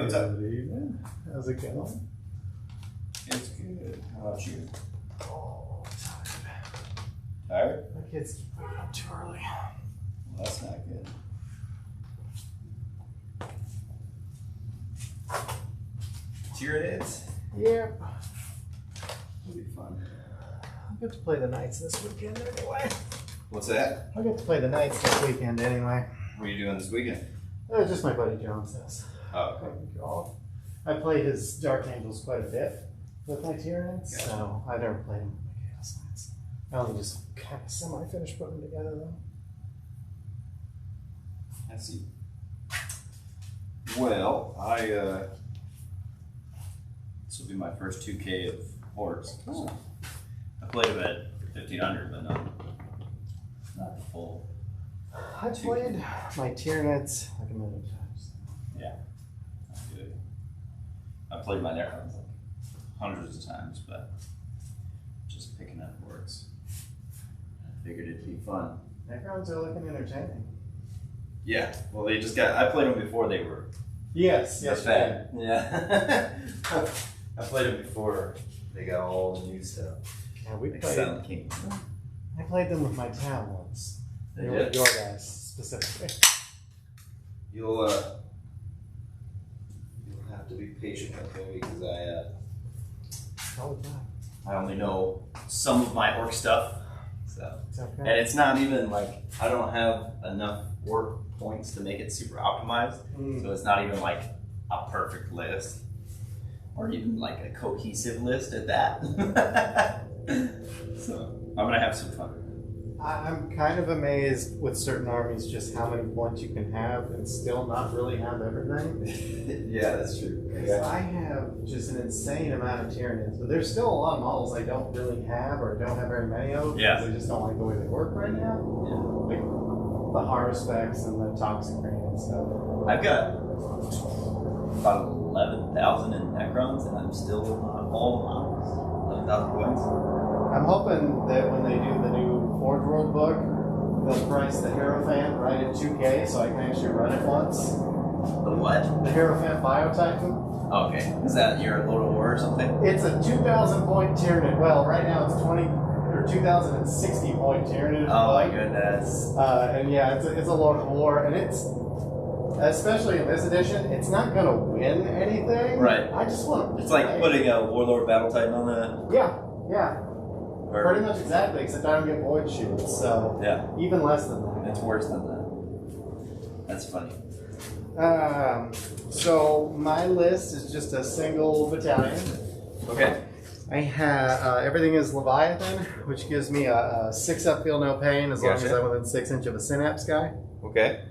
What's up? Good evening. How's it going? It's good. How about you? Oh, tired. Tired? My kids keep waking up too early. Well, that's not good. Tyranids? Yep. It'll be fun. I'll get to play the Knights this weekend anyway. What's that? I'll get to play the Knights this weekend anyway. What are you doing this weekend? Just my buddy Jones does. Oh, okay. I played his Dark Angels quite a bit with my Tyranids, Gotcha. so I've never played them with my Chaos Knights. I only just kind of semi-finished putting them together though. I see. Well, this will be my first 2K of Orks. Oh. So I played them at 1500, but not the full. I played my Tyranids like a million times. Yeah, that's good. I played my Necrons like hundreds of times, but just picking up Orks. I figured it'd be fun. Necrons are looking entertaining. Yeah, well, they just got. I played them before they were. Yes, yes, bad. Yeah. I played them before they got all the new stuff. Yeah, we Like played. Silent King. I played them with my town once. They Your did? guys specifically. You'll have to be patient with me because All the time. I only know some of my orc stuff, so It's okay. and it's not even like I don't have enough orc points to make it super optimized, so it's not even like a perfect list or even like a cohesive list at that. So I'm gonna have some fun. I'm kind of amazed with certain armies just how many points you can have and still not really have everything. Yeah, that's true. 'Cause I have just an insane amount of Tyranids, but there's still a lot of models I don't really have or don't have very many of Yeah. because I just don't like the way they work right now. Like the Harvest specs and the Toxic Rain and stuff. I've got about 11,000 in Necrons, and I'm still on all the models. 11,000 points. I'm hoping that when they do the new Forge World book, they'll price the Hierophant right at 2K so I can actually run it once. The what? The Hierophant Biotitan. Okay. Is that your Lord of War or something? It's a 2,000 point Tyranid. Well, right now it's 2,060 point Tyranid. Oh my goodness. And yeah, it's a Lord of War, and it's, especially in this edition, it's not going to win anything. Right. I just want to It's like putting a Warlord Battle Titan on the... Yeah. Pretty much exactly, except I don't get void shields, so yeah, even less than that. it's worse than that. That's funny. So my list is just a single battalion. Okay. I have everything is Leviathan, which gives me a 6-up feel no pain as long as Gotcha. I'm within 6 inch of a synapse guy. Okay.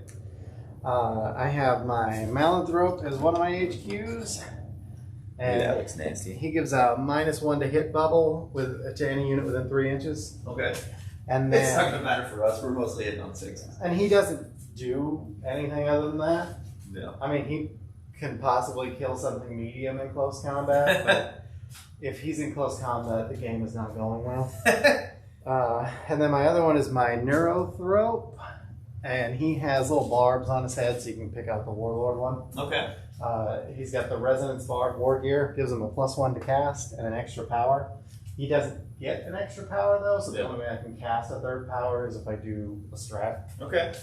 I have my Malanthrope as one of my HQs. And that looks nasty. he gives a -1 to hit bubble to any unit within 3 inches. Okay. And then It's not going to matter for us. We're mostly hitting on 6s. and he doesn't do anything other than that. No. I mean, he can possibly kill something medium in close combat, but if he's in close combat, the game is not going well. And then my other one is my Neurothrope, and he has little barbs on his head so you can pick out the Warlord one. Okay. He's got the Resonance Barb War Gear, gives him a +1 to cast and an extra power. He doesn't get an extra power though, so the only way I can cast a third power is if I do a strat. Okay.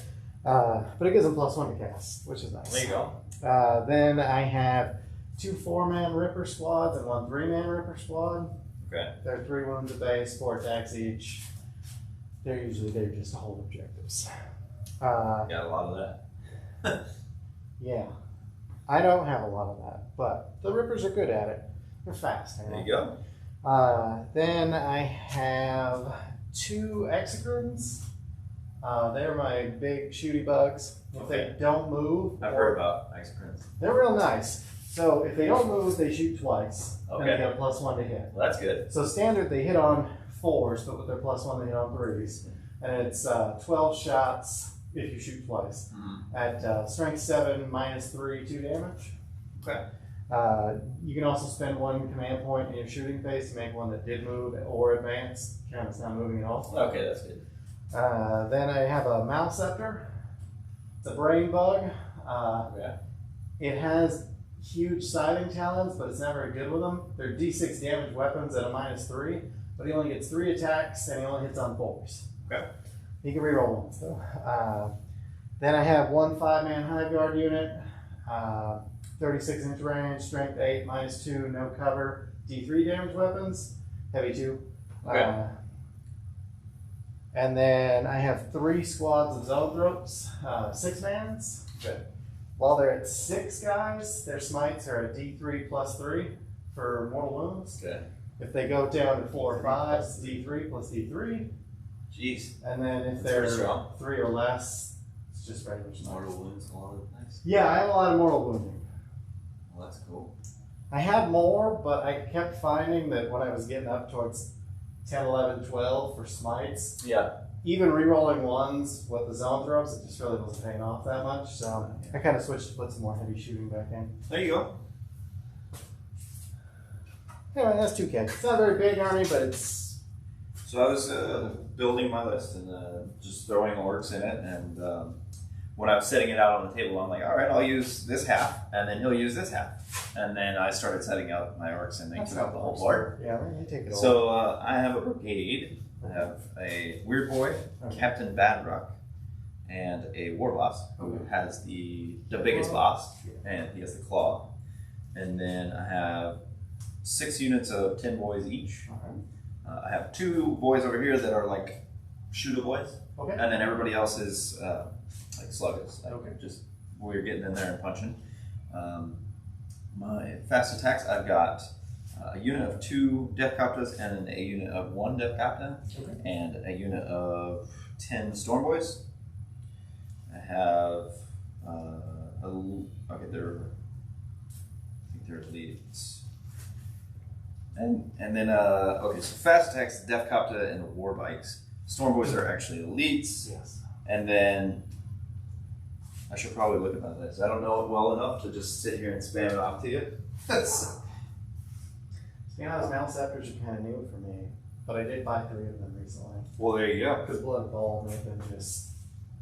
But it gives him +1 to cast, which is nice. There you go. Then I have 2 4-man Ripper squads and 1 3-man Ripper squad. Okay. They're 3 wounds at base, 4 attacks each. They're usually there just to hold objectives. Got a lot of that. Yeah. I don't have a lot of that, but the Rippers are good at it. They're fast. There you go. Then I have 2 Exocrines. They're my big shooty bugs. If they don't move, I've heard about Exocrines. they're real nice. So if they don't move, they shoot twice. And Okay. they get a +1 to hit. Well, that's good. So standard, they hit on 4s, but with their +1, they hit on 3s. And it's 12 shots if you shoot twice. At strength 7, -3, 2 damage. Okay. You can also spend 1 command point in your shooting phase to make one that did move or advance. Kind of, it's not moving at all. Okay, that's good. Then I have a Malceptor. It's a brain bug. Okay. It has huge siding talents, but it's not very good with them. They're D6 damage weapons at a -3, but he only gets 3 attacks and he only hits on 4s. Okay. He can reroll ones though. Then I have one 5-man hive guard unit, 36-inch range, strength 8, -2, no cover, D3 damage weapons, heavy 2. Okay. And then I have 3 squads of zoanthropes, 6-mans. Okay. While they're at 6 guys, their smites are a D3 +3 for mortal wounds. Okay. If they go down to 4 or 5, it's D3 + D3. Jeez. And then if That's they're pretty strong. 3 or less, it's just regular smites. Mortal wounds a lot of nice. Yeah, I have a lot of mortal wounding. Well, that's cool. I had more, but I kept finding that when I was getting up towards 10, 11, 12 for smites, Yeah. even re-rolling ones with the zoanthropes, it just really wasn't paying off that much. So I kind of switched to put some more heavy shooting back in. There you go. Anyway, that's 2K. It's not a very big army, but it's... So I was building my list and just throwing orcs in it, and when I was setting it out on the table, I'm like, all right, I'll use this half, and then he'll use this half. And then I started setting out my orcs and they took out the whole board. Yeah, you take it all. So I have a brigade. I have a weird boy, Captain Badrock, and a war boss who has the biggest boss, and he has the claw. And then I have 6 units of 10 boys each. I have 2 boys over here that are like shooter boys, Okay. and then everybody else is like sluggers. Like Okay. just we're getting in there and punching. My fast attacks, I've got a unit of 2 Deathcopters and a unit of 1 Deathcopter, and a unit of 10 Storm Boys. I have okay, I think they're elites. And then okay, so fast attacks, Deathcopter, and the War Bikes. Storm Boys are actually elites. Yes. And then I should probably look at my list. I don't know it well enough to just sit here and spam it off to you. To be honest, Malceptors are kind of new for me, but I did buy 3 of them recently. Well, there you go. Because Blood Bowl made them just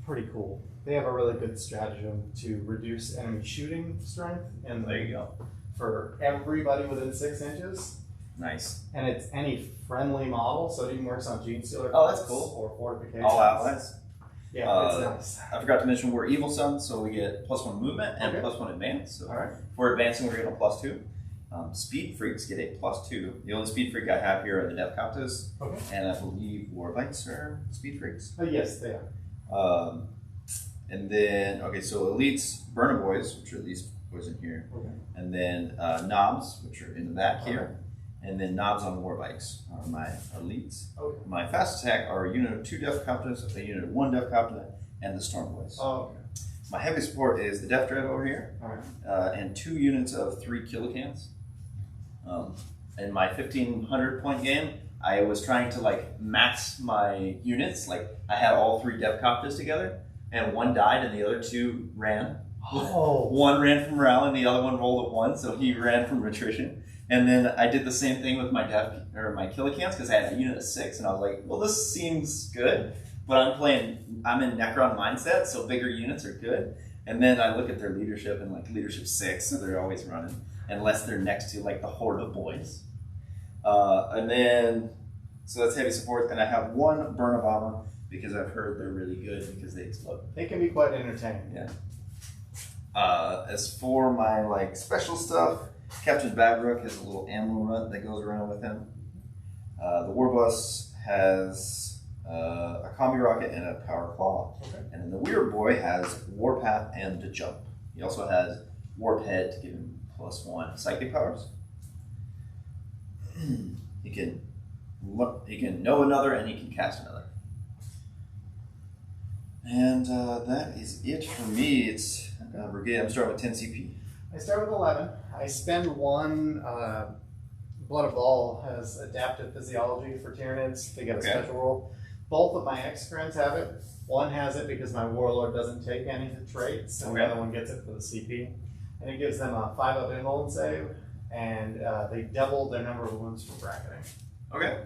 pretty cool. They have a really good stratagem to reduce enemy shooting strength, and There you go. for everybody within 6 inches. Nice. And it's any friendly model, so it even works on Gene Stealer. Oh, that's cool. Or fortifications. All allies. Yeah, it's nice. I forgot to mention we're evil sons, so we get +1 movement and Okay. +1 advance. So All right. if we're advancing, we're getting a +2. Speed freaks get a +2. The only speed freak I have here are the Deathcopters, Okay. and I believe war bites are speed freaks. Oh, yes, they are. And then okay, so elites, burner boys, which are these boys in here, Okay. and then knobs, which are in the back here, and then knobs on war bikes are my elites. Okay. My fast attack are a unit of 2 Deathcopters, a unit of 1 Deathcopter, and the Storm Boys. Oh, okay. My heavy support is the Death Dread over here, All right. and 2 units of 3 kilocans. In my 1500 point game, I was trying to like max my units. Like I had all 3 Deathcopters together, and 1 died, and the other 2 ran. Oh. 1 ran from morale, and the other one rolled a 1, so he ran from attrition. And then I did the same thing with my my kilocans because I had a unit of 6, and I was like, well, this seems good, but I'm in Necron mindset, so bigger units are good. And then I look at their leadership, and like leadership 6, so they're always running, unless they're next to like the horde of boys. And then, so that's heavy support, and I have 1 burn Obama because I've heard they're really good because they explode. They can be quite entertaining. Yeah. As for my like special stuff, Captain Badrook has a little ammo run that goes around with him. The Warbus has a combi rocket and a power claw. Okay. And then the Weird Boy has Warpath and to jump. He also has Warp Head to give him +1 psychic powers. He can know another and he can cast another. And that is it for me. It's brigade. I'm starting with 10 CP. I start with 11. I spend 1. Blood of Baal has adaptive physiology for Tyranids. They get a Okay. special role. Both of my X-Friends have it. One has it because my Warlord doesn't take any of the traits, and Okay. the other one gets it for the CP. And it gives them a 5-up invuln save, and they double their number of wounds for bracketing. Okay.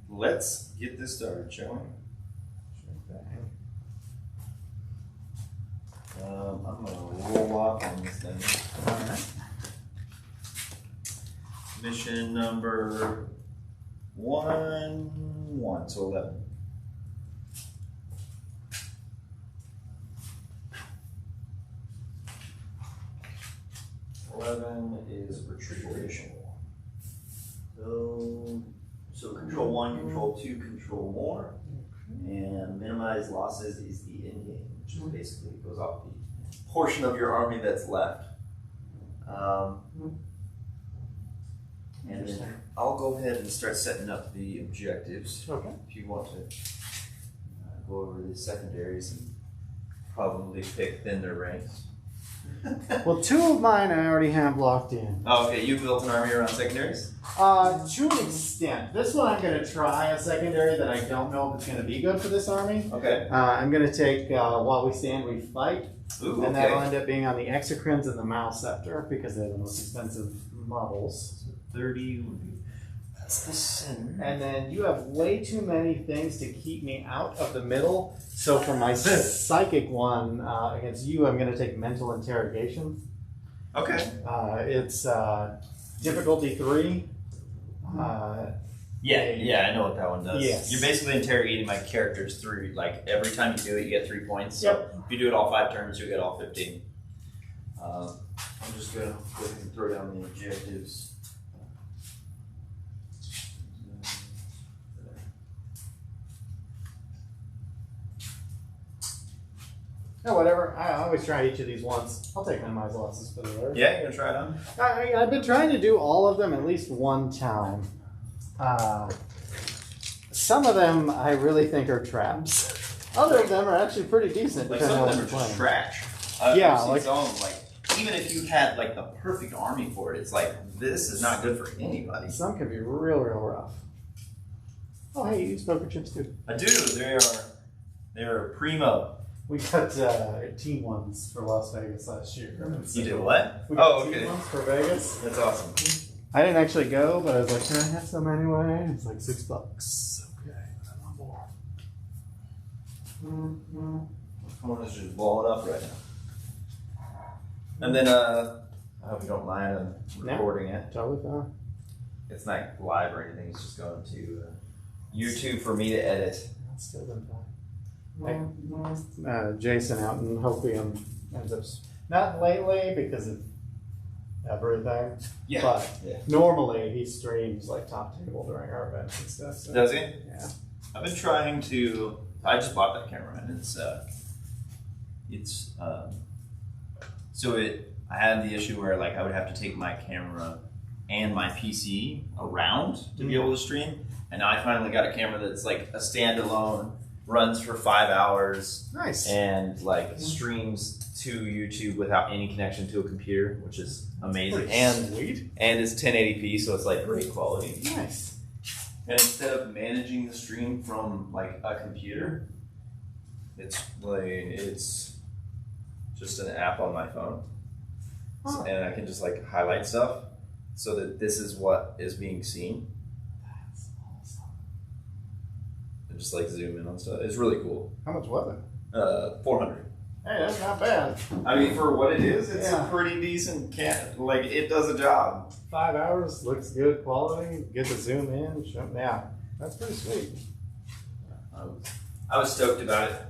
Let's get this started, shall we? I'm going to roll off off on this then. Alright. Mission number 1, so 11. 11 is retribution. So control 1, control 2, control more, and minimize losses is the end game, which is basically goes off the portion of your army that's left. And then I'll go ahead and start setting up the objectives. Okay. If you want to go over the secondaries and probably pick thin their ranks. Well, 2 of mine I already have locked in. Oh, okay. You built an army around secondaries? To an extent. This one I'm going to try a secondary that I don't know if it's going to be good for this army. Okay. I'm going to take While We Stand, We Fight. Ooh, and okay. that'll end up being on the Exocrines and the Malscepter because they're the most expensive models. 30 would be. That's the center. And then you have way too many things to keep me out of the middle. So for my psychic one against you, I'm going to take Mental Interrogation. Okay. It's difficulty 3. Yeah, I know what that one does. Yes. You're basically interrogating my characters through, like, every time you do it, you get 3 points. So Yep. if you do it all 5 turns, you get all 15. I'm just going to go ahead and throw down the objectives. No, whatever. I always try each of these once. I'll take minimize losses for the rest. Yeah, you're going to try it on? I've been trying to do all of them at least one time. Some of them I really think are traps. Other of them are actually pretty decent. Like, depending some on of them what are you're just playing. trash. Yeah, I've like- seen some, like, even if you had, like, the perfect army for it, it's like, this is not good for anybody. Some can be real rough. Oh, hey, you use poker chips too. I do. They're primo. We got team ones for Las Vegas last year. You did what? We got Oh, team okay. ones for Vegas. That's awesome. I didn't actually go, but I was like, can I have some anyway? It's like $6. Okay, I'm on board. My phone is just blowing up right now. And then, I hope you don't mind on recording it. Totally fine. It's not live or anything. It's just going to YouTube for me to edit. That's still been fine. Jason out in Hoquiam ends up not lately because of everything. Yeah. But Yeah. normally he streams like top table during our events and stuff. So. Does he? Yeah. I've been trying to. I just bought that camera and I had the issue where like I would have to take my camera and my PC around to be able to stream, and now I finally got a camera that's like a standalone, runs for 5 hours, Nice. and like streams to YouTube without any connection to a computer, which is amazing. And Sweet. it's 1080p, so it's like great quality. Nice. And instead of managing the stream from like a computer, it's just an app on my phone. Huh. And I can just like highlight stuff so that this is what is being seen. That's awesome. And just like zoom in on stuff. It's really cool. How much was it? 400. Hey, that's not bad. I mean, for what it is, it's Yeah. a pretty decent like it does a job. 5 hours, looks good quality, get to zoom in, yeah, that's pretty sweet. I was stoked about it.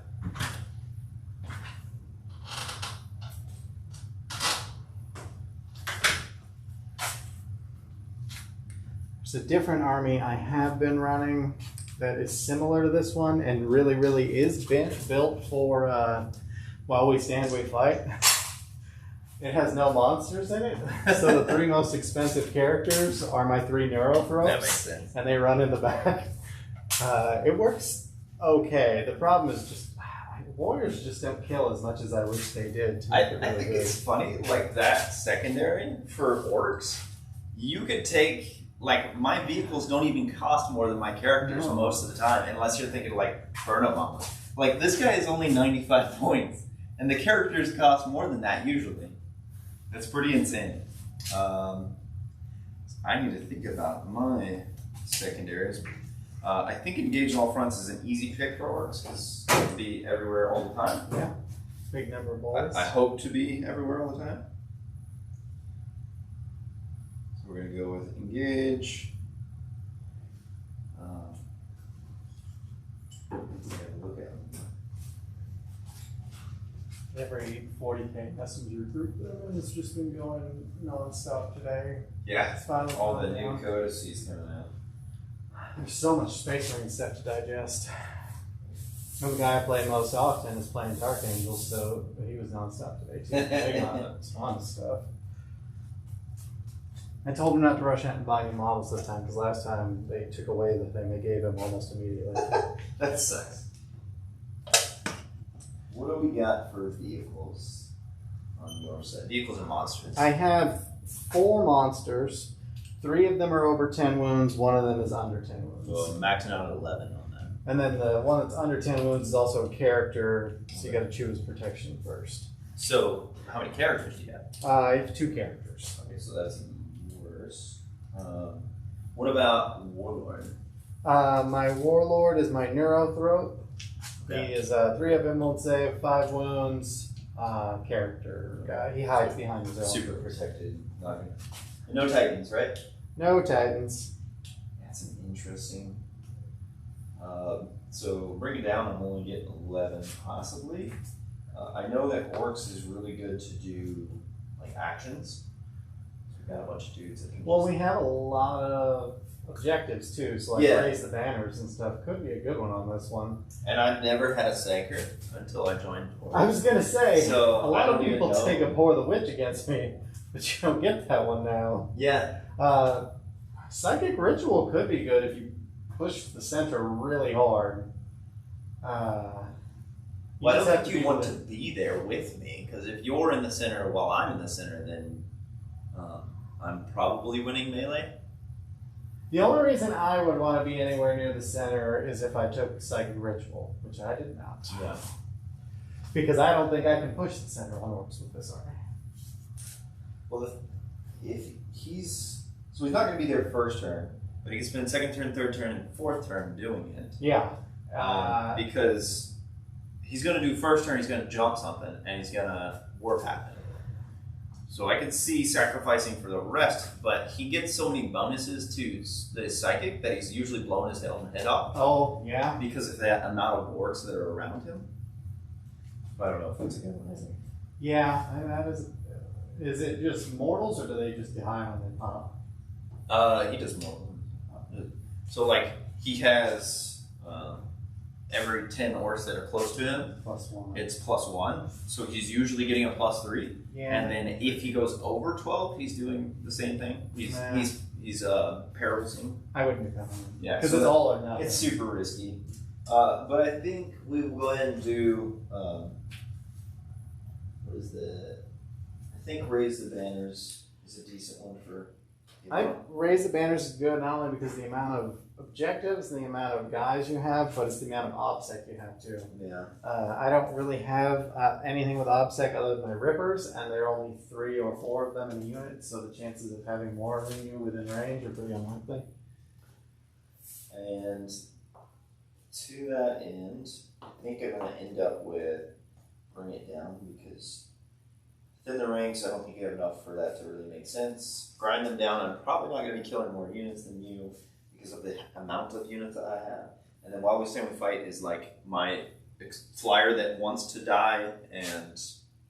There's a different army I have been running that is similar to this one and really is built for While We Stand, We Fight. It has no monsters in it, so the 3 most expensive characters are my 3 neurothropes. That makes sense. And they run in the back. It works okay. The problem is just warriors just don't kill as much as I wish they did. To make it I really think good. it's funny, like that secondary for orcs, you could take, like, my vehicles don't even cost more than my characters No. most of the time, unless you're thinking, like, Burnout Mama. Like, this guy is only 95 points, and the characters cost more than that usually. That's pretty insane. I need to think about my secondaries. I think Engage All Fronts is an easy pick for orcs, because it can be everywhere all the time. Yeah. big number of boys. I hope to be everywhere all the time. So we're gonna go with engage. Look at them. Every 40K messenger group has just been going non-stop today. Yeah, It's finally all the calmed new down. codices coming out. There's so much Space Marine stuff to digest. And the guy I play most often is playing Dark Angel, so he was non-stop today too. Big on it. Ton of stuff. I told him not to rush out and buy new models this time, because last time they took away the thing they gave him almost immediately. That sucks. What do we got for vehicles on your side? Vehicles and monsters. I have 4 monsters. 3 of them are over 10 wounds, 1 of them is under 10 wounds. So maxing out at 11 on them. And then the one that's under 10 wounds is also a character, so you gotta choose protection first. So how many characters do you have? I have 2 characters. Okay, so that's worse. What about Warlord? My Warlord is my Neurothroat. Okay. He is 3 of him won't save, 5 wounds. Character guy. He hides behind his own. Super protected. No Titans, right? No Titans. That's an interesting. So bring it down. I'm only getting 11, possibly. I know that Orks is really good to do like actions. So we've got a bunch of dudes that can. Well, we have a lot of objectives too, so like Yeah. raise the banners and stuff could be a good one on this one. And I've never had a Psyker until I joined Orks. I was gonna say, So, a lot I of don't even people know. take Abhor the Witch against me, but you don't get that one now. Yeah. Psychic Ritual could be good if you push the center really hard. Well, I just don't have think you be want to with- be there with me, because if you're in the center while I'm in the center, then I'm probably winning melee. The only reason I would want to be anywhere near the center is if I took Psychic Ritual, which I did not. Yeah. Because I don't think I can push the center on Orcs with this army. Well, if he's so he's not going to be there first turn, but he can spend second turn, third turn, and fourth turn doing it. Yeah. Because he's going to do first turn, he's going to jump something, and he's going to warp happen. So I can see sacrificing for the rest, but he gets so many bonuses to the psychic that he's usually blowing his own head off Oh, yeah. because of that amount of orcs that are around him. But I don't know if that's a good one, is it? Yeah, that is. Is it just mortals or do they just die when they pop? He does more. So like he has every 10 orcs that are close to him, +1. it's +1. So he's usually getting a +3. Yeah. And then if he goes over 12, he's doing the same thing. He's paralysing. I wouldn't do that one. Yeah, Because so it's that- all or nothing. It's super risky. But I think we will go ahead and do what is the? I think raise the banners is a decent one for. I raise the banners is good not only because the amount of objectives and the amount of guys you have, but it's the amount of OBSEC you have too. Yeah. I don't really have anything with OBSEC other than my Rippers, and there are only 3 or 4 of them in a unit, so the chances of having more than you within range are pretty unlikely. And to that end, I think I'm going to end up with bring it down because within the ranks, I don't think you have enough for that to really make sense. Grind them down. I'm probably not going to be killing more units than you because of the amount of units that I have. And then while we stand we fight is like my flyer that wants to die and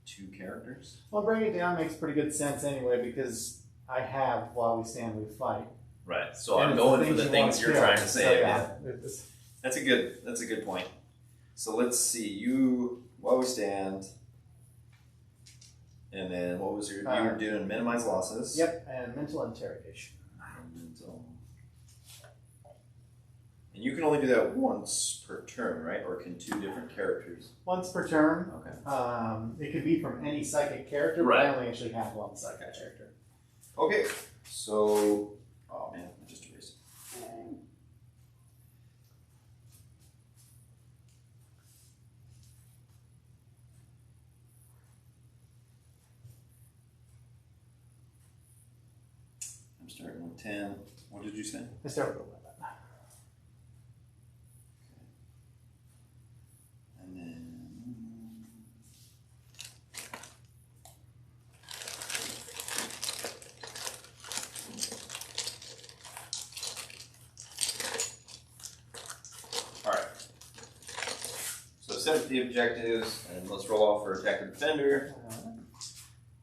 2 characters. Well, bring it down makes pretty good sense anyway because I have while we stand we fight. Right. So And I'm it's going for you the want things you're kill. trying to So, say. yeah, it's- That's a good point. So let's see. You while we stand. And then what was you were doing minimize losses. Yep, and mental interrogation. Mental. And you can only do that once per turn, right? Or can 2 different characters? Once per turn. Okay. It could be from any psychic character, but Right. I only actually have 1 psychic character. Okay. So, oh man, I just erased it. I'm starting with 10. What did you say? I start with 11. And then the objectives, and let's roll off for attack or defender.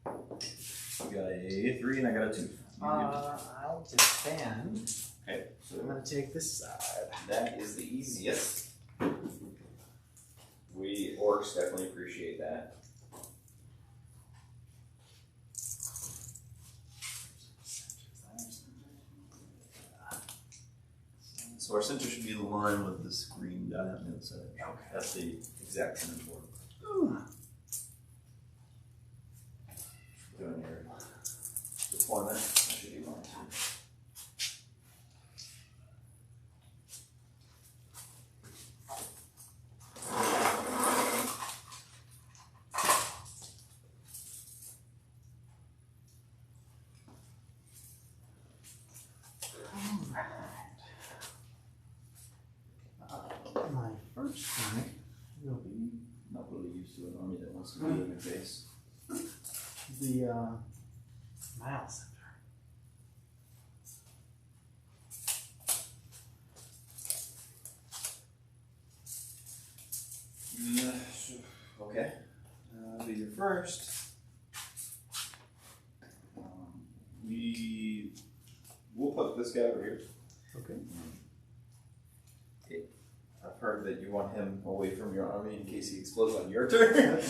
You got a 3 and I got a 2. I'll defend. Okay, So I'm going to take this side. That is the easiest. We orcs definitely appreciate that. So our center should be the line with the screen dot on the outside. Okay. That's the exact center board. Doing your deployment. That should be one too. My first strike will be Not really used to an army that wants to be in your face. the Mile Center. Okay. That'll be your first. We'll put this guy over here. Okay. I've heard that you want him away from your army in case he explodes on your turn.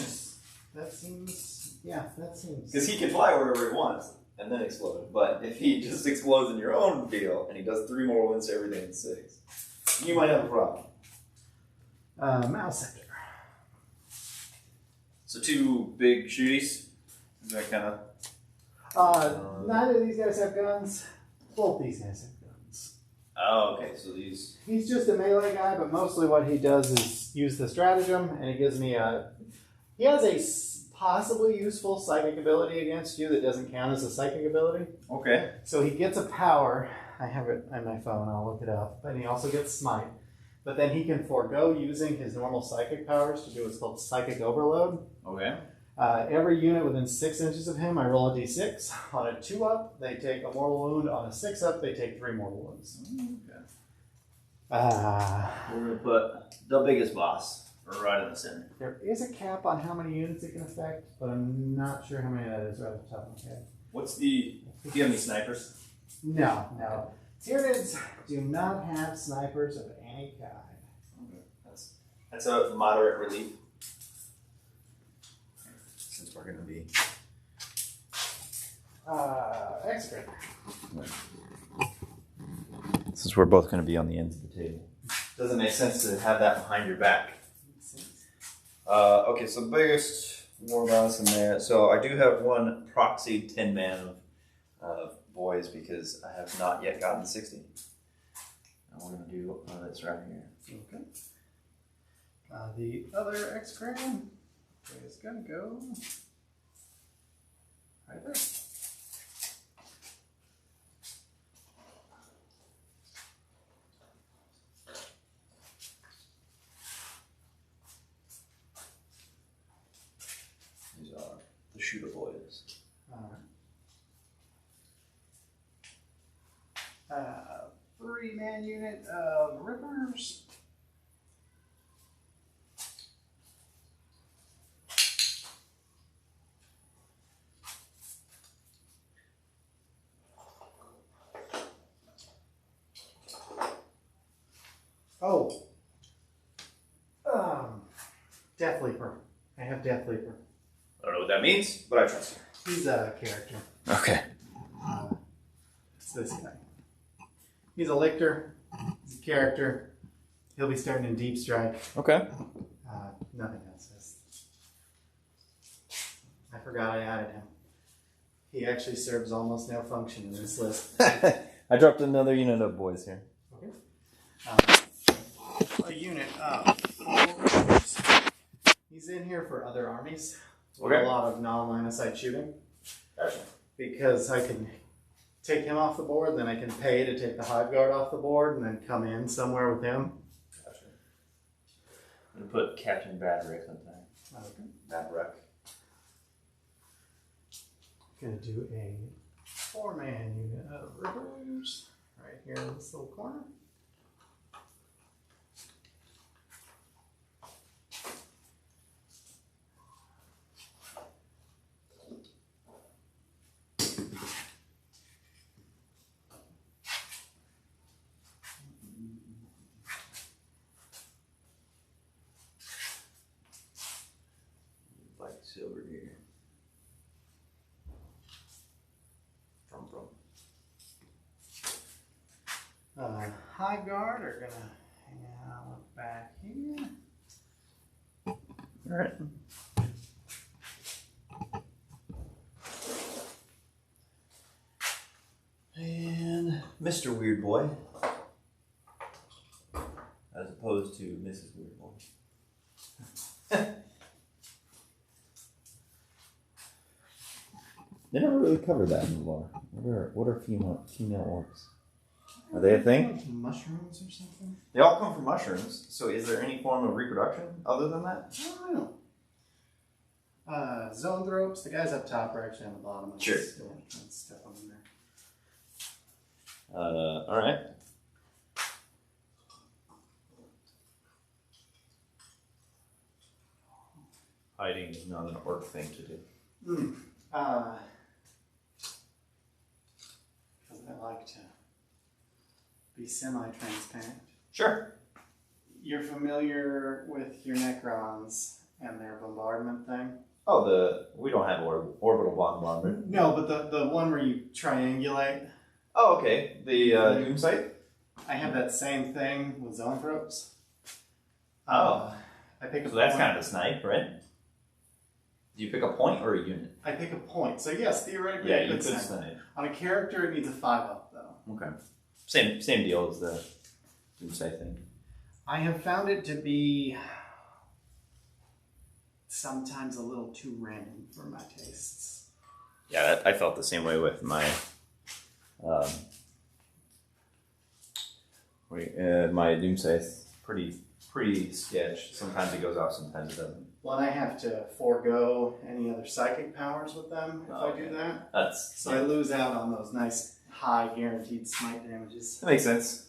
That seems, yeah, that seems. Because he can fly wherever he wants and then explode. But if he just explodes in your own field and he does 3 more wounds to everything in 6, you might have a problem. Mile Center. So 2 big shooties. Is that kind of? Neither of these guys have guns. Both these guys have guns. Oh, okay. So these. He's just a melee guy, but mostly what he does is use the stratagem, and he gives me a. He has a possibly useful psychic ability against you that doesn't count as a psychic ability. Okay. So he gets a power. I have it on my phone. I'll look it up. And he also gets smite. But then he can forego using his normal psychic powers to do what's called psychic overload. Okay. Every unit within 6 inches of him, I roll a d6. On a 2-up, they take a mortal wound. On a 6-up, they take 3 mortal wounds. Okay. Uh, We're going to put the biggest boss right in the center. there is a cap on how many units it can affect, but I'm not sure how many that is right off the top of my head. What's the... Do you have any snipers? No. Tyranids do not have snipers of any kind. Okay. That's a moderate relief. Since we're going to be... X-ray. Since we're both going to be on the ends of the table. Doesn't make sense to have that behind your back. Okay, so biggest war boss in there. So I do have one proxy 10-man of boys because I have not yet gotten 60. And we're going to do this right here. Okay. The other X-Crane is going to go right there. These are the shooter boys. All right. 3-man unit of Rippers. Oh. Death Leaper. I have Death Leaper. I don't know what that means, but I trust you. He's a character. Okay. It's this guy. He's a lictor. He's a character. He'll be starting in Deep Strike. Okay. Nothing else. I forgot I added him. He actually serves almost no function in this list. I dropped another unit of boys here. Okay. A unit of 4. He's in here for other armies. With a lot of non-line of sight shooting. Gotcha. Because I can take him off the board, then I can pay to take the Hive Guard off the board, and then come in somewhere with him. Gotcha. I'm going to put Captain Badrick sometime. Okay. Badrick. Gonna do a 4-man unit of Rippers right here in this little corner. Orks over here. High guard are gonna hang out back here. All right. And Mr. Weird Boy, as opposed to Mrs. Weird Boy. They never really covered that in the lore. What are female orcs? Are they a thing? Like mushrooms or something? They all come from mushrooms. So is there any form of reproduction other than that? I don't know. Zoanthropes, the guys up top are actually on the bottom. Sure. Let's step on them there. All right. Hiding is not an orc thing to do. Because I like to be semi-transparent. Sure. You're familiar with your Necrons and their bombardment thing? Oh, we don't have orbital bombardment. No, but the one where you triangulate. Oh, okay. The Doom Sight? I have that same thing with Zoanthropes. Oh. I pick a So that's point. kind of a snipe, right? Do you pick a point or a unit? I pick a point. So yes, theoretically, Yeah, I you could could snipe. snipe. On a character, it needs a 5-up though. Okay. Same deal as the Doom Sight thing. I have found it to be sometimes a little too random for my tastes. Yeah, I felt the same way with my my Doom Sight. Pretty sketch. Sometimes it goes off, sometimes it doesn't. Well, and I have to forego any other psychic powers with them if Okay. I do that. So I lose out on those nice high guaranteed smite damages. that makes sense.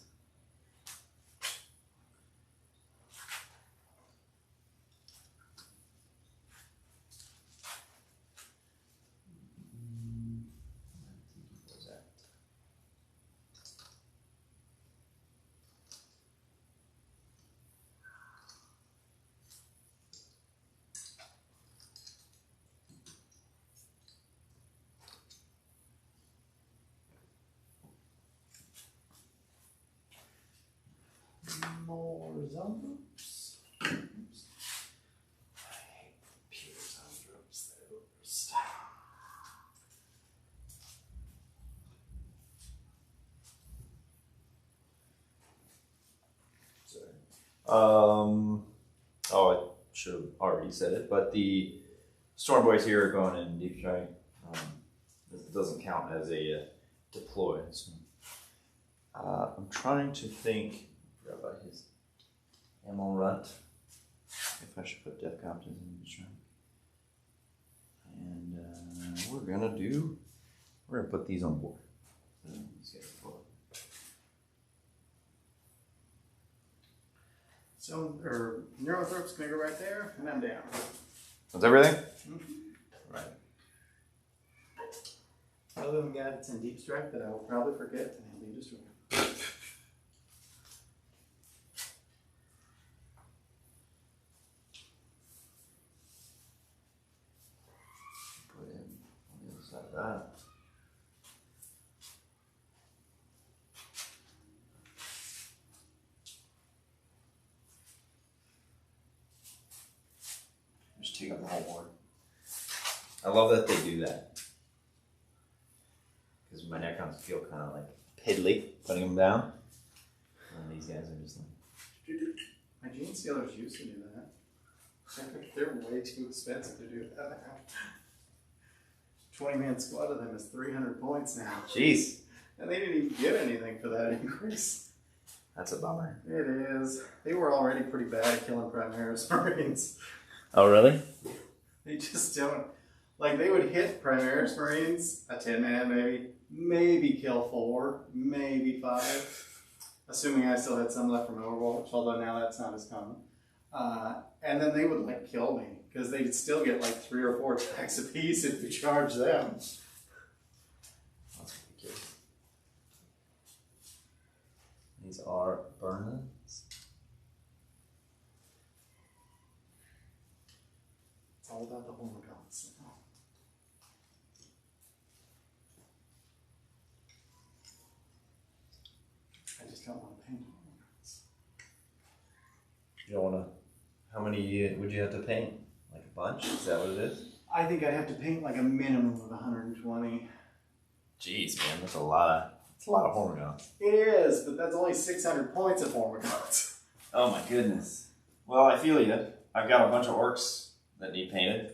More Zoanthropes. I hate pure Zoanthropes. They're the worst. Sorry. Oh, I should have already said it, but the Storm Boys here are going in deep strike. It doesn't count as a deploy. So, I'm trying to think. I forgot about his ammo runt. If I should put Death Comptons in deep strike. And we're gonna put these on board. These guys are full. So, Neurothrope's gonna go right there, and I'm down. That's everything? Mm-hmm. Right. Other than that, it's in deep strike that I will probably forget and he'll be destroyed. Put in on the other side of that. Just take up the whole board. I love that they do that. Because my Necrons feel kind of like piddly putting them down. And these guys are just like. My Gene Stealers used to do that. I think they're way too expensive to do that now. 20-man squad of them is 300 points now. Jeez. And they didn't even get anything for that increase. That's a bummer. It is. They were already pretty bad at killing Primaris Marines. Oh, really? They just don't. Like, they would hit Primaris Marines, a 10-man maybe kill 4, maybe 5. Assuming I still had some left from Overwatch, although now that's not as common. And then they would, like, kill me, because they'd still get, like, 3 or 4 attacks apiece if you charge them. That's ridiculous. These are burners. It's all about the hormagaunts now. I just don't want to paint hormagaunts. You don't want to. How many would you have to paint? Like a bunch? Is that what it is? I think I'd have to paint like a minimum of 120. Jeez, man, that's a lot. That's a lot of hormagaunts. It is, but that's only 600 points of hormagaunts. Oh my goodness. Well, I feel you. I've got a bunch of orcs that need painted.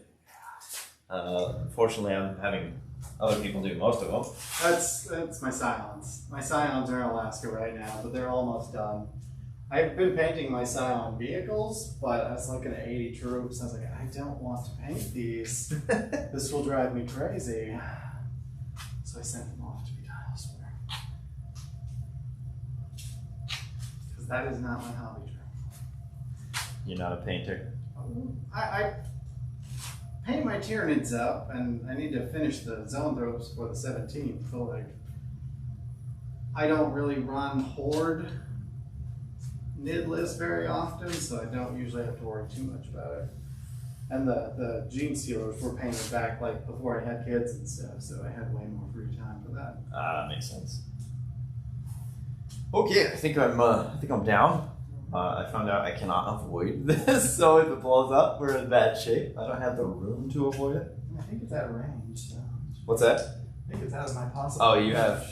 Fortunately, I'm having other people do most of them. That's my Scions. My Scions are in Alaska right now, but they're almost done. I've been painting my Scion vehicles, but I was looking at 80 troops. I was like, I don't want to paint these. This will drive me crazy. So I sent them off to be done elsewhere. Because that is not my hobby trip. You're not a painter? I paint my Tyranids up, and I need to finish the zone throws for the 17th. So like, I don't really run Horde Nid list very often, so I don't usually have to worry too much about it. And the gene stealers were painted back like before I had kids and stuff, so I had way more free time for that. That makes sense. Okay, I think I'm down. I found out I cannot avoid this, so if it blows up, we're in bad shape. I don't have the room to avoid it. I think it's out of range, so. What's that? I think it's out of my possible. Oh, you have.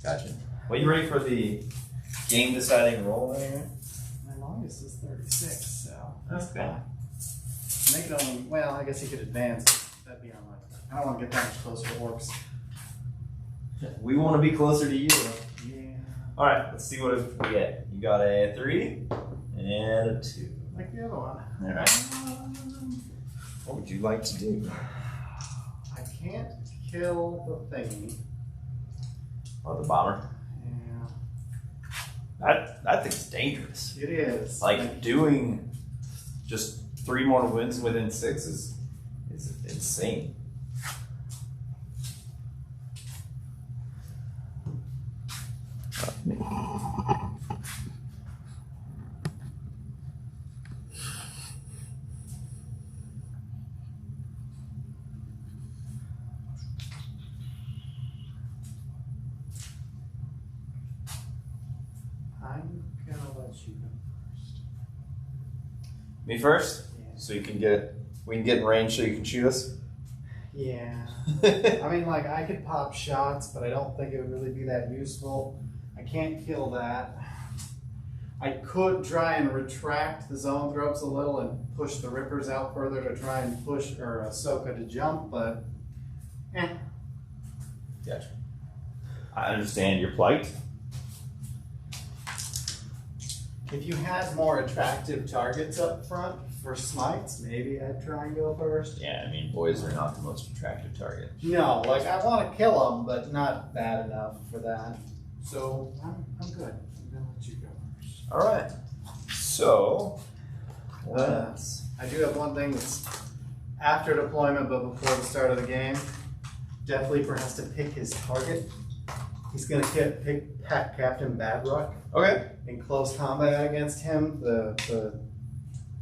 Gotcha. Well, you ready for the game deciding roll anyway? My longest is 36, so. That's good. Make it only, well, I guess he could advance. That'd be unlikely. I don't want to get that much closer to Orks. We want to be closer to you. Yeah. Alright, let's see what we get. You got a 3 and a 2. Like the other one. Alright. What would you like to do? I can't kill the thingy. Oh, the bomber. Yeah. That thing's dangerous. It is. Like doing just 3 more wins within 6 is insane. I'm gonna let you go first. Me first? Yeah. So we can get in range so you can shoot us? Yeah. I mean, like, I could pop shots, but I don't think it would really be that useful. I can't kill that. I could try and retract the zone throws a little and push the rippers out further to try and push Ahsoka to jump, but Gotcha. I understand your plight. If you had more attractive targets up front for smites, maybe I'd try and go first. Yeah, I mean, boys are not the most attractive target. No, like, I want to kill them, but not bad enough for that. So, I'm good. I'm going to let you go first. All right. So, let's... I do have one thing that's after deployment, but before the start of the game. Death Leaper has to pick his target. He's going to pick Captain Badrock. Okay. In close combat against him, the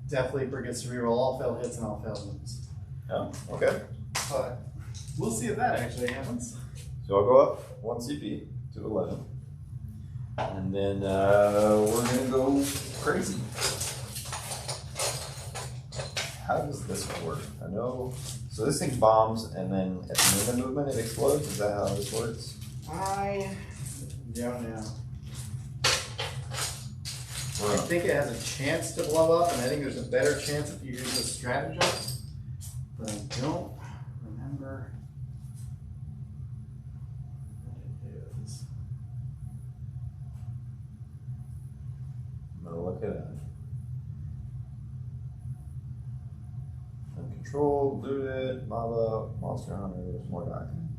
Death Leaper gets to reroll all failed hits and all failed moves. Oh, okay. But we'll see if that actually happens. So I'll go up 1 CP to 11. And then we're going to go crazy. How does this work? I know. So this thing bombs, and then at the end of the movement it explodes? Is that how this works? I don't know. I think it has a chance to blow up, and I think there's a better chance if you use a stratagem. But I don't remember what it is. I'm going to look at it. Uncontrolled, looted, lava, monster hunters, more docking.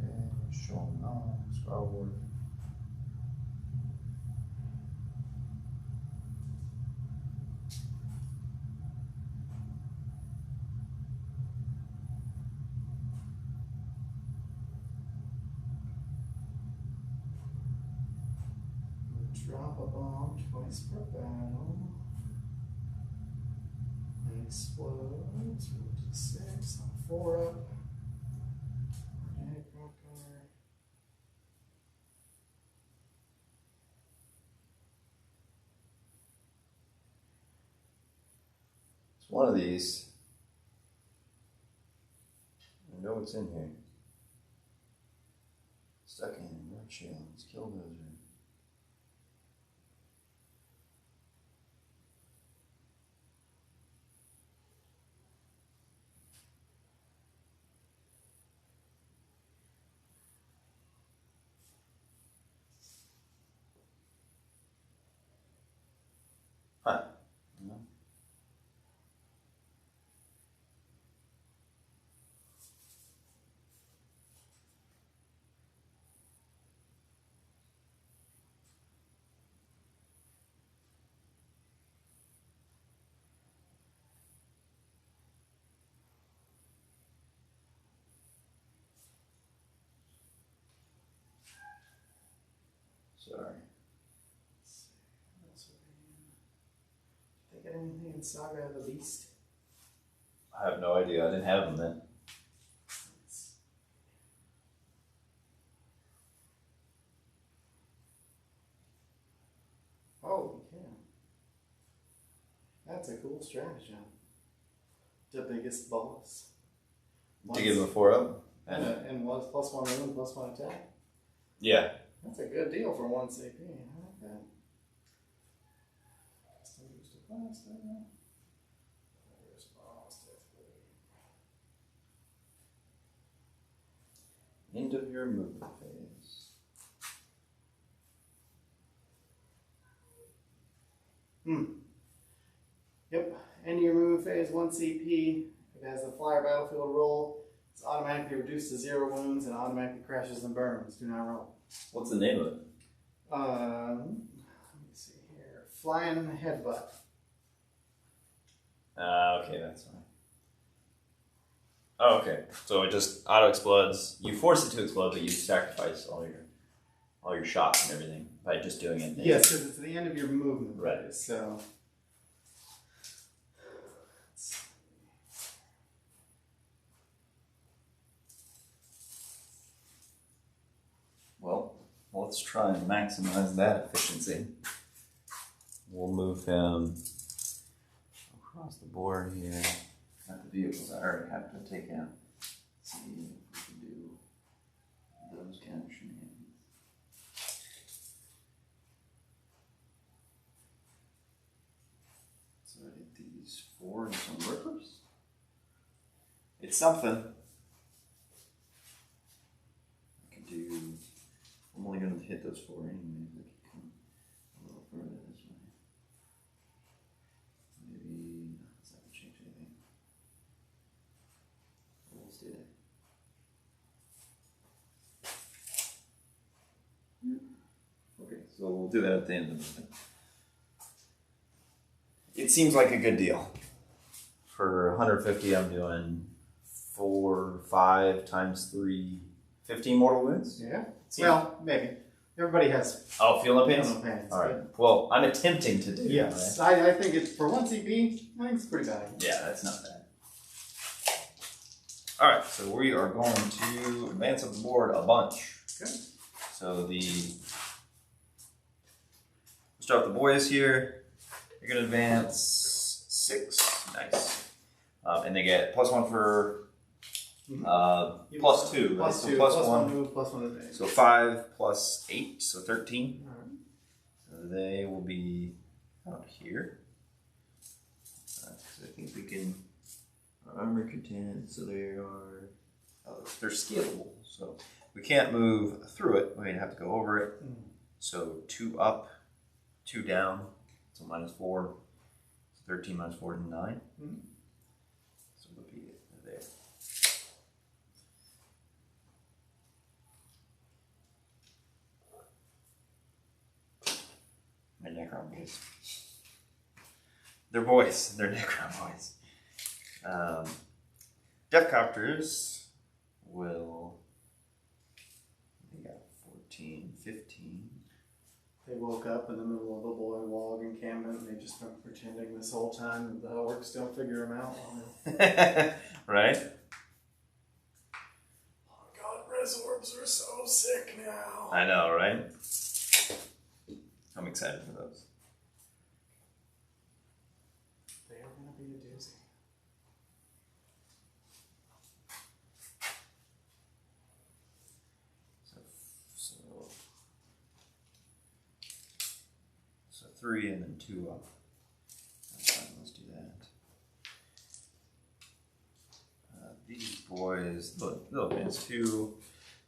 Okay, showing off, starboard. Drop a bomb twice per battle. explodes. 6 on 4 up. It's one of these. I know what's in here. Stuck in red shells, killdozer. Huh. No. Sorry. Think of anything in Saga of the Beast? I have no idea. I didn't have them then. Oh, yeah. That's a cool stratagem. The biggest boss. To give him a 4-up? And was +1 wound, +1 attack. Yeah. That's a good deal for 1 CP. I like that. End of your movement phase. Yep. End of your move phase, 1 CP. It has a flyer battlefield roll. It's automatically reduced to 0 wounds and automatically crashes and burns. Do not roll. What's the name of it? Let me see here. Flying Headbutt. Okay, that's fine. Oh, okay. So it just auto explodes. You force it to explode, but you sacrifice all your shots and everything by just doing it. Yes, because it's the end of your movement. Right. So. Well, let's try and maximize that efficiency. We'll move him across the board here. At the vehicles I already have to take out. Let's see if we can do those kind of shenanigans. So I did these 4 and some rippers. It's something. I can do. I'm only going to hit those 4 anyways. I could come a little further this way. Maybe does that change anything? Let's do that. Okay, so we'll do that at the end of the movement. It seems like a good deal. For 150, I'm doing 4, 5 times 3, 15 mortal wounds. Yeah. Well, maybe. Everybody has. Oh, feel no pains? No pains. All right. Well, I'm attempting to do it. Yes. Right? I think it's for 1 CP. I think it's pretty bad. Yeah, that's not bad. All right, so we are going to advance up the board a bunch. Okay. So start with the boys here. You're gonna advance 6. Nice. And they get +1 for +2. Right? +2. So +1 move, +1 attack. So 5 + 8, so 13. All right. So they will be out here. Because I think we can armor content. So they are. They're scalable. So we can't move through it. We're gonna have to go over it. So 2 up, 2 down. So -4. So 13 -4 is 9. So it'll be there. My Necron boys. They're boys. They're Necron boys. Deathcopters will. They got 14, 15. They woke up in the middle of a boy log encampment and they've just been pretending this whole time that the orcs don't figure them out. Right? Oh god, res orbs are so sick now. I know, right? I'm excited for those. They are going to be a doozy. So 3 and then 2 up. That's fine, let's do that. These boys, they'll advance 2.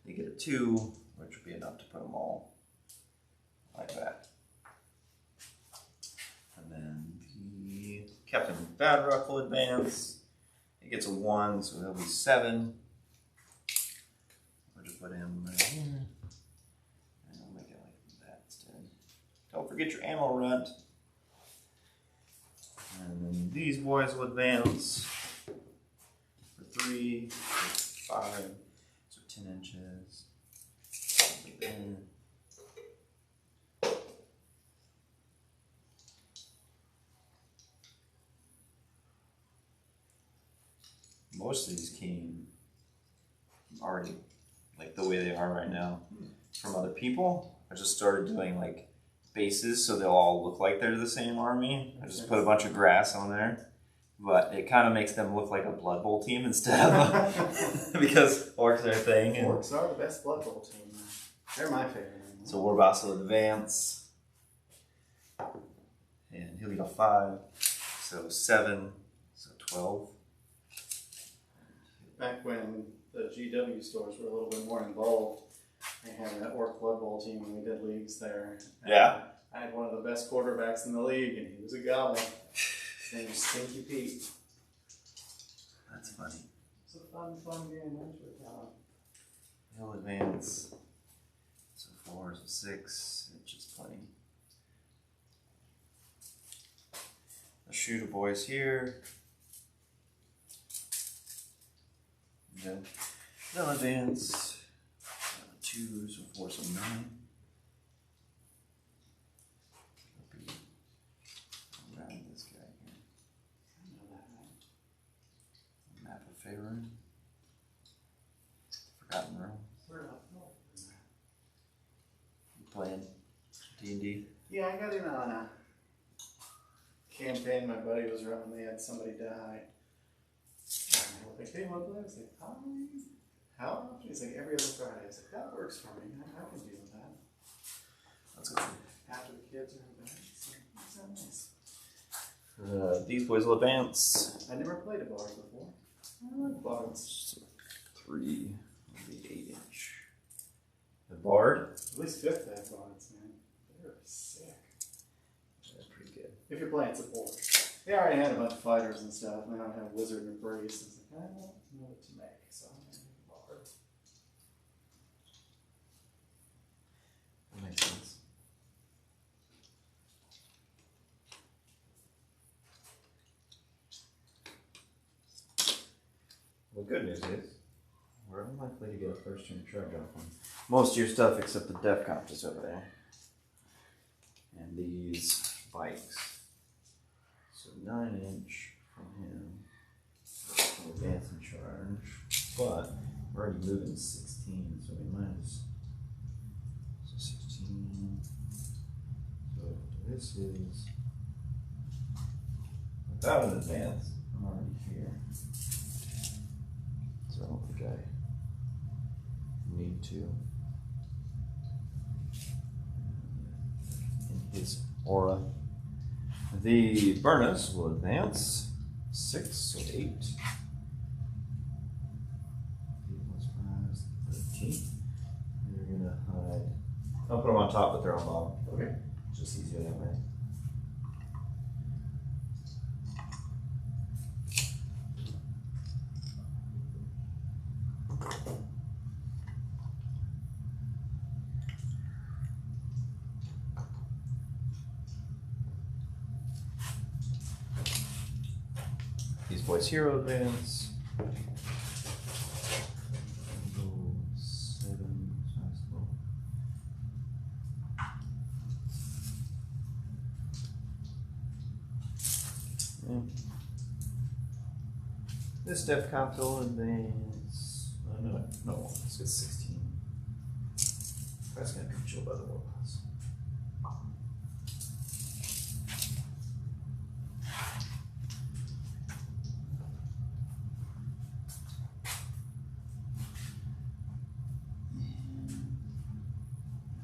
They get a 2, which would be enough to put them all like that. And then the Captain Badrock will advance. He gets a 1, so he'll be 7. We'll just put him right here. And I'll make it like that instead. Don't forget your ammo runt. And then these boys will advance for 3, 5, so 10 inches. Most of these came already like the way they are right now from other people. I just started doing like bases so they'll all look like they're the same army. I just put a bunch of grass on there, but it kind of makes them look like a Blood Bowl team instead of because orcs are a thing. And Orcs are the best Blood Bowl team. They're my favorite. so we're about to advance, and he'll get a 5, so 7, so 12. Back when the GW stores were a little bit more involved, I had an Orc Blood Bowl team and we did leagues there. And Yeah. I had one of the best quarterbacks in the league and he was a goblin. His name was Stinky Pete. That's funny. It's a fun game. He'll advance. So 4, so 6, which is plenty. The shooter boys here. And then they'll advance. 2, so 4, so 9. It'll be around this guy here. I know that, right? Map of Faerun. Forgotten Realms. We're up north. You playing D&D? Yeah, I got in on a campaign my buddy was running. They had somebody die. And I was like, hey, what was it? How often? He's like, every other Friday. I was like, that works for me. I can deal with that. That's good. After the kids are in bed. So, that's nice. These boys will advance. I never played a bard before. I like bards. So 3 will be 8-inch. The Bard? At least 5th have bards, man. They're sick. That's pretty good. If you're playing support. They already had a bunch of fighters and stuff, and they don't have wizard and priest. It's like, I don't know what to make, so I'm going to make a bard. That makes sense. The good news is, we're unlikely to get a first turn charge off on most of your stuff except the Def Comp is over there. And these bikes. So 9-inch from him. From advance and charge. But we're already moving 16, so we minus. So 16. So this is without an advance. I'm already here. So I don't think I need to. In his aura. The Burnus will advance 6, so 8. 8 plus 5 is 13. You're gonna hide. I'll put them on top, but they're on bottom. Okay. It's just easier that way. These boys hero advance. 7, This depth console advance. No, let's get 16. That's gonna be chill by the war class.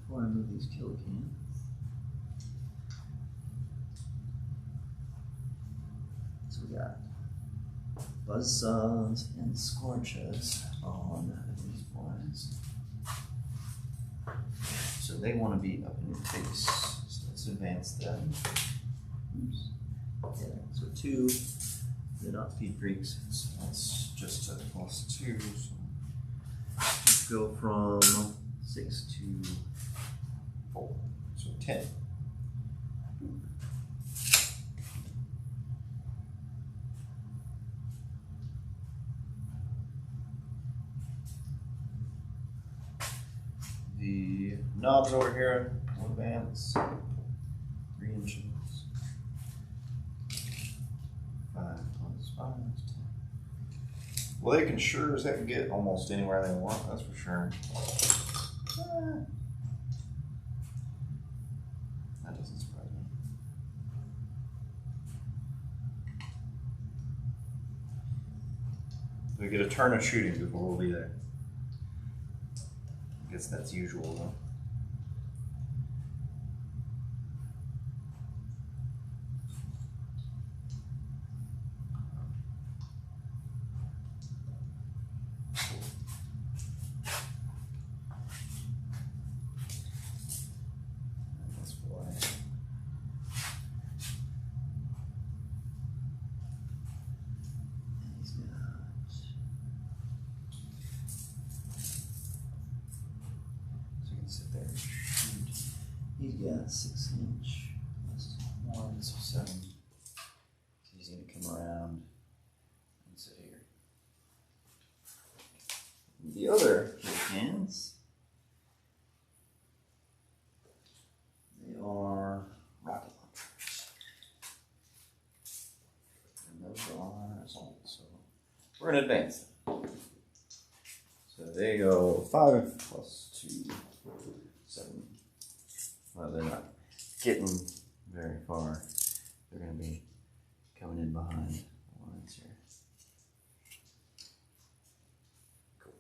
Before I move these kill cans. So we got Buzzsaws and Scorches on these boys. So they want to be up in your face. So let's advance them. Oops. Yeah, so 2. They're not speed freaks. So that's just a +2. So let's go from 6 to 4. So 10. The knobs over here will advance 3 inches. 5 plus 5 is 10. Well, they can sure as heck get almost anywhere they want, that's for sure. That doesn't surprise me. We get a turn of shooting before we'll be there. I guess that's usual though. That's why. He's got. So you can sit there and shoot. He's got 6-inch. That's 1, so 7. So he's gonna come around and sit here. The other cans, they are rocket launchers. And those are assaults. So we're gonna advance them. So they go 5 plus 2, 7. Well, they're not getting very far. They're gonna be coming in behind the lines here. Cool.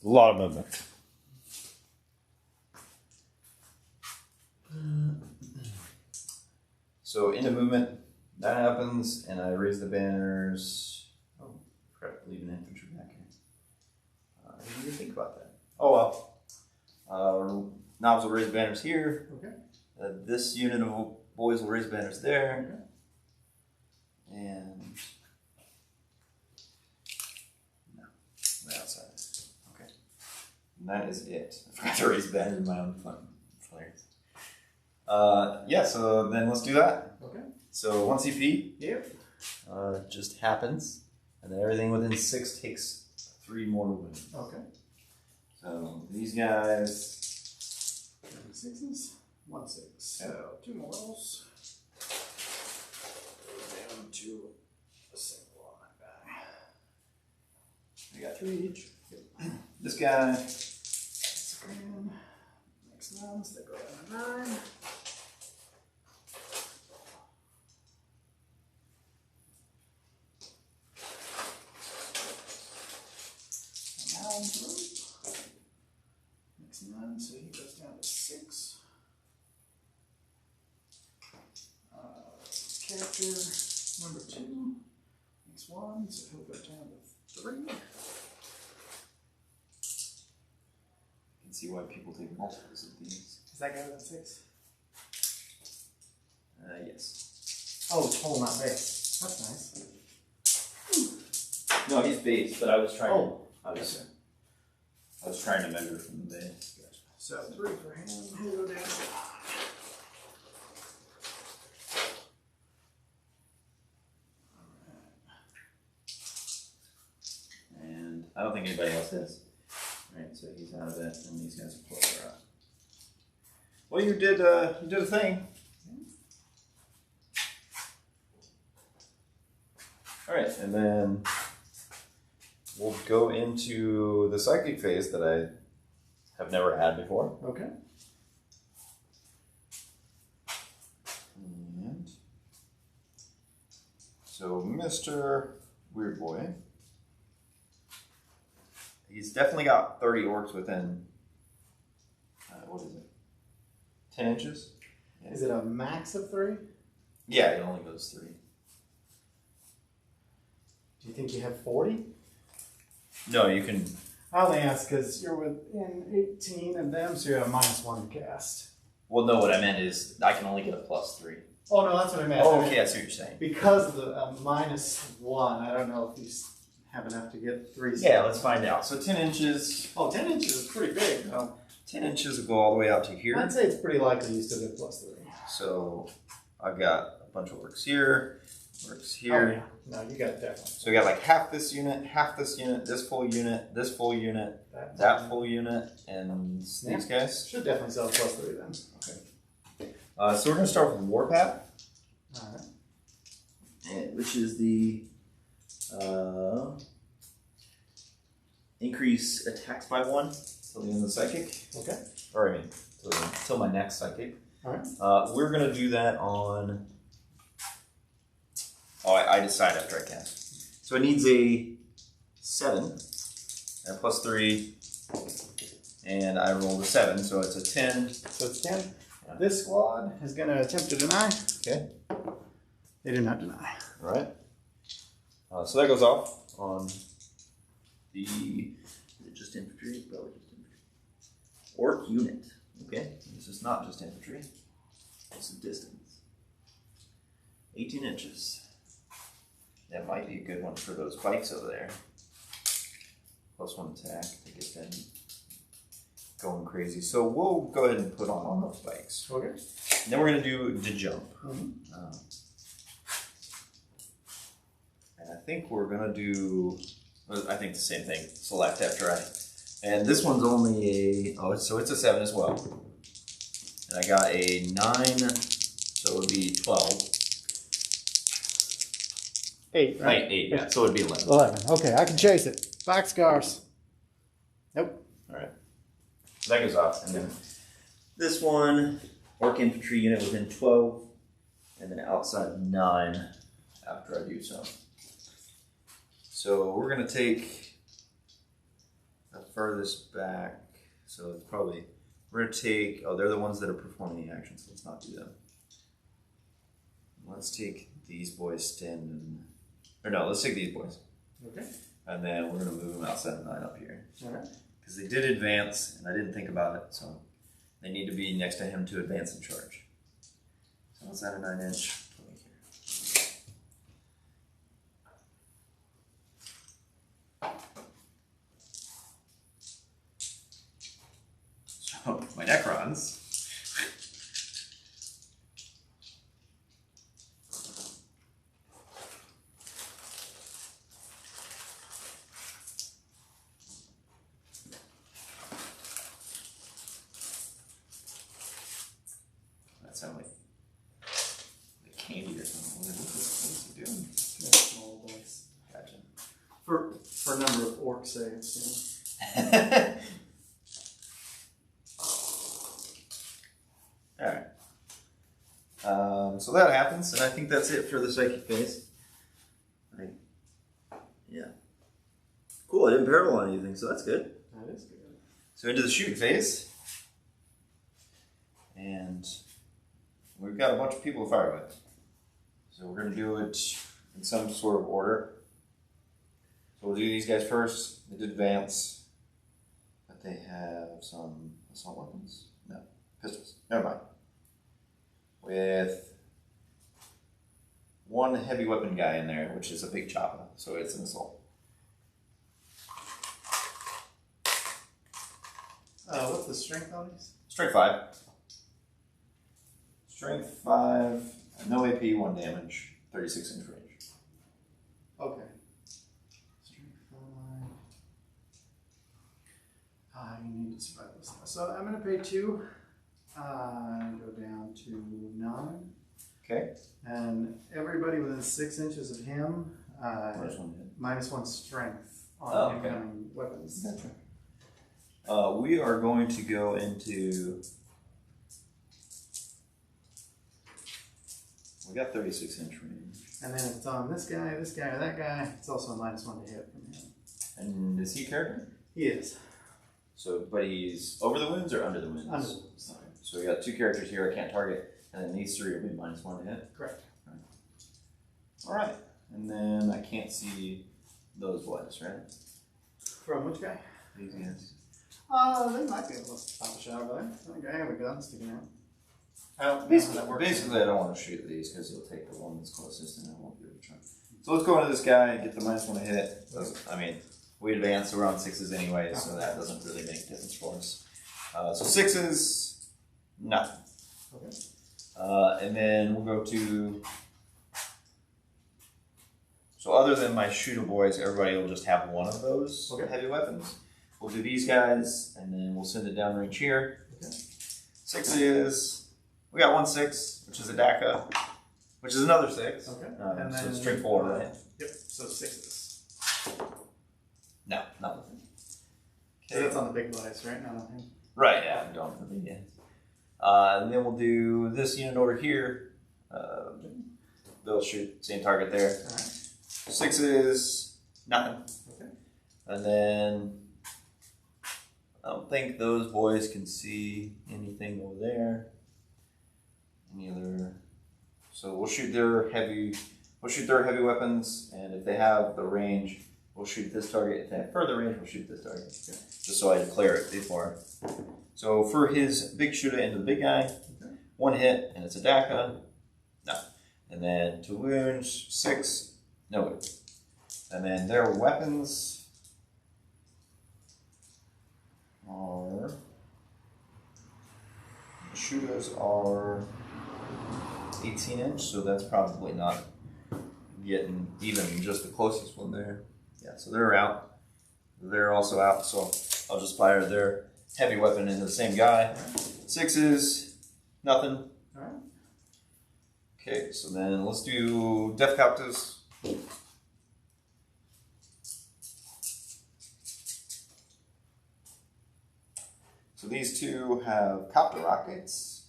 A lot of movement. So into movement, that happens, and I raise the banners. Oh, I forgot to leave an infantry back here. I didn't even think about that. Oh well. Knobs will raise the banners here. Okay. This unit of boys will raise the banners there. Okay. And no, the outside. Okay. And that is it. I forgot to raise the banners in my own fun. It's hilarious. Yeah, so then let's do that. Okay. So 1 CP. Yep. Just happens. And then everything within 6 takes 3 more wood. Okay. So these guys. 6s, 1 6. So 2 more rolls. Down to a single on that guy. We got 3 each. This guy. Screen. Next ones, they go down to 9. Next 9, so he goes down to 6. Character number 2 makes 1, so he'll go down to 3. You can see why people take multiples of these. Is that guy with 6? Yes. Oh, total, not base. That's nice. No, he's base, but I was trying. Oh, I was trying to measure from the base. Gotcha. So 3 for him. He'll go down. And I don't think anybody else is. Alright, so he's out of it, and these guys are closer up. Well, you did a thing. All right, and then we'll go into the psychic phase that I have never had before. Okay. And so, Mr. Weird Boy, he's definitely got 30 orcs within, what is it, 10 inches? Yeah. Is it a max of 3? Yeah, it only goes 3. Do you think you have 40? No, you can. I only ask because you're within 18 of them, so you're at a -1 to cast. Well, no, what I meant is I can only get a +3. Oh, no, that's what I meant. Oh, I mean, okay, I see what you're saying. because of the -1, I don't know if you have enough to get 3. Yeah, let's find out. So 10 inches. Oh, 10 inches is pretty big, though. 10 inches will go all the way out to here. I'd say it's pretty likely you still get +3. So I've got a bunch of orcs here, orcs here. Oh, yeah. No, you got it definitely. So we got like half this unit, this full unit, this full unit, that full unit, and these guys. Should definitely sell +3 then. Okay. So we're going to start with Warpath. Alright. Which is the increase attacks by 1 till the end of the psychic. Okay. Or I mean, till my next psychic. Alright. We're going to do that on... Oh, I decide after I cast. So it needs a 7 and a +3, and I rolled a 7, so it's a 10. So it's 10. Yeah. This squad is going to attempt to deny. Okay. They do not deny. All right. So that goes off on the... Is it just infantry? Probably just infantry. Orc unit. Okay. This is not just infantry. It's a distance. 18 inches. That might be a good one for those spikes over there. +1 attack to get them going crazy. So we'll go ahead and put on those spikes. Okay. And then we're going to do the jump. Mm-hmm. And I think we're going to do, I think the same thing. Select after I. And this one's only so it's a 7 as well. And I got a 9, so it would be 12. 8, right? 8, yeah. So it would be 11. 11. Okay, I can chase it. Boxcars. Nope. All right. So that goes off. And then this one, Orc infantry unit within 12, and then outside 9 after I do so. So we're going to take the furthest back. So it's probably, we're going to take, they're the ones that are performing the action, so let's not do them. Let's take these boys standing, or no, let's take these boys. Okay. And then we're going to move them outside of 9 up here. All right. Because they did advance, and I didn't think about it, so they need to be next to him to advance and charge. So outside of 9 inch, put me here. So my Necrons. That sounds like candy or something. What is it doing? Yeah, small dice. Gotcha. For a number of orc saves. Alright. So that happens, and I think that's it for the psychic phase. Yeah. Cool, I didn't parallel anything, so that's good. That is good. So into the shooting phase. And we've got a bunch of people to fire with. So we're going to do it in some sort of order. So we'll do these guys first. They did advance. But they have some assault weapons. No, pistols. Never mind. With one heavy weapon guy in there, which is a big chopper. So it's an assault. What's the strength on these? Strength 5. Strength 5, no AP, 1 damage, 36 inch range. Okay. Strength 5. You need to survive this. So I'm going to pay 2. And go down to 9. Okay. And everybody within 6 inches of him, -1 strength on Oh, okay. incoming weapons. Gotcha. We are going to go into. We got 36-inch range. And then if it's on this guy, or that guy, it's also a -1 to hit from him. And is he character? He is. So, but he's over the wounds or under the wounds? Under the wounds. Okay. So we got 2 characters here I can't target, and then these 3 will be -1 to hit. Correct. All right, and then I can't see those boys, right? From which guy? These guys. They might be able to pop a shot over there. That guy have a gun sticking out. I don't know how that works. Basically, I don't want to shoot these because he'll take the one that's closest, and I won't be able to try. So let's go into this guy and get the -1 to hit. I mean, we advanced, so we're on 6s anyway, so that doesn't really make a difference for us. So 6s, nothing. Okay. And then we'll go to. So other than my shooter boys, everybody will just have one of those heavy weapons. We'll do these guys, and then we'll send it downrange here. Okay. 6s. We got 1 6, which is a DACA, which is another 6. Okay. And so it's straight 4, right? Yep. So 6s. No, not with him. So that's on the big boys, right? Not on him. Right, yeah, don't really, yeah. And then we'll do this unit over here. They'll shoot same target there. All right. 6s, nothing. Okay. And then I don't think those boys can see anything over there. Any other? So we'll shoot their heavy. We'll shoot their heavy weapons, and if they have the range, we'll shoot this target. If they have further range, we'll shoot this target. Okay. Just so I declare it before. So for his big shooter into the big guy, 1 hit, and it's a DACA. No. And then 2 wounds, 6. No wound. And then their weapons are. The shooters are 18-inch, so that's probably not getting even just the closest one there. Yeah, so they're out. They're also out, so I'll just fire their heavy weapon into the same guy. 6s, nothing. All right. Okay, so then let's do Death Copters. So these 2 have copter rockets.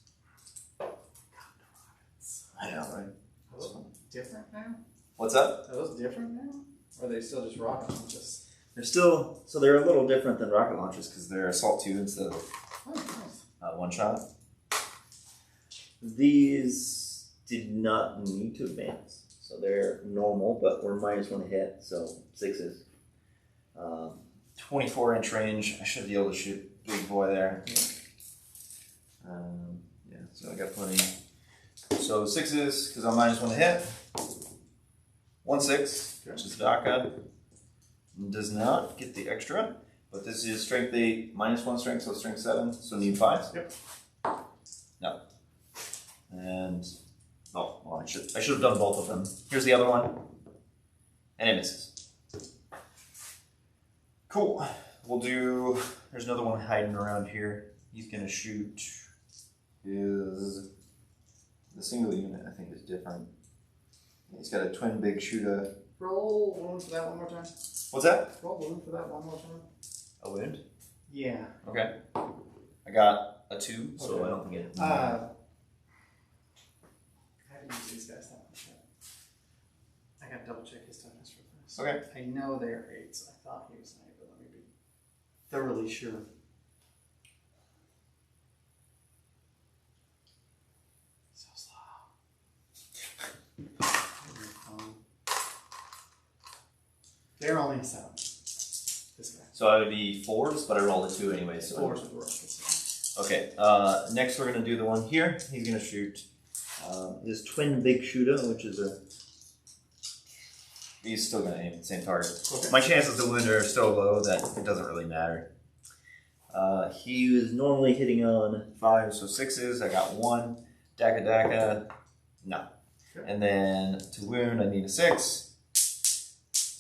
I know, right? Are those different now? What's up? Are those different now? Or are they still just rocket launches? They're still, so they're a little different than rocket launchers because they're assault 2 instead of Oh, nice. 1 shot. These did not need to advance, so they're normal, but we're -1 to hit, so 6s. 24-inch range. I should be able to shoot big boy there. Yeah, so I got plenty. So 6s, because I'm -1 to hit. 1 6, which is DACA. Does not get the extra, but this is strength 8, -1 strength, so strength 7, so need 5s. Yep. No. And oh, well, I should have done both of them. Here's the other one, and it misses. Cool. We'll do. There's another one hiding around here. He's gonna shoot. The single unit I think is different. He's got a twin big shooter. Roll wound for that one more time. What's that? Roll wound for that one more time. A wound. Yeah. Okay. I got a 2, so Okay. I don't think it. I haven't used these guys that much yet. I gotta double check his toughness real fast. Okay. I know they're 8s. I thought he was an 8, but let me be thoroughly sure. So slow. They're only 7. This guy. So I would be 4s, but I rolled a 2 anyway. So 4s with rockets. Okay. Next, we're gonna do the one here. He's gonna shoot his twin big shooter, which is a. He's still gonna aim at the same target. Okay. My chances to wound are so low that it doesn't really matter. He was normally hitting on 5, so 6s. I got 1. DACA, no. Okay. And then to wound, I need a 6.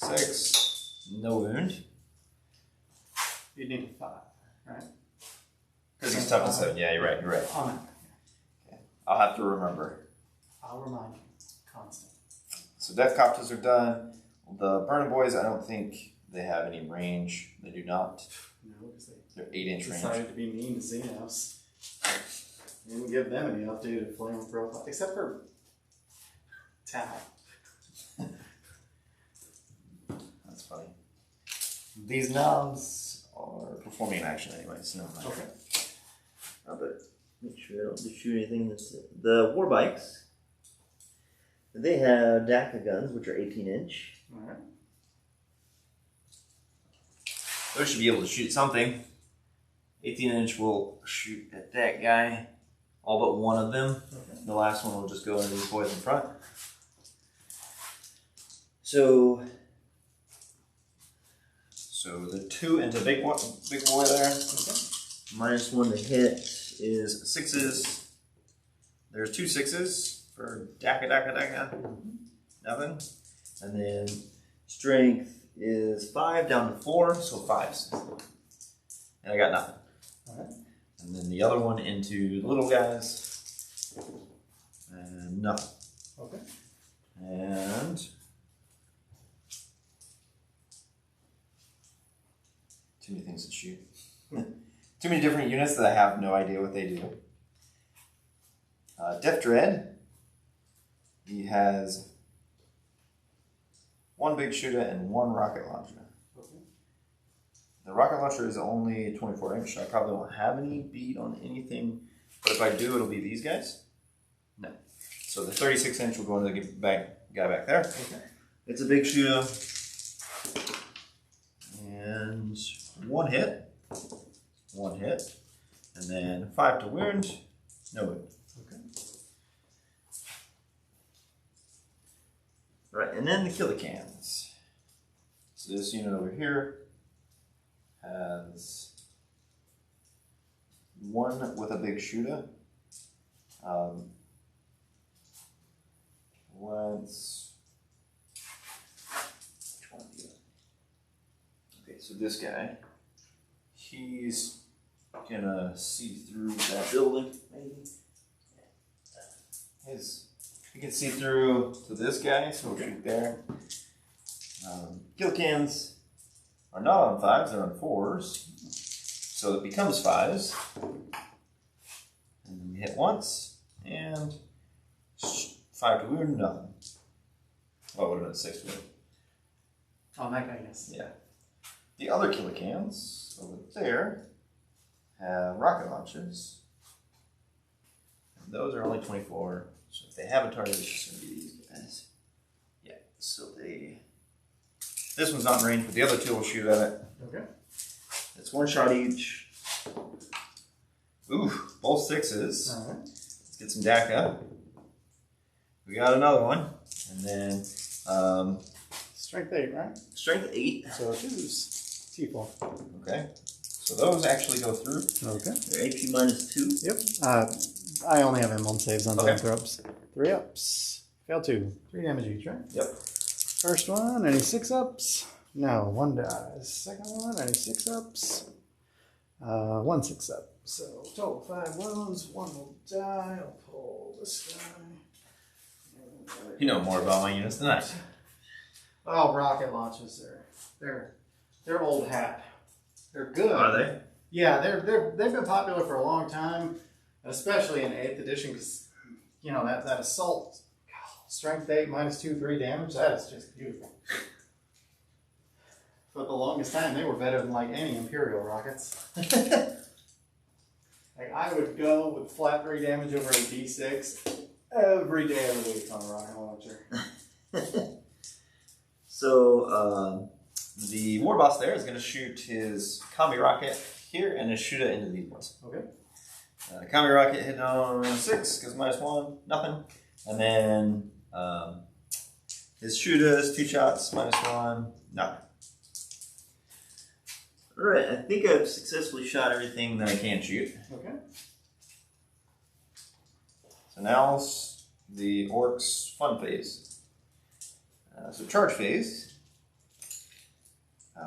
6, no wound. You need a 5, right? Because he's tough and 7. Yeah, you're right. You're right. On it. Okay. I'll have to remember. I'll remind you. Constant. So death copters are done. The Burning Boys, I don't think they have any range. They do not. No, because They're 8-inch range. decided to be mean to Xenos. Didn't give them any updated flame profile, except for Tau. That's funny. These knobs are performing an action anyway, so never mind. Okay. But make sure I don't shoot anything that's the war bikes. They have DACA guns, which are 18-inch. All right. Those should be able to shoot something. 18-inch will shoot at that guy. All but one of them. Okay. The last one will just go into these boys in front. So the 2 into big boy there. Okay. -1 to hit is 6s. There's 2 6s for DACA. Nothing. And then strength is 5 down to 4, so 5s. And I got nothing. Alright. And then the other one into the little guys. And nothing. Okay. And too many things to shoot. Too many different units that I have no idea what they do. Death Dread. He has 1 big shooter and 1 rocket launcher. Okay. The rocket launcher is only 24-inch, so I probably won't have any bead on anything. But if I do, it'll be these guys. No. So the 36-inch will go into the guy back there. Okay. It's a big shooter. And 1 hit. 1 hit. And then 5 to wound. No wound. Okay. Right, and then the killicans. So this unit over here has 1 with a big shooter. Once. Which one do you? Okay, so this guy, he's gonna see through that building, maybe. You can see through to this guy, so we'll shoot there. Killicans are not on 5s, they're on 4s. So it becomes 5s. And then we hit once, and 5 to wound, nothing. Well, it would have been 6 to wound. Oh, that guy, yes. Yeah. The other killicans over there have rocket launchers. And those are only 24. So if they have a target, it's just going to be these guys. Yeah, so this one's not in range, but the other 2 will shoot at it. Okay. It's 1 shot each. Ooh, both 6s. All right. Let's get some DACA. We got another one. And then Strength 8, right? strength 8. So 2s. T4. Okay. So those actually go through. Okay. They're AP -2. Yep. I only have M1 saves on Okay. throws. 3 ups. Fail 2. 3 damage each, right? Yep. First one, any 6 ups? No, 1 dies. Second one, any 6 ups? 1 6 up. So total 5 wounds. 1 will die. I'll pull this guy. You know more about my units than I. Oh, rocket launches. They're old hat. They're good. Are they? Yeah, they've been popular for a long time, especially in 8th edition, because you know that assault strength 8 -2 3 damage. That is just beautiful. For the longest time, they were better than like any Imperial rockets. Like I would go with flat 3 damage over a D6 every day of the week on a rocket launcher. So the war boss there is going to shoot his combi rocket here and just shoot it into these ones. Okay. Combi rocket hit on 6 because -1, nothing. And then his shooters, 2 shots, -1, nothing. Alright, I think I've successfully shot everything that I can shoot. Okay. So now the Orks fun phase. So charge phase,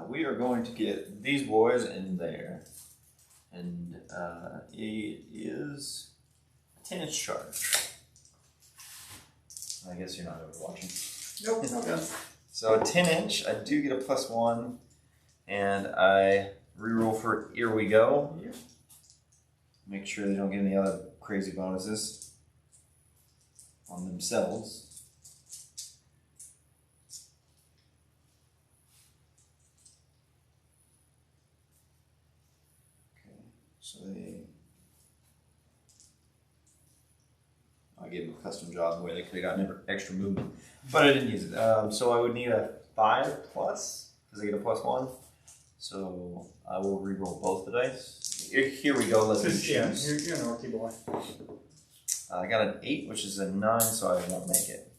we are going to get these boys in there. And it is a 10-inch charge. I guess you're not over watching. Nope, no guns. So 10-inch, I do get a +1, and I reroll for Here We Go. Yep. Make sure they don't get any other crazy bonuses on themselves. Okay, so I gave them a custom job where they could have gotten extra movement, but I didn't use it. So I would need a 5+ because I get a +1. So I will re-roll both the dice. Here we go. Let's choose. Yeah, you're an Orky boy. I got an 8, which is a 9, so I won't make it.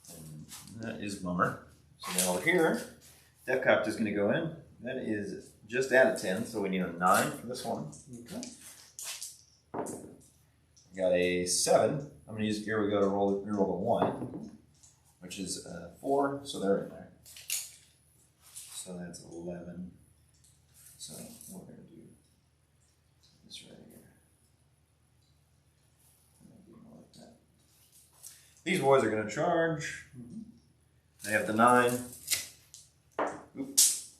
And that is bummer. So now over here, Death Cop is going to go in. That is just at a 10, so we need a 9 for this one. Okay. I got a 7. I'm going to use Here We Go to reroll the 1, which is 4, so they're in there. So that's 11. So we're going to do this right here. Like that. These boys are going to charge. They have the 9. Oops.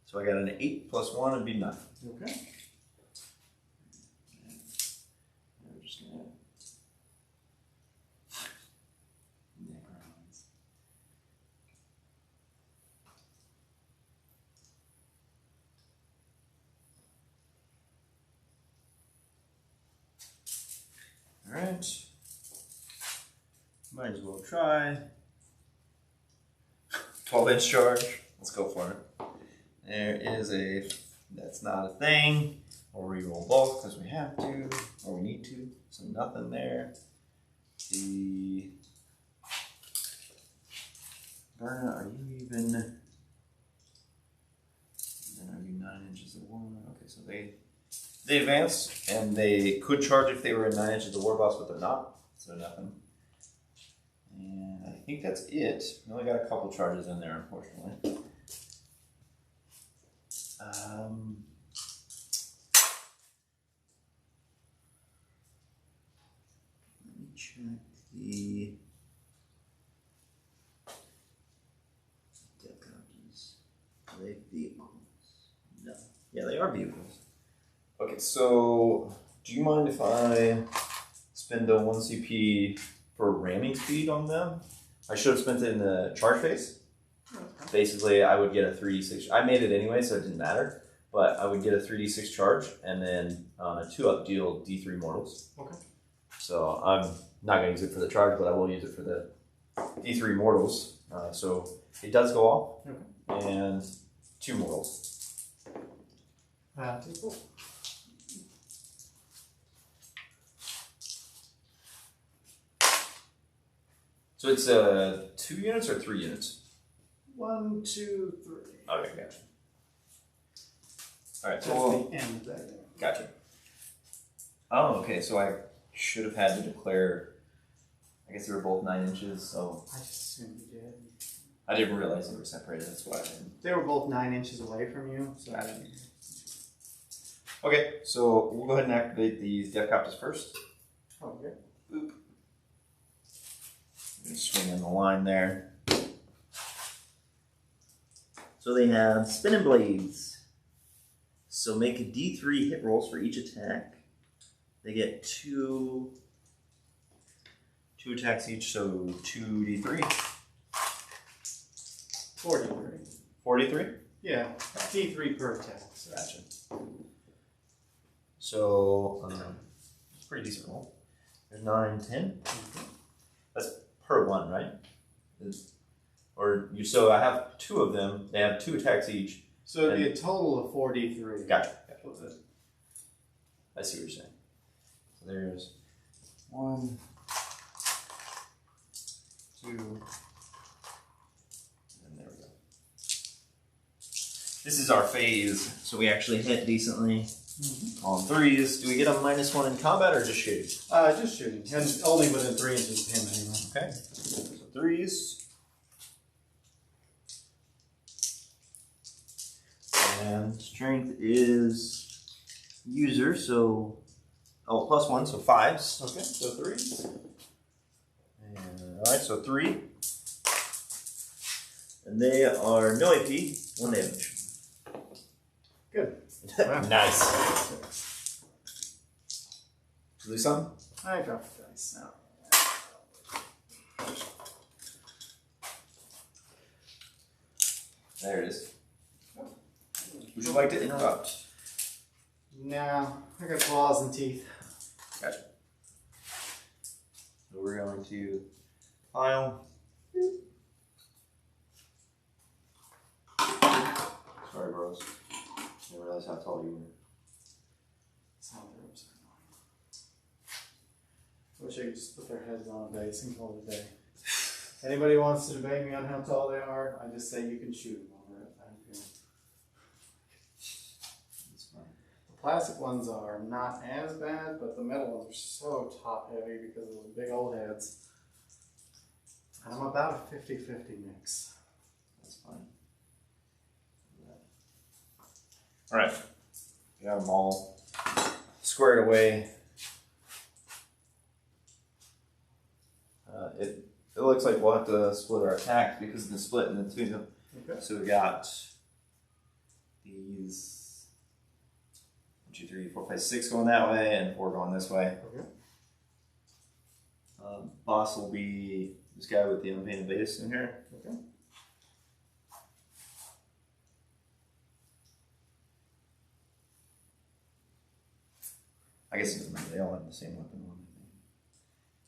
So I got an 8 + 1 would be 9. Okay. We're just gonna all right. Might as well try. 12-inch charge. Let's go for it. There is a. That's not a thing. We'll re-roll both because we have to, or we need to. So nothing there. The Berna, are you even? Then are you 9 inches of war? Okay, so they advance and they could charge if they were in 9 inches of war boss, but they're not. So nothing. And I think that's it. We only got a couple charges in there, unfortunately. Let me check the deck copies. Are they vehicles? No. Yeah, they are vehicles. Okay, so do you mind if I spend the 1 CP for ramming speed on them? I should have spent it in the charge phase. Basically, I would get a 3d6. I made it anyway, so it didn't matter. But I would get a 3d6 charge and then a 2-up deal D3 mortals. Okay. So I'm not going to use it for the charge, but I will use it for the D3 mortals. So it does go off. Okay. And 2 mortals. Cool. So it's 2 units or 3 units? 1, 2, 3. Okay, gotcha. All right, That's so the end of that. gotcha. Oh, okay. So I should have had to declare. I guess they were both 9 inches, so I just assumed you did. I didn't realize they were separated. That's why I didn't. They were both 9 inches away from you, so. Gotcha. Okay, so we'll go ahead and activate these Death Copters first. Okay. Boop. Swing in the line there. So they have spinning blades. So make a D3 hit rolls for each attack. They get two attacks each, so 2d3. 43. 43? Yeah, D3 per attack. So. Gotcha. So, it's a pretty decent roll. There's 9, 10. That's per one, right? So I have 2 of them. They have 2 attacks each. So it'd be a total of 4d3. Gotcha. I see what you're saying. So there's 1, 2, and there we go. This is our phase, so we actually hit decently on 3s. Do we get a -1 in combat or just shooting? Just shooting. And only within 3 inches of him anyway. Okay. So 3s. And strength is user, so Oh, +1, so 5s. Okay, so 3s. And, all right, so 3. And they are no AP, 1 damage. Good. Nice. Do some? I dropped the dice now. There it is. Would you like to interrupt? No, I got claws and teeth. Gotcha. So we're going to pile. Sorry, bros. Didn't realize how tall you were. Sound the ropes are annoying. I wish I could just put their heads on a base and call it a day. Anybody wants to debate me on how tall they are, I just say you can shoot them over it. I don't care. That's fine. The plastic ones are not as bad, but the metal ones are so top heavy because of the big old heads. I'm about a 50-50 mix. That's fine. All right. Got them all squared away. It looks like we'll have to split our attacks because of the split in the two. Okay. So we got these 1, 2, 3, 4, 5, 6 going that way, and 4 going this way. Okay. Boss will be this guy with the unpainted base in here. Okay. I guess it doesn't matter. They all have the same weapon on.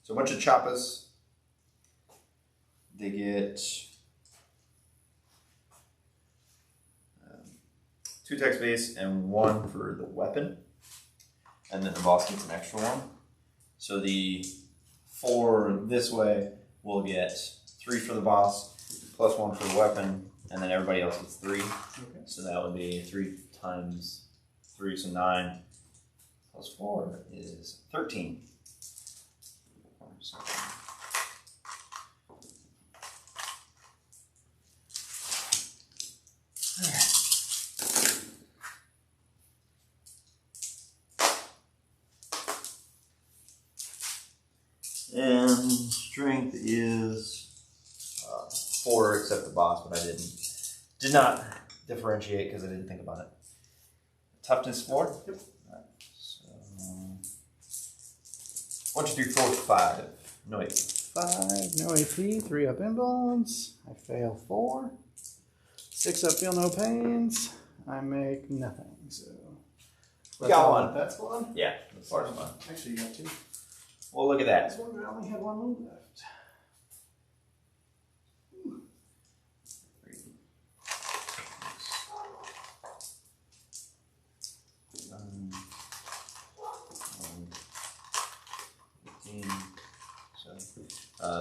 So a bunch of choppas. They get 2 attacks base and 1 for the weapon. And then the boss gets an extra 1. So the 4 this way will get 3 for the boss, plus 1 for the weapon, and then everybody else gets 3. Okay. So that would be 3 times 3, so 9. Plus 4 is 13. And strength is 4 except the boss, but I did not differentiate because I didn't think about it. Toughness 4? Yep. Right, so 1, 2, 3, 4, 5. No AP. 5, no AP, 3 up involves. I fail 4. 6 up, feel no pains. I make nothing, so. You got 1. That's 1? Yeah, that's part of 1. Actually, you got 2. Well, look at that. This one, I only had 1 move left.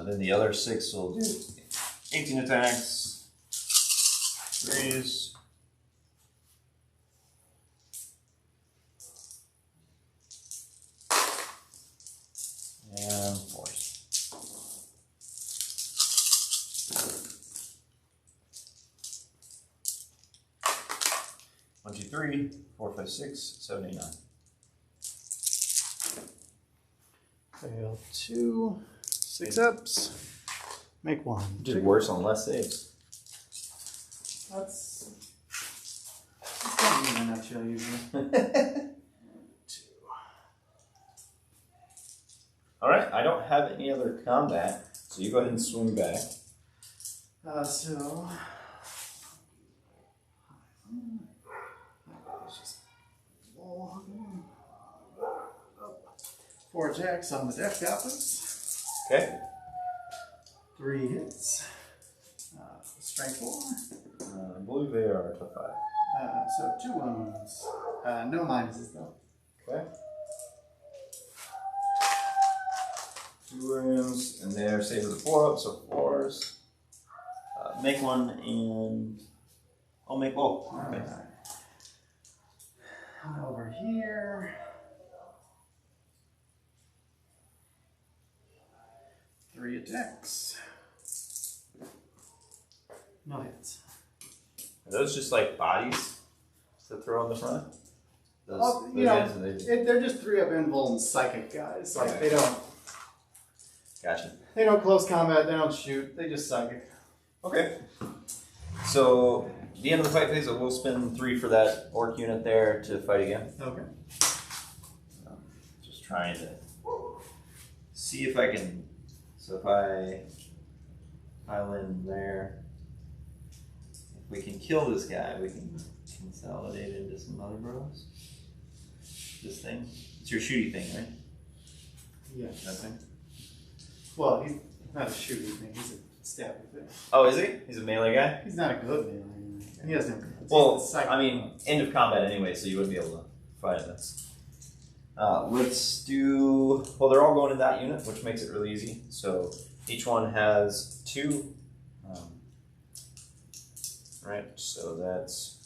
Then the other 6 will do 18 attacks, 3s, and 4s. 1, 2, 3, 4, 5, 6, 7, 8, 9. Fail 2. 6 ups. Make 1. Did worse on less saves. That's not in a nutshell usually. 2. Alright, I don't have any other combat, so you go ahead and swing back. So. 4 attacks on the death goblins. Okay. 3 hits. Strength 4. I believe they are to 5. So 2 wounds. No minuses though. Okay. 2 wounds, and they're saved with a 4 up, so 4s. Make 1 and I'll make both. Okay. Alright. Over here. 3 attacks. No hits. Are those just like bodies to throw on the front? Those you know, guys, or they... they're just 3-up invul and psychic guys. Like Okay. Gotcha. they don't close combat, they don't shoot, they just psychic. Okay. So, the end of the fight phase, we'll spend 3 for that orc unit there to fight again. Okay. Just trying to see if I can. So if I pile in there, if we can kill this guy, we can consolidate into some other bros. This thing. It's your shooty thing, right? Yes. That thing. Well, he's not a shooting thing, he's a stabby thing. Oh, is he? He's a melee guy? He's not a good man. He doesn't. Well, I mean, end of combat anyway, so you wouldn't be able to fight him. Let's do. Well, they're all going in that unit, which makes it really easy. So each one has 2. Right, so that's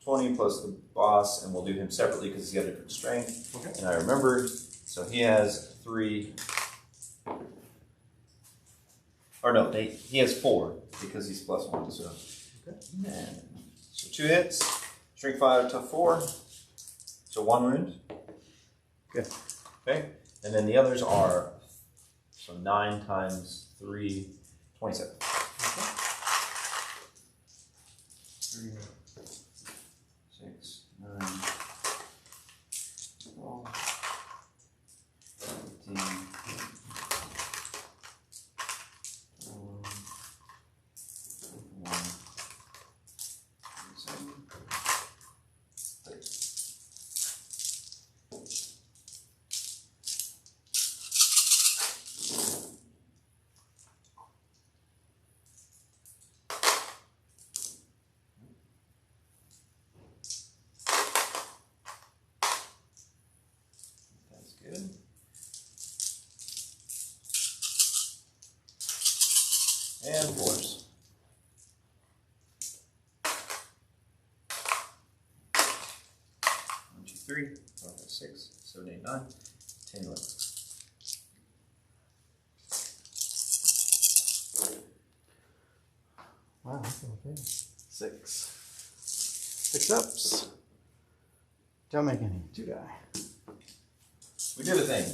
20 plus the boss, and we'll do him separately because he's got a different strength. Okay. And I remembered, so he has 3. Or no, he has 4 because he's +1. So, Okay. and so 2 hits, strength 5 to 4, so 1 wound. Good. Okay, and then the others are so 9 times 3, 27. Okay. 3, 6, 9, 12, 13, 1, 7, 8. That's good. And 4s. 1, 2, 3, 4, 5, 6, 7, 8, 9, 10, 11. Wow, that's okay. 6. 6 ups. Don't make any. 2 die. We did a thing.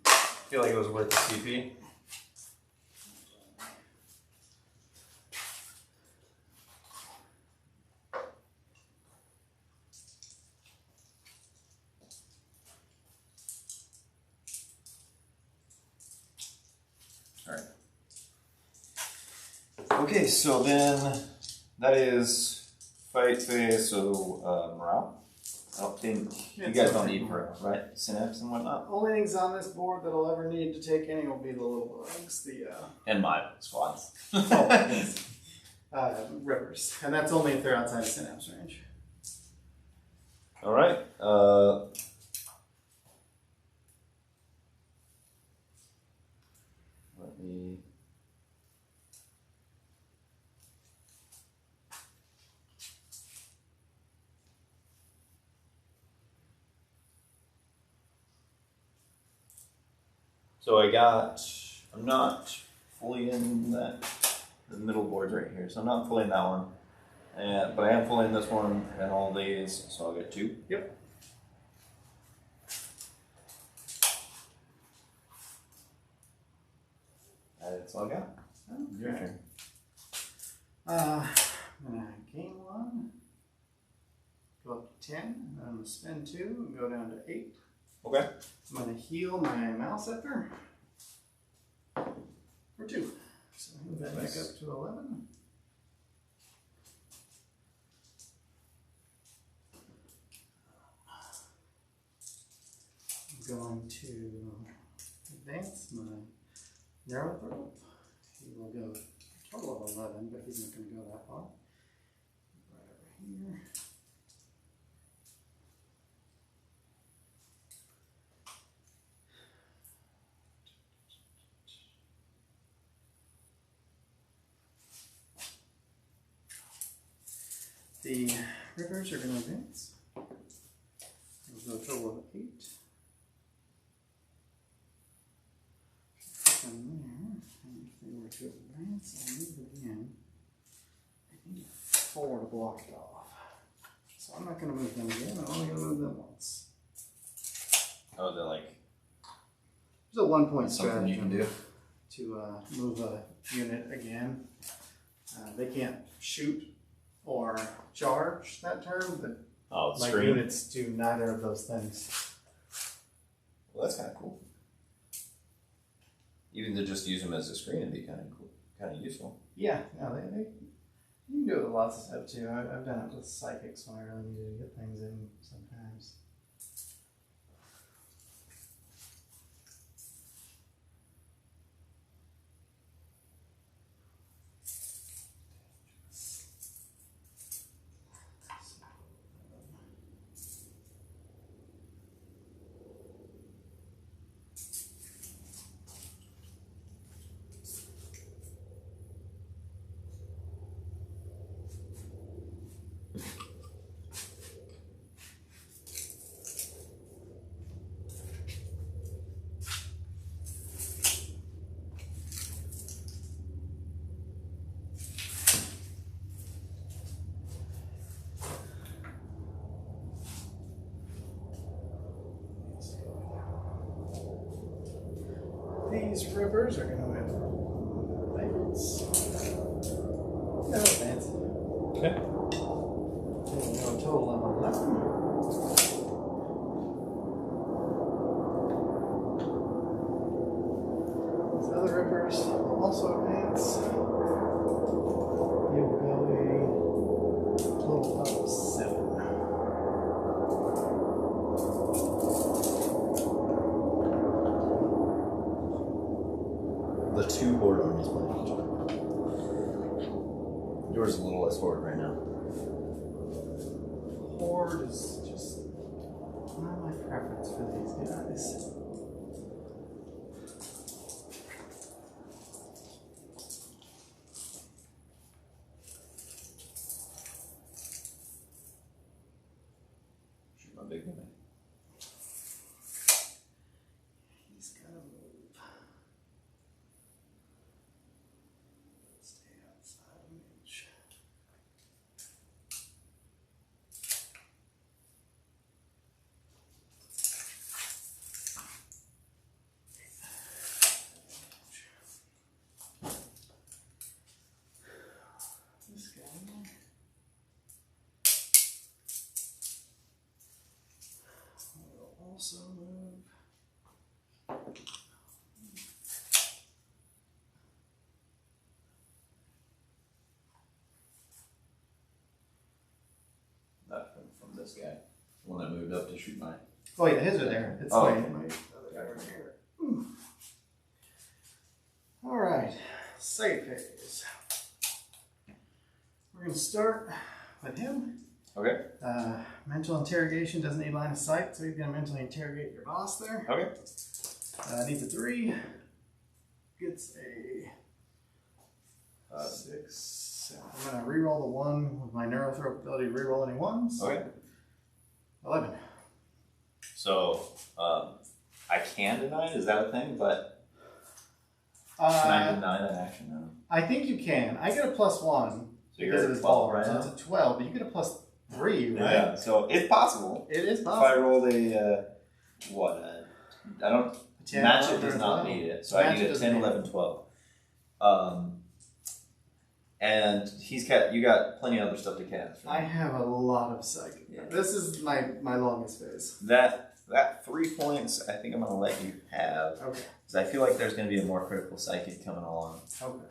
I feel like it was worth the CP. Alright. Okay, so then that is fight phase, so morale. I don't think you guys don't need morale, right? Synapse and whatnot. Only things on this board that I'll ever need to take any will be the little bugs, the And my squads. rivers, and that's only if they're outside of synapse range. Alright. Let me. So I'm not fully in the middle boards right here, so I'm not fully in that one. But I am fully in this one and all these, so I'll get 2. Yep. That's all I got. Your Okay. turn. I'm gonna gain 1, go up to 10, and then I'm gonna spend 2 and go down to 8. Okay. I'm gonna heal my Malscepter for 2. So move that back up to 11. I'm going to advance my narrow throat. He will go a total of 11, but he's not going to go that far. Right over here. The rippers are going to advance. We'll go a total of 8. Put them there. And if they were to advance, I'll move it again. I need 4 to block it off. So So I'm not going to move them again. I'm only going to move them once. Oh, they're like There's a 1 point something you strategy can do. to move a unit again. They can't shoot or charge that turn, but Oh, my screen. units do neither of those things. Well, that's kind of cool. Even to just use them as a screen would be kind of cool, kind of useful. Yeah, no, they you can do it with lots of stuff too. I've done it with psychics when I really needed to get things in sometimes. These rippers are going to have lights. No fancy. Okay. A total of 11. These other rippers will also advance. They will go a total of 7. The 2 horde armies playing. Yours is a little less horde right now. Horde is just not my preference for these guys. Shoot my big guy. He's gonna move. Stay outside of reach. This guy will also move. Not from this guy. The one that moved up to shoot mine. Oh yeah, his are there. It's Oh. my other guy over here. All right, save phase. We're gonna start with him. Okay. Mental interrogation doesn't need line of sight, so he's gonna mentally interrogate your boss there. Okay. Needs a 3. Gets a 6. 7. I'm gonna reroll the 1 with my neurothrope ability to reroll any 1s. Okay. 11. So, I can deny it. Is that a thing? But can I deny that action now? I think you can. I get a +1 So you're because at of his 12 ball, right so now? it's a 12. But you get a +3, right? Yeah. So it's possible. It is If I possible. rolled a I don't. 10, Match it 11, does or not 12. need it. So I Match need it a doesn't 10, need it. 11, 12. And you got plenty of other stuff to cast. I Right? have a lot of psychic. Yeah. This is my longest phase. That 3 points, I think I'm gonna let you have Okay. because I feel like there's gonna be a more critical psychic coming along. Okay.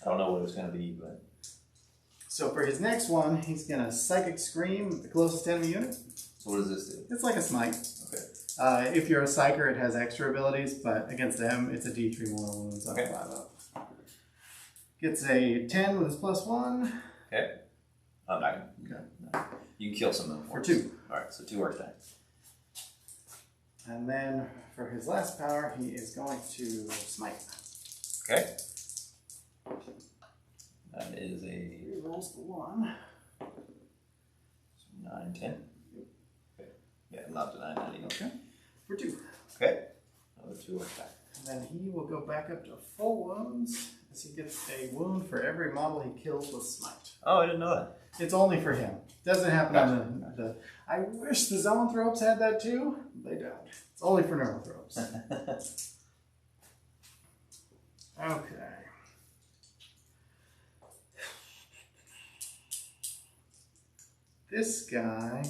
I don't know what it's gonna be, but So for his next one, he's gonna psychic scream at the closest enemy unit. so what does this do? It's like a smite. Okay. If you're a psyker, it has extra abilities, but against them, it's a D3 more wounds on Okay. 5 up. Gets a 10 with his +1 Okay. I'm not gonna. Okay. No. You can kill some of them for us. 2. All right. So 2 works die. And then for his last power, he is going to smite. Okay. That is a He rolls the 1. 9, 10. Okay. Yeah, I'm not denying that either. Okay. For 2. Okay. Another 2 works die. And then he will go back up to full wounds as he gets a wound for every model he kills with smite. Oh, I didn't know that. It's only for him. Doesn't happen on the. I wish the zoanthropes had that too. They don't. It's only for neurothropes. Okay. This guy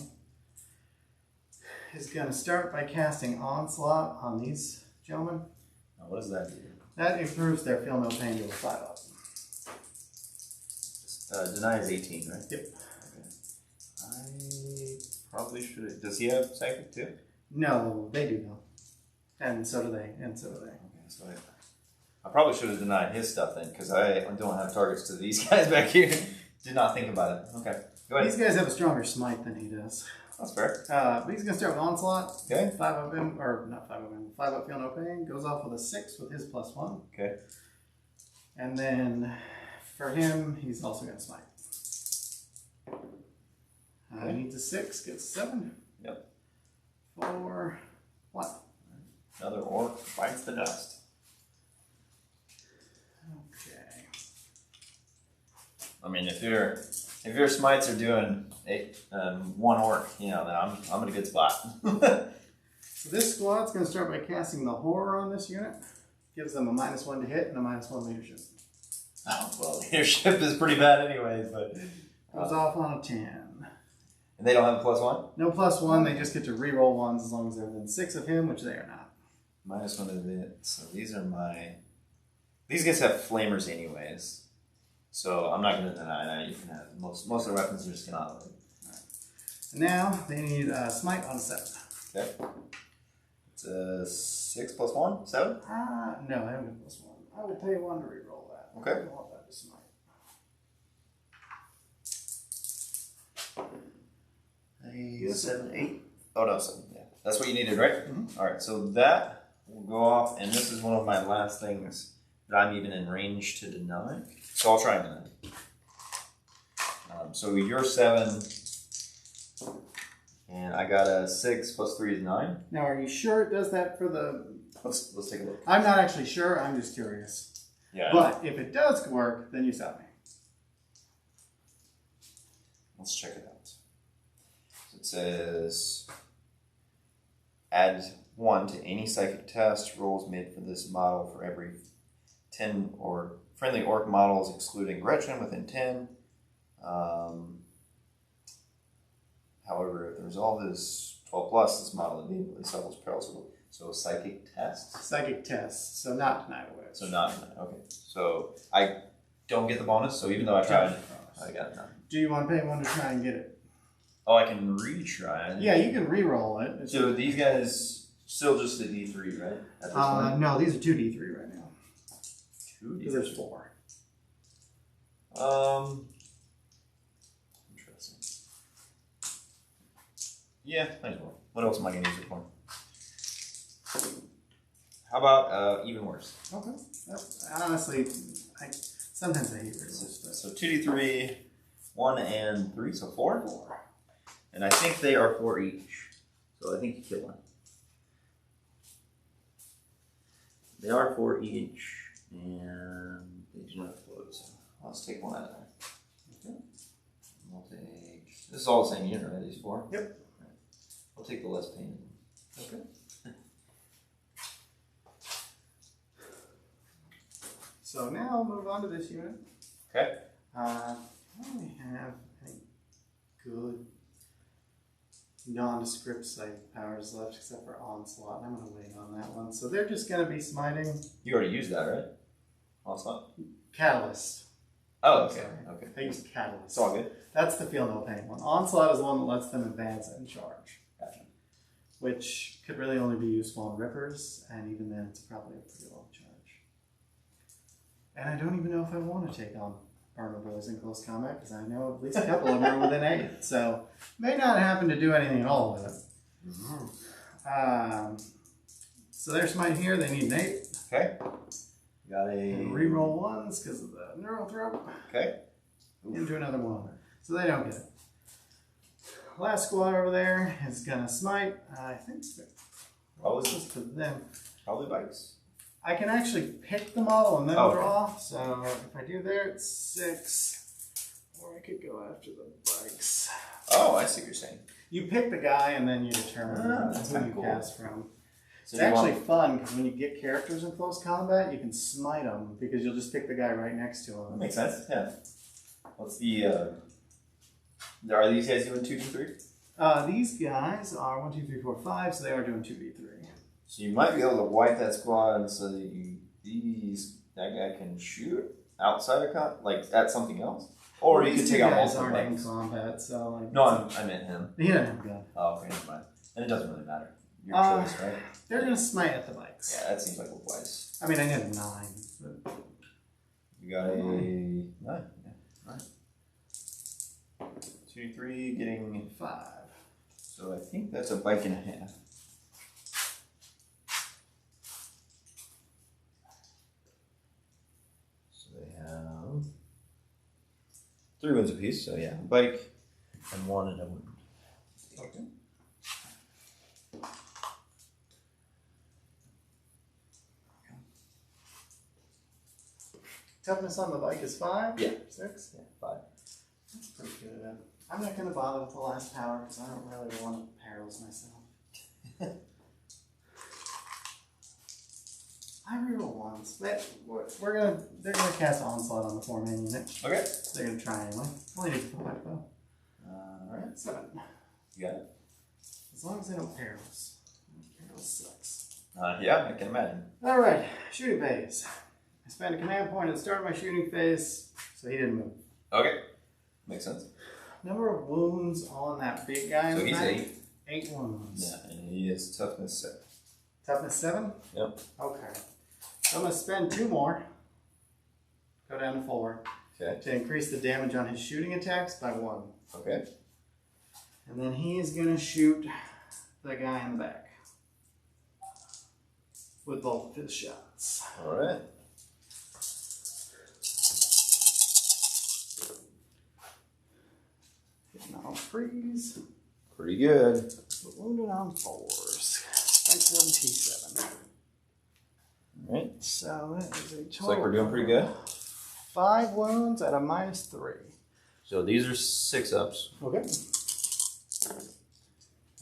is going to start by casting Onslaught on these gentlemen. Now, what does that do? That improves their feel no pain to a 5-up. Deny is 18, right? Yep. Okay. I probably should. Does he have psychic too? No, they do though. And so do they. And so do they. Okay, so I probably should have denied his stuff then, because I don't have targets to these guys back here. Did not think about it. Okay, go ahead. These guys have a stronger smite than he does. That's fair. But he's going to start with Onslaught. Okay. 5-up him, or not 5-up him, 5-up feel no pain. Goes off with a 6 with his +1. Okay. And then for him, he's also going to smite. He needs a 6, gets a 7. Yep. 4, 1. Another orc bites the dust. Okay. I mean, if your smites are doing 1 orc, then I'm in a good spot. So this squad's going to start by casting the Horror on this unit. Gives them a -1 to hit and a -1 leadership. Oh, well, leadership is pretty bad anyways, but... Goes off on a 10. And they don't have a +1? No +1, they just get to re-roll ones as long as they're within 6 of him, which they are not. -1 of it. So these are my... These guys have flamers anyways. So I'm not going to deny that. You can have... Most of the weapons are just going to auto. And now they need smite on a 7. Okay. It's a 6 + 1? 7? No, I haven't got +1. I will pay 1 to re-roll that. Okay. I don't want that to smite. A 7, 8. Oh no, 7. Yeah, that's what you needed, right? Mm-hmm. All right. So that will go off, and this is one of my last things that I'm even in range to deny. So I'll try and deny. So you're 7, and I got a 6 + 3 is 9. Now, are you sure it does that for the... Let's take a look. I'm not actually sure. I'm just curious. Yeah. But if it does work, then you stop me. Let's check it out. So it says add 1 to any psychic test rolls made for this model for every 10 or friendly orc models excluding Gretchen within 10. However, if the result is 12+, this model immediately suffers perils. So psychic test? Psychic test, so not deny the witch. So not deny. Okay. So I don't get the bonus, so even though I tried, I got none. Do you want to pay 1 to try and get it? Oh, I can retry. Yeah, you can re-roll it. So these guys still just the D3, right? At this point? No, these are 2d3 right now. 2D3. Because there's 4. Interesting. Yeah, might as well. What else am I going to use it for? How about even worse? Okay. Honestly, sometimes I hate re-rolls. So 2d3, 1 and 3, so 4? 4. And I think they are 4 each. So I think you kill one. They are 4 each, and they do not float. So let's take 1 out of there. Okay. We'll take. This is all the same unit, right? These 4? Yep. Right. I'll take the less pain. Okay. So now I'll move on to this unit. Okay. I only have any good nondescript psychic powers left except for Onslaught, and I'm going to wait on that one. So they're just going to be smiting. You already used that, right? Onslaught? Catalyst. Oh, okay. Okay. I used Catalyst. It's all good. That's the feel no pain one. Onslaught is the one that lets them advance and charge. Gotcha. Which could really only be useful on Rippers, and even then it's probably a pretty low charge. And I don't even know if I want to take on Barnum Brothers in close combat, because I know at least a couple of them are within 8. So, may not happen to do anything at all with it. So there's mine here. They need an 8. Okay. Got a... Reroll 1s because of the Neurothrope. Okay. Oof. Into another 1. So they don't get it. Last squad over there is going to smite. I think What was this to them. Probably bikes. I can actually pick the model and then Oh, draw. So if I do there, it's 6, 4, Or I could go after the bikes. Oh, I see what you're saying. You pick the guy and then you determine that's who kinda you cool. cast from. So It's actually fun because when you get characters in close combat, you can smite them because you'll just pick the guy right next to That him. makes sense. Yeah. What's the? Are these guys doing 2d3? These guys are 1, 2, 3, 4, 5, so they are doing 2d3. So you might be able to wipe that squad so that that guy can shoot outside of like at something else, or you These could two take out guys multiple aren't in bikes. combat, so like. No, I meant him. He doesn't have a gun. Oh, okay, never mind. And it doesn't really matter. Your choice, right? They're gonna smite at the bikes. Yeah, that seems like a wise. I mean, I need a 9. But... You got a 9. Yeah, right. 2, 3, getting 5. So I think that's a bike and a half. So they have 3 wounds apiece. So yeah, a bike and 1 and a wound. Okay. Toughness on the bike is 5? Yeah. 6? Yeah, 5. That's pretty good. I'm not going to bother with the last power because I don't really want to paralyze myself. I reroll once. They're gonna cast onslaught on the 4-man unit. Okay. They're gonna try anyway. Only need 5 though. Alright. 7. You got it? As long as they don't paralyze. Paralyze sucks. Yeah, I can imagine. Alright, shooting phase. I spent a command point at the start of my shooting phase, so he didn't move. Okay. Makes sense. Number of wounds on that big guy in So the he's back? 8. 8 wounds. Yeah, and he is toughness 7. Toughness 7? Yep. Okay. So I'm going to spend 2 more. Go down to 4. Okay. To increase the damage on his shooting attacks by 1. Okay. And then he is going to shoot the guy in the back. With both of his shots. Alright. Hitting on 3s. Pretty good. But wounded on 4s. Strength 7, T7. Alright. So that is a total. Looks like we're doing pretty good. 5 wounds at a -3. So these are 6-ups. Okay.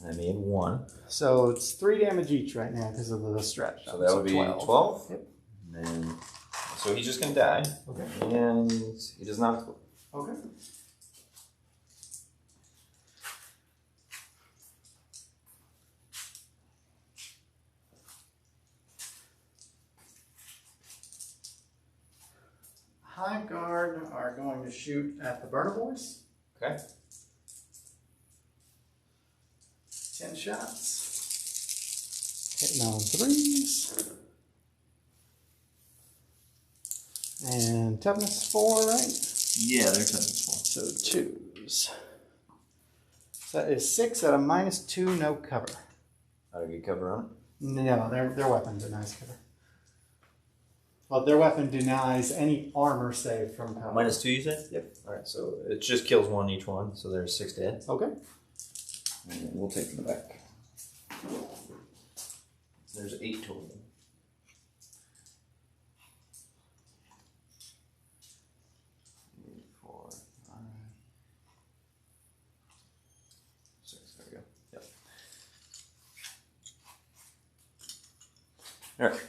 And I made 1. So it's 3 damage each right now because of the stretch. So that would be 12. Yep. And then, so he's just going to die. Okay. And he does not explode. Okay. High Guard are going to shoot at the Burnivores. Okay. 10 shots. Hitting on 3s. And toughness 4, right? Yeah, they're toughness 4. So 2s. So that is 6 at a -2, no cover. How to get cover on it? No, their weapon denies cover. Well, their weapon denies any armor save from cover. -2, you said? Yep. Alright, so it just kills 1 each one, so there's 6 dead. Okay. And we'll take them back. There's 8 total. 8, 4, 5, 6. There we go. Yep. Alright.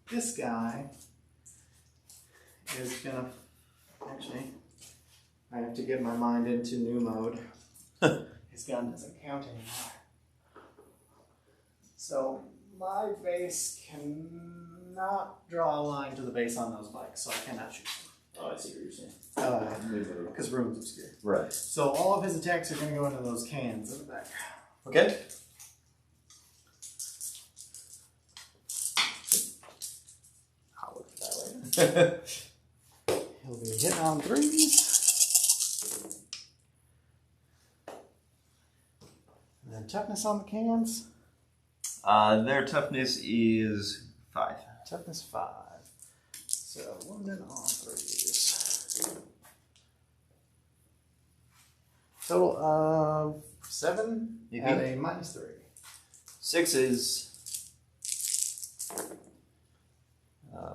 This guy is gonna actually. I have to get my mind into new mode. His gun doesn't count anymore. So my base cannot draw a line to the base on those bikes, so I cannot shoot them. Oh, I see what you're saying. Because room's obscure. Right. So all of his attacks are going to go into those cans in the back. Okay. I'll look at that later. He'll be hitting on 3s. And then toughness on the cans. Their toughness is 5. Toughness 5. So wounded on 3s. Total of 7 You at beat. a -3. 6 is.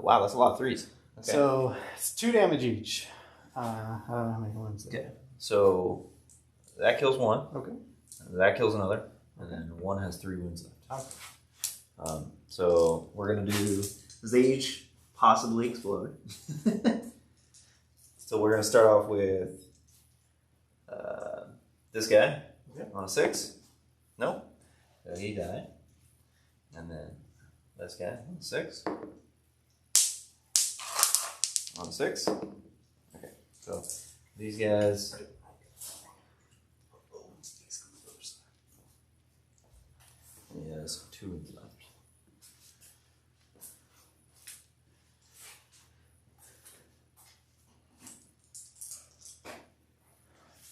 Wow, that's a lot of 3s. Okay. So it's 2 damage each. I don't know how many ones. Okay. So that kills one. Okay. That kills another. And then one has 3 wounds left. Okay. So we're going to do... They each possibly explode. So we're going to start off with this guy on a 6. Nope. So he died. And then this guy on a 6. On a 6. Okay. So these guys... He has 2 wounds left.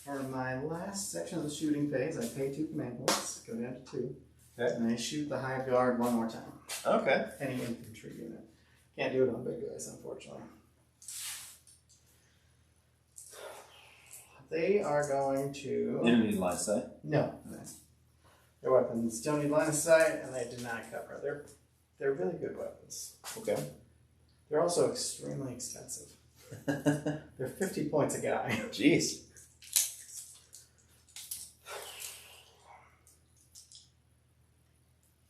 For my last section of the shooting phase, I pay 2 command points, go down to 2. Okay. And I shoot the hive guard 1 more time. Okay. Any infantry unit. Can't do it on big guys, unfortunately. They are going to... Enemy line of sight. No. Their weapons don't need line of sight, and they deny cover. They're really good weapons. Okay. They're also extremely expensive. They're 50 points a guy. Jeez.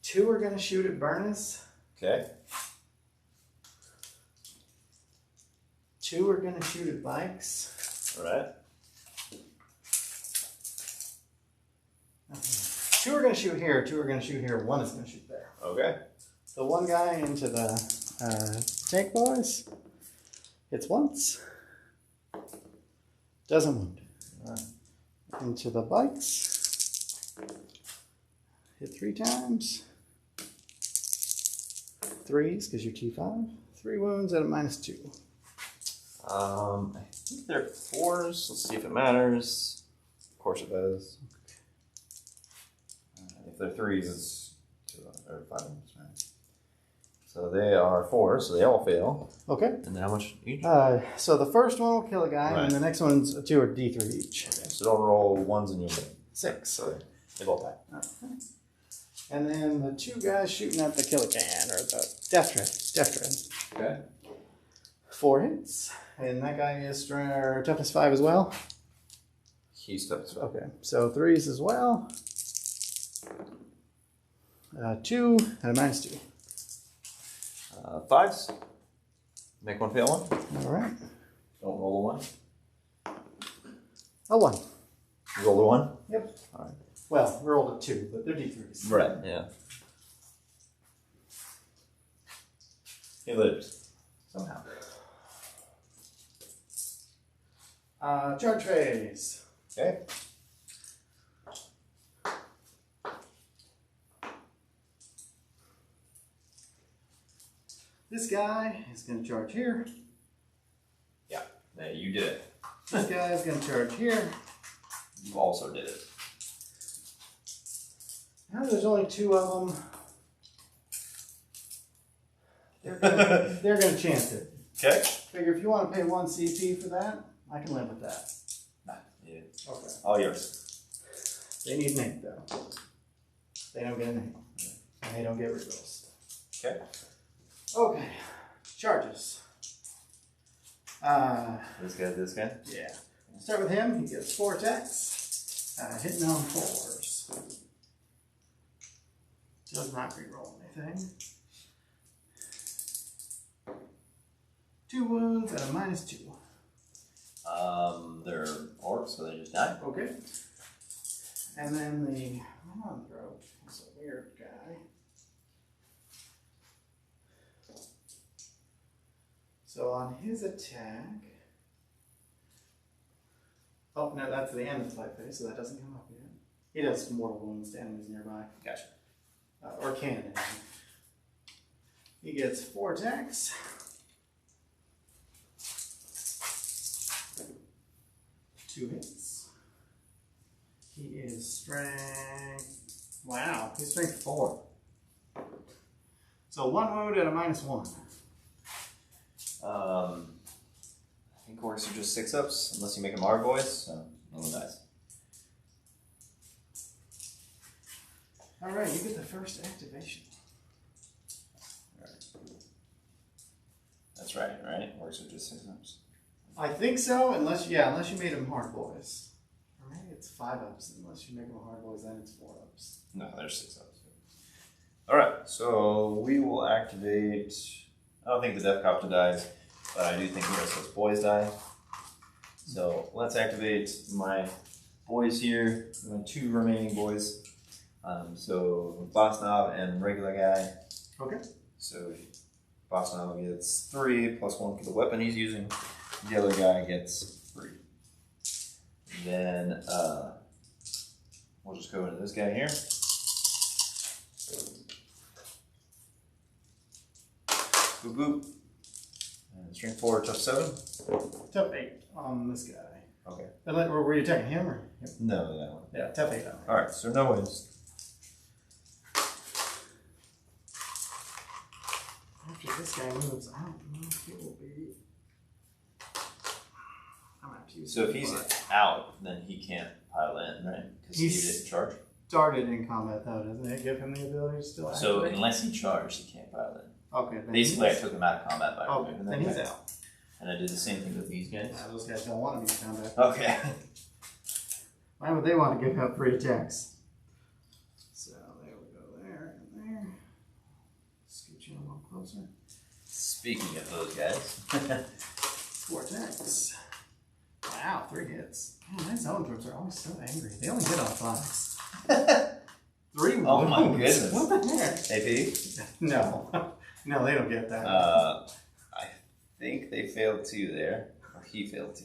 Two are going to shoot at Burnus. Okay. 2 are going to shoot at Bikes. All right. 2 are going to shoot here. 2 are going to shoot here. 1 is going to shoot there. Okay. The one guy into the tank boys hits once. Doesn't wound. Into the Bikes. Hit 3 times. 3s because you're T5. 3 wounds at a -2. I think they're 4s. Let's see if it matters. Of course it does. If they're 3s, it's 2 or 5 wounds, right? So they are 4, so they all fail. Okay. And then how much each? So the first one will kill a guy, and the next one's 2 or D3 each. Okay, so don't roll 1s and you'll get 6. So they both die. Okay. And then the 2 guys shooting at the Killican, or the Death Dread. Okay. 4 hits. And that guy is toughness 5 as well. He's tough as well. Okay, so 3s as well. 2 and a -2. 5s. Make 1 fail 1. All right. Don't roll a 1. A 1. You roll a 1? Yep. All right. Well, we rolled a 2, but they're D3s. Right, yeah. He lives. Somehow. Charge phase. Okay. This guy is going to charge here. Yeah, you did it. This guy is going to charge here. You also did it. Now there's only 2 of them. They're going to chance it. Okay. Figure if you want to pay 1 CP for that, I can live with that. Yeah. Okay. All yours. They need an 8 though. They don't get an 8. And they don't get rerolls. Okay. Okay. Charges. This guy? Yeah. Start with him. He gets 4 attacks. Hitting on 4s. Does not reroll anything. 2 wounds at a -2. They're orcs, so they just die. Okay. And then the Monthrope is a weird guy. So on his attack. Oh, no, that's the end of the fight phase, so that doesn't come up yet. He does mortal wounds to enemies nearby. Gotcha. Or can anyway. He gets 4 attacks. Two hits. He is strength. Wow, he's strength 4. So 1 wound at a -1. I think orcs are just 6-ups, unless you make them Arvoids, so no one dies. Alright, you get the first activation. That's That's right, right? Orcs are just 6-ups. I think so, unless you made them hard boys. Or maybe it's 5-ups. Unless you make them hard boys, then it's 4-ups. No, they're 6-ups. Alright, so we will activate. I don't think the Death Copter dies, but I do think the rest of those boys die. So let's activate my boys here, my 2 remaining boys. So Boss Knob and regular guy. Okay. So Boss Knob gets 3 plus 1 for the weapon he's using. The other guy gets 3. Then we'll just go into this guy here. Boop boop. And strength 4, tough 7. Tough 8 on this guy. Okay. Or were you attacking him? Or? No, that one. Yeah, tough 8 on him. Alright, so no wins. After this guy moves, I don't know if he will be. I'm gonna have to use So if he's out, then he can't pile in, right? Because he He's- didn't charge. started in combat though, doesn't it? Give him the ability to still So activate? unless he charged, he can't pile in. Okay. Then Basically, I he's- took him out of combat by Okay, removing then that he's guy. out. And I did the same thing with these guys. Yeah, those guys don't want to be in combat. Okay. Why would they want to give up 3 attacks? So there we go, there and there. Scoot you a little closer. Speaking of those guys. 4 attacks. Wow, 3 hits. Man, my zone troops are always so angry. They only hit on 5s. 3 Oh my wounds. goodness. What the heck? AP? No. No, they don't get that. I think they failed 2 there. Or he failed 2.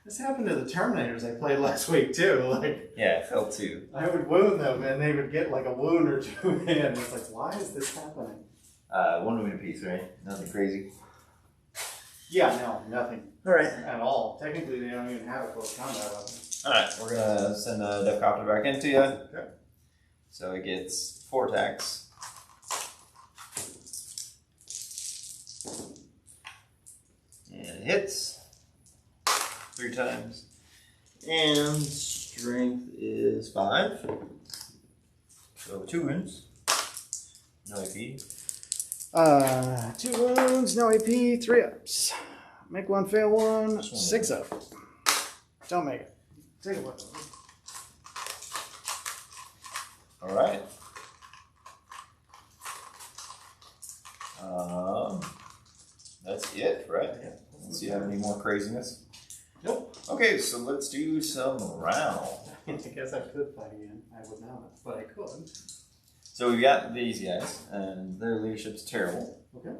This happened to the Terminators I played last week too. Like, Yeah, I failed 2. I would wound them and they would get like a wound or 2 in. It's like, why is this happening? 1 wound apiece, right? Nothing crazy. Yeah, no, nothing Alright. at all. Technically, they don't even have a close combat weapon. Alright, we're gonna send a Death Copter back into you. Okay. So it gets 4 attacks. And it hits 3 times. And strength is 5. So 2 wounds. No AP. 2 wounds, no AP, 3 ups. Make 1, fail 1, Just one 6 up. Don't make it. Take a look. Alright. That's it, right? Yeah. Let's see if you have any more craziness. Nope. Okay, so let's do some round. I guess I could fight again. I would not, but I could. So we've got these guys, and their leadership's terrible. Okay.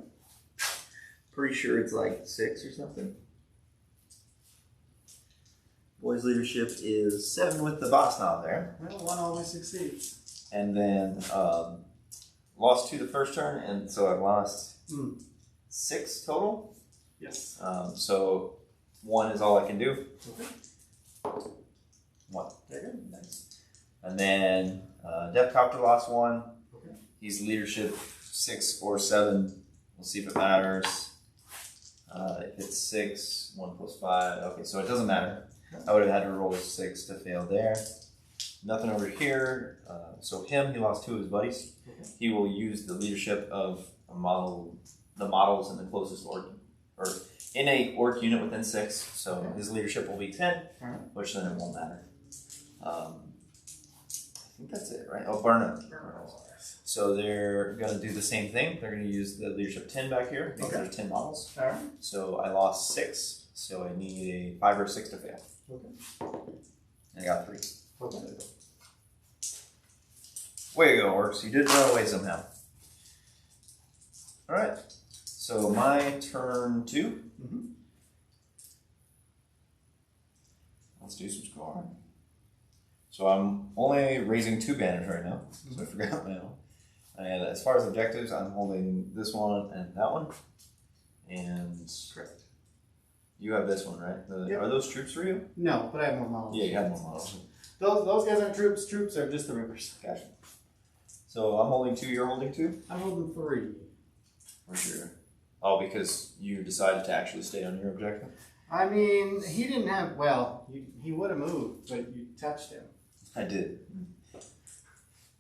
Pretty sure it's like 6 or something. Boys' leadership is 7 with the Boss Knob there. Well, 1 always succeeds. And then lost 2 the first turn, and so I've lost 6 total. Yes. So 1 is all I can do. Okay. 1. Very good. Nice. And then Death Copter lost 1. Okay. He's leadership 6 or 7. We'll see if it matters. If it's 6, 1 plus 5. Okay, so it doesn't matter. I would have had to roll a 6 to fail there. Nothing over here. So him, he lost 2 of his buddies. Okay. He will use the leadership of a model, the models in the closest orc, or in a orc unit within 6. So Okay. his leadership will be 10, Alright. which then it won't matter. I think that's it, right? Oh, burn it. So they're going to do the same thing. They're going to use the leadership 10 back here because Okay. there's 10 models. Alright. So I lost 6, so I need a 5 or 6 to fail. Okay. I got 3. Okay. Way to go, Orks. You did run away somehow. Alright. So my turn 2. Mm-hmm. Let's do some scoring. So I'm only raising 2 banners right now. So I forgot my own. And as far as objectives, I'm holding this one and that one. And Correct. you have this one, right? Yep. Are those troops for you? No, but I have more models. Yeah, you have more models. Those guys aren't troops. Troops are just the Reapers. Gotcha. So I'm holding 2, you're holding 2? I'm holding 3. For sure. Oh, because you decided to actually stay on your objective? I mean, he didn't have. Well, he would have moved, but you touched him. I did.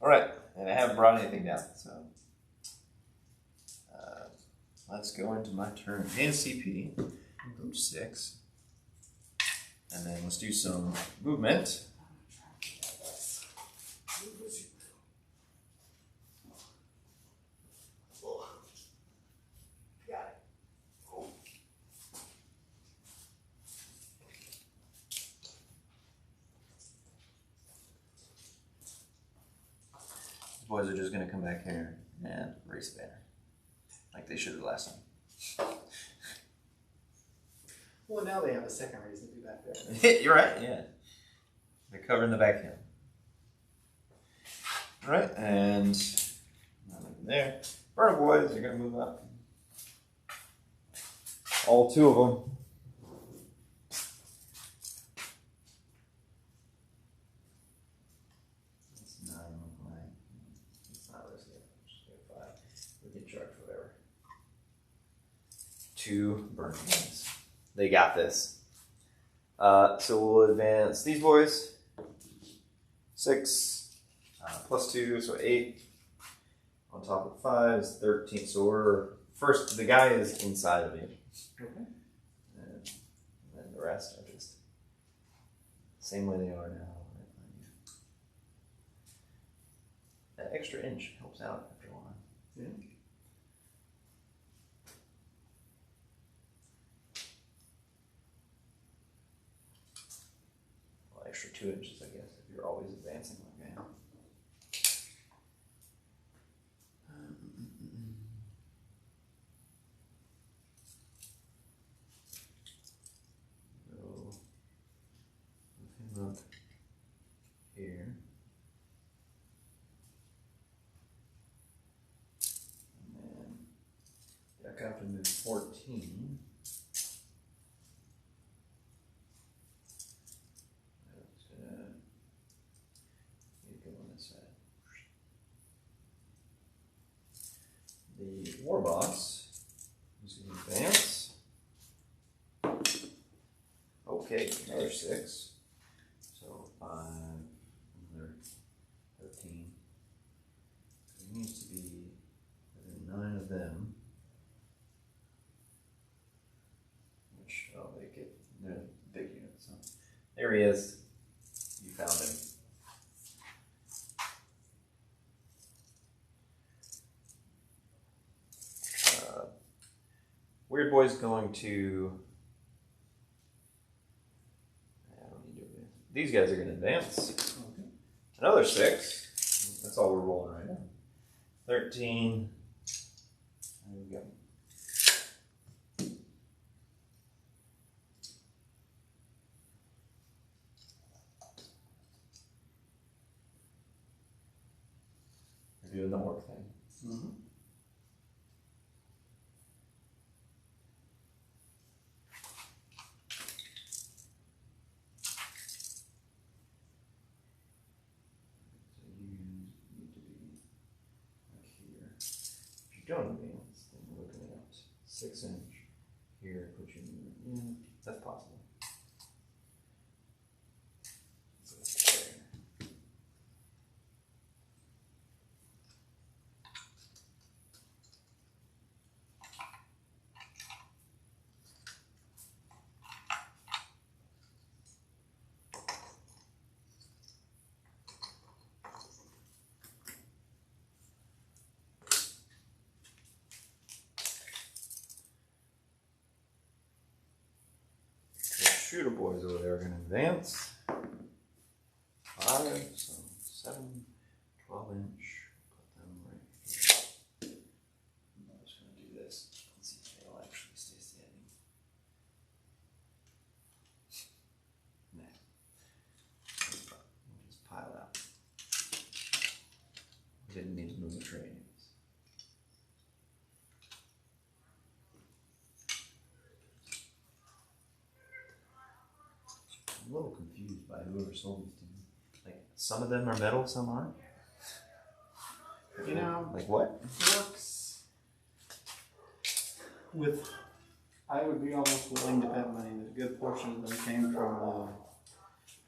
Alright, and I haven't brought anything down, so. Let's go into my turn. Gain CP. Go to 6. And then let's do some movement. These boys are just going to come back here and race a banner. Like they should have last time. Well, now they have a second reason to be back there. You're right, yeah. They're covering the back hill. Alright, and nothing there. Burner boys, you're going to move up. All 2 of them. That's 9 on my. It's not risky. Just get 5. We can charge whatever. 2 burner boys. They got this. So we'll advance these boys. 6 plus 2, so 8. On top of 5 is 13. So we're first. The guy is inside of you. Okay. And then the rest are just same way they are now. That extra inch helps out after a while. Yeah. Well, extra 2 inches, I guess, if you're always advancing like I am. Up here. And then back up and move 14. I'm just gonna go on this side. The war boss is going to advance. Okay, another 6. So 5, another 13. So he needs to be within 9 of them. Which, oh, they're big units. So there he is. You found him. Weird Boy's going to. These guys are going to advance. Okay. Another 6. That's all we're rolling right now. 13. There we go. They're doing the orc thing. Mm-hmm. Don't advance, then we're looking at 6 inch here, put you in, that's possible. So that's there. Shooter boys over there are going to advance. 5, so 7, 12 inch. Put them right here. I'm just going to do this. Let's see if they'll actually stay standing. Nah. We'll just pile out. We didn't need to move the train. I'm a little confused by whoever sold these to me. Like, some of them are metal, some aren't. You know, like what? Orks with, I would be almost willing to bet money that a good portion of them came from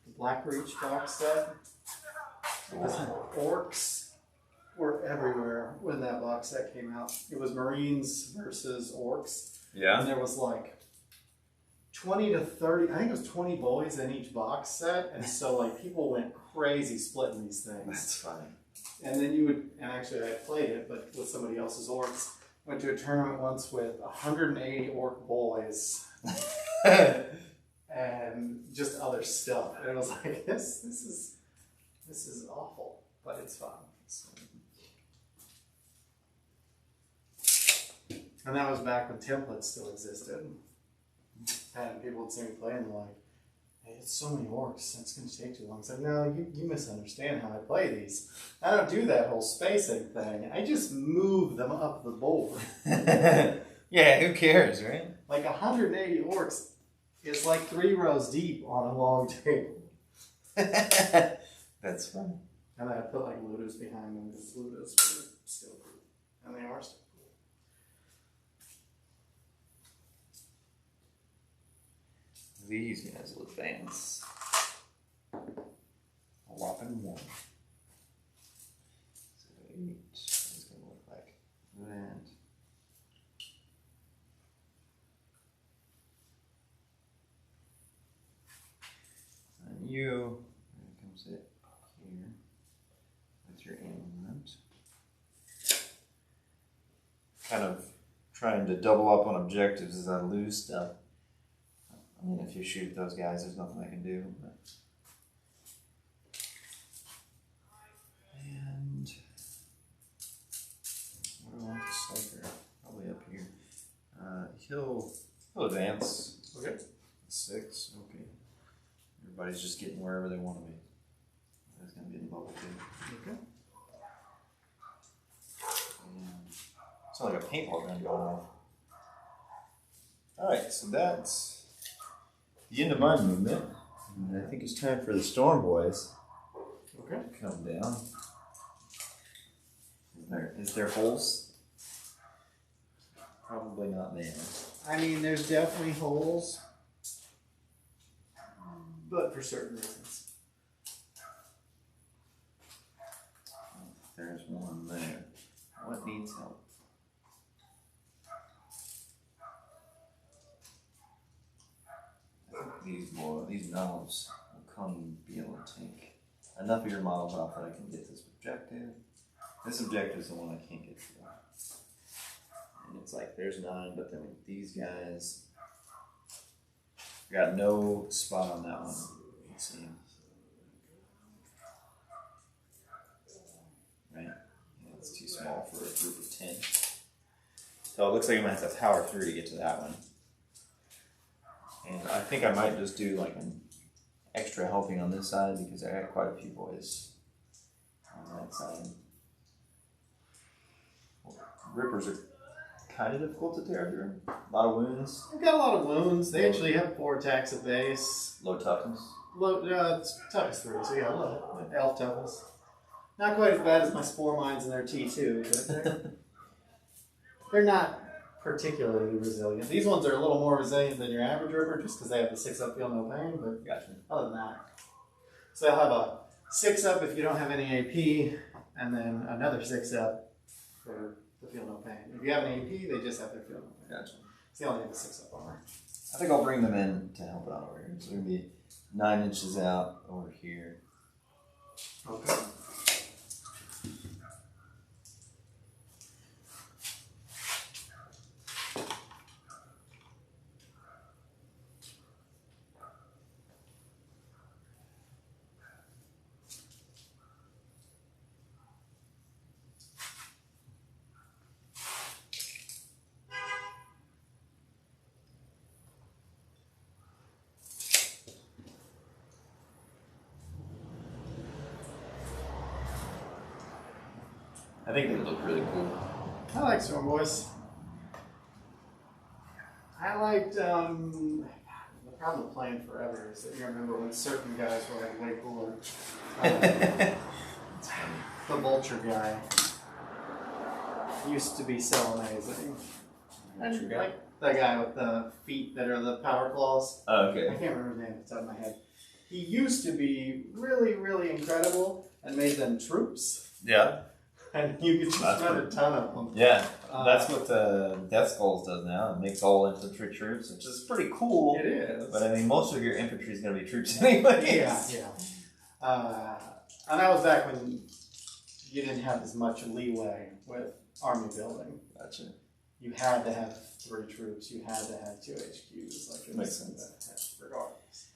the Black Reach box set. Because Orks were everywhere when that box box set came out. It was Marines versus Orks. Yeah. And there was like 20 to 30, I think it was 20 boys in each box set. And so like people went crazy splitting these things. That's funny. And then you would, and actually I played it, but with somebody else's Orks. Went to a tournament once with 180 Ork boys. And just other stuff. And it was like, this is awful, but it's fun. And that was back when templates still existed. And people would see me play and they're like, hey, it's so many Orks, it's going to take too long. It's like, no, you misunderstand how I play these. I don't do that whole spacing thing. I just move them up the board. Yeah, who cares, right? Like 180 Orks is like 3 rows deep on a long table. That's funny. And I put like looters behind them because looters were still cool. And they are still cool. These guys will advance. A whopping 1. So 8 is going to look like that. And you, where comes it here with your amulet. Kind of trying to double up on objectives as I lose stuff. I mean, if you shoot those guys, there's nothing I can do. But... And where do I want the Psyker? Probably up here. He'll advance. Okay. 6. Okay. Everybody's just getting wherever they want to be. That's gonna be in the bubble too. Okay. And it's like a paintball gun going off. All right, so that's the end of my movement. And I think it's time for the Storm Boys Okay. to come down. Is there holes? Probably not there. I mean, there's definitely holes, but for certain reasons. There's one there. What needs help? These knobs will come be able to take enough of your models off that I can get this objective. This objective is the one I can't get to. And it's like there's 9, but then with these guys, I got no spot on that one. Let's see. Right? Yeah, it's too small for a group of 10. So it looks like I'm going to have to power through to get to that one. And I think I might just do like an extra helping on this side because I got quite a few boys on that side. Rippers are kind of difficult to tear through. A lot of wounds. They've got a lot of wounds. They actually have 4 attacks at base. Low toughness. Low, it's toughness 3, so yeah, low. Elf toughness. Not quite as bad as my Spore Mines and their T2, but they're not particularly resilient. These ones are a little more resilient than your average Ripper just because they have the 6-up feel no pain, but Gotcha. other than that. So they'll have a 6-up if you don't have any AP, and then another 6-up for the feel no pain. If you have an AP, they just have their feel no pain. Gotcha. So they only have a 6-up armor. I think I'll bring them in to help out over here. So they're going to be 9 inches out over here. Okay. I think they look really cool. I like Storm Boys. I liked, the problem with playing forever is that you remember when certain guys were like way cooler. The Vulture guy used to be so amazing. And guy? like the guy with the feet that are the power claws. Oh, I okay. can't remember his name off the top of my head. He used to be really, really incredible and made them troops. Yeah. And you could just That's run a pretty- ton of them. Yeah, that's what Death Skulls does now. It makes all infantry troops, which is pretty cool. It is. But I mean, most of your infantry is going to be troops anyway. Yeah. And that was back when you didn't have as much leeway with army building. Gotcha. You had to have 3 troops. You had to have 2 HQs. Like it Makes was- sense. Regardless.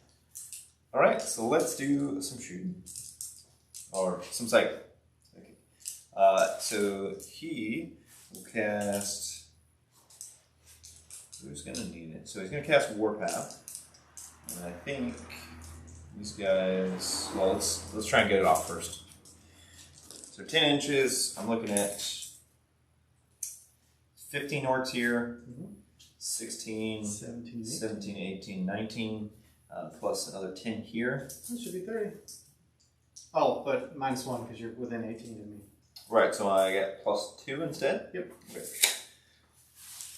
All right, so let's do some shooting or some psychic. Okay. So he will cast. Who's gonna need it? So he's gonna cast Warpath, and I think these guys. Well, let's try and get it off first. So 10 inches. I'm looking at 15 orcs here. Mhm. 16, 17. 17, 18, 19, plus another 10 here. That should be 30. Oh, but -1 because you're within 18 of me. Right, so I get +2 instead? Yep. Okay.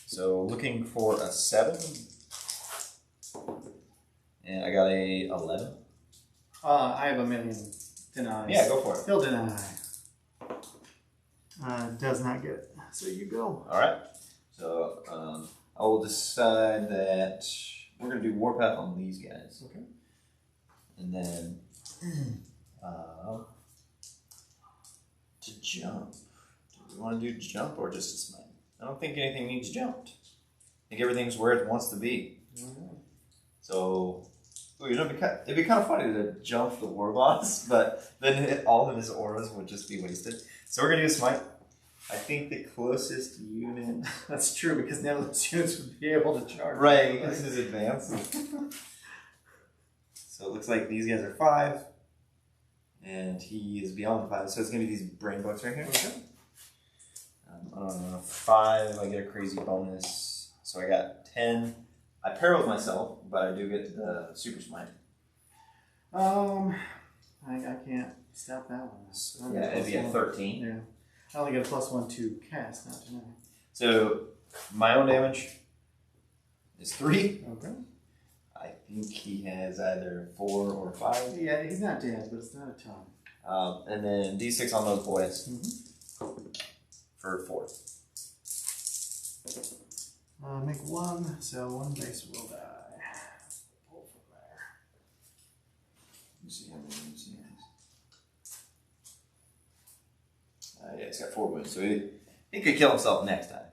So looking for a 7. And I got a 11. I have a million denies. Yeah, go for it. He'll deny. Does not get it. So you go. Alright. So I will decide that we're going to do Warpath on these guys. Okay. And then to jump. Do we want to do jump or just a smite? I don't think anything needs jumped. I think everything's where it wants to be. So, it'd be kind of funny to jump the war boss, but then all of his auras would just be wasted. So we're going to do smite. I think the closest unit... That's true because none of those units would be able to charge. Right, this is advanced. So it looks like these guys are 5. And he is beyond 5, so it's going to be these brain bugs right here. Okay. 5, I get a crazy bonus. So I got 10. I pair with myself, but I do get the super smite. I can't stop that one. I Yeah, get it'd be a +1. 13. Yeah. I only get a +1 to cast, not to know. So my own damage is 3. Okay. I think he has either 4 or 5. Yeah, he's not dead, but it's not a ton. And then D6 on those boys Mm-hmm. for 4. Make 1, so 1 base will die. Pull from there. Let me see how many wounds he has. Yeah, he's got 4 wounds, so he could kill himself next time.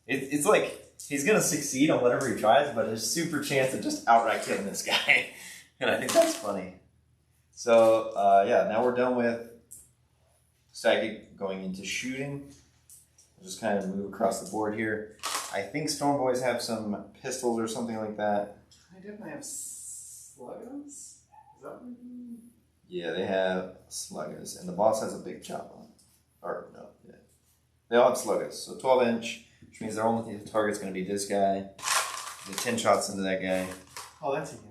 It's like he's gonna succeed on whatever he tries, but there's super chance of just outright killing this guy, and I think that's funny. So yeah, now we're done with psychic, going into shooting. We'll just kind of move across the board here. I think Storm Boys have some pistols or something like that. I definitely have sluggers. Is that what you mean? Yeah, they have sluggers, and the boss has a big chop on. Or no, yeah, they all have sluggers. So 12 inch, which means their only target's going to be this guy. The 10 shots into that guy. Oh, that's a unit.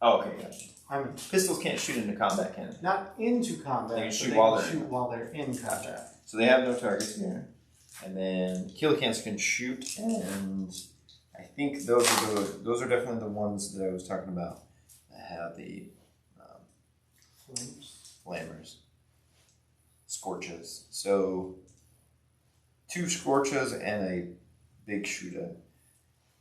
Oh, okay, gotcha. I mean, Pistols can't shoot into combat, can they? not into combat. They can but shoot they while can they're shoot in. while they're in combat. So they have no targets here. And then Killicans can shoot, and I think those are definitely the ones that I was talking about that have the Flames. flamers. Scorches. So 2 Scorches and a big shooter.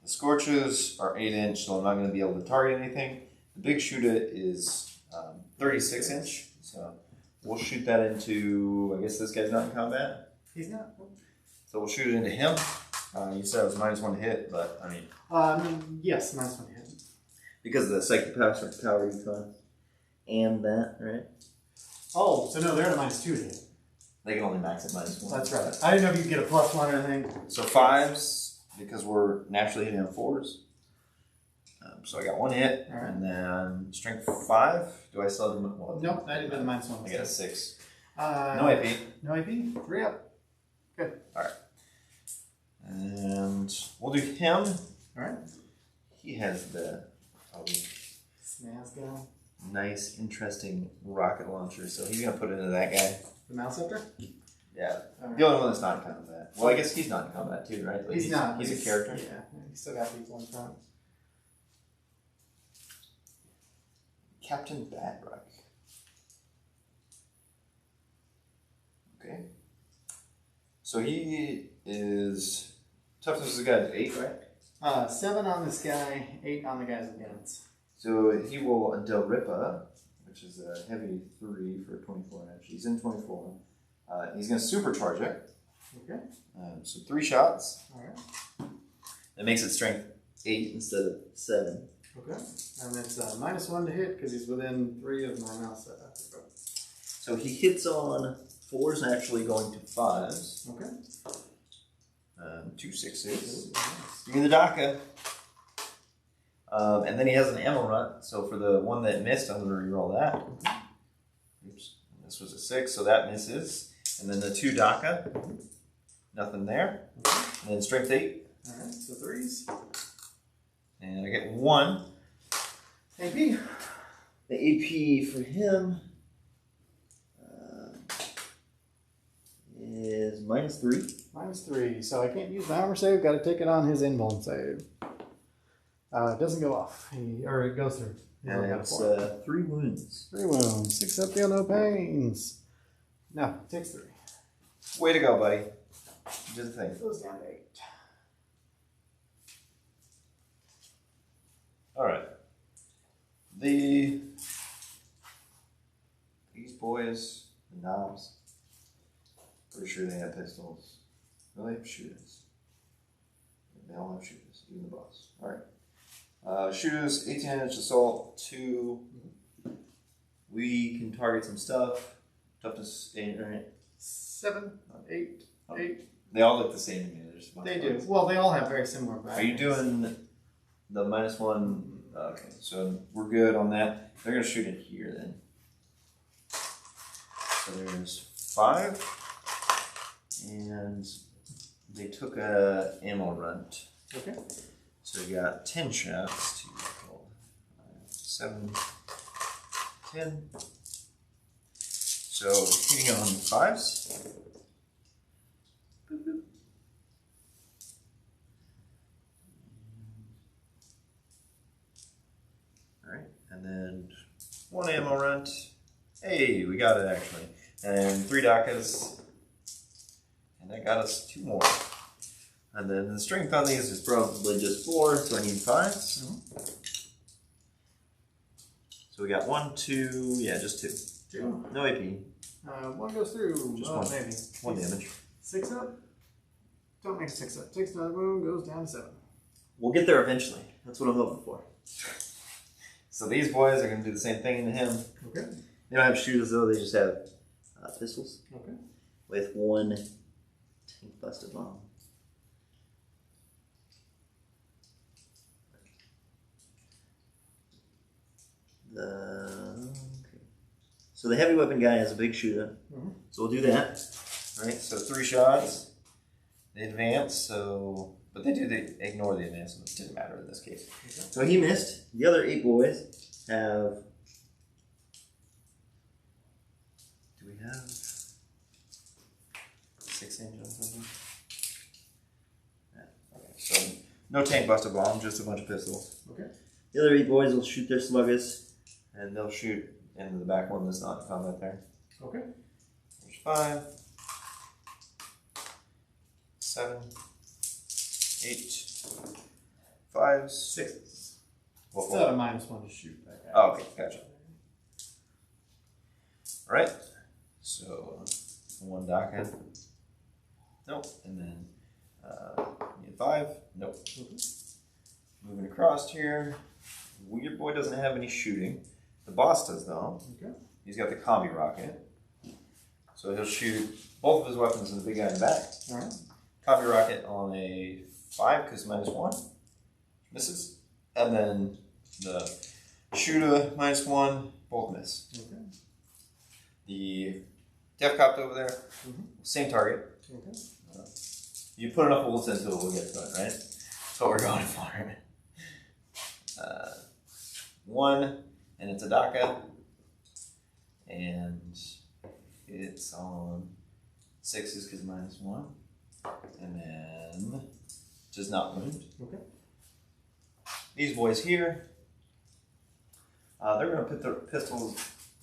The Scorches are 8 inch, so I'm not going to be able to target anything. The big shooter is 36 inch, so we'll shoot that into, I guess this guy's not in combat. He's not. So we'll shoot it into him. You said it was -1 to hit, but I mean, Yes, -1 hit. because of the psychic power you got, and that, right? Oh, so no, they're at a -2 to hit. They can only max at -1. That's right. I didn't know if you could get a +1 or anything. So 5s, because we're naturally hitting on 4s. So I got 1 hit, All right. and then strength 5. Do I still have well, Nope, I didn't get the -1. I got a 6. No No AP. No AP. 3 up. And we'll do him. All right. He has the Snaz gun. nice, interesting rocket launcher, so he's gonna put it into that guy. The mouse scepter. Yeah. All right. The only one that's not in combat. Well, I guess he's not in combat too, right? Like, He's not. He's a character. Yeah, he's still got people in front. Captain Badrock. So he is toughness is a guy 8, right? 7 on this guy, 8 on the guys with guns. So he will Del Ripa, which is a heavy 3 for 24 inch. He's in 24. He's going to supercharge it. Okay. So 3 shots. All right. That makes it strength 8 instead of 7. Okay. And it's -1 to hit because he's within 3 of my mouse set. So he hits on 4s, actually going to 5s. Okay. 2 6s. Ooh, nice. Give me the DACA. And then he has an ammo run. So for the one that missed, I'm going to reroll that. Oops. This was a 6, so that misses. And then the 2 DACA. Nothing there. And then strength 8. All right, so 3s. And I get 1. AP. The AP for him is -3. -3. So I can't use my armor save. Got to take it on his invuln save. It doesn't go off. Or it goes through. And it's 3 wounds. 3 wounds. 6 up, feel no pains. No, takes 3. Way to go, buddy. You did the thing. Goes down to 8. All right. These boys, the knobs, pretty sure they have pistols. No, they have shooters. They all have shooters, even the boss. All right. Shooters, 18-inch assault, 2. We can target some stuff. Toughness 8, right? 7, 8, 8. They all look the same to me. They do. Well, they all have very similar values. Are you doing the -1? Okay, so we're good on that. They're going to shoot it here then. So there's 5. And they took a ammo runt. Okay. So we got 10 shots. 7, 10. So hitting on 5s. Boop, boop. Alright, and then 1 ammo runt. Hey, we got it actually. And 3 DACAs. And that got us 2 more. And then the strength on these is probably just 4, so I need 5s. So we got 1, 2, yeah, just 2. 2. No AP. 1 goes through. Just Oh, one. maybe. 1 damage. 6 up. Don't make a 6 up. Takes another wound, goes down to 7. We'll get there eventually. That's what I'm hoping for. So these boys are going to do the same thing to him. Okay. They don't have shooters though, they just have pistols. Okay. With 1 tank busted bomb. So the heavy weapon guy has a big shooter. So we'll do that. Right, so 3 shots. They advance, so but they ignore the advance, so it didn't matter in this case. Okay. So he missed. The other 8 boys have. Do we have 6 inch or something? Yeah. Okay. So no tank busted bomb, just a bunch of pistols. Okay. The other 8 boys will shoot their sluggas, and they'll shoot into the back one that's not in combat there. Okay. There's 5, 7, 8, 5, 6. What? Still at a -1 to shoot that guy. Oh, okay, gotcha. All right. So 1 DACA. Nope. And then you get 5. Nope. Moving across here. Weird boy doesn't have any shooting. The boss does though. Okay. He's got the combi rocket. So he'll shoot both of his weapons in the big guy in the back. All right. Combi rocket on a 5 because -1. Misses. And then the shooter -1. Both miss. Okay. The Def Cop over there. Same target. Okay. You put enough bullets into it, we'll get to it, right? That's what we're going for. 1, and it's a DACA. And it's on 6s because -1. And then does not wound. Okay. These boys here, they're gonna put their pistols.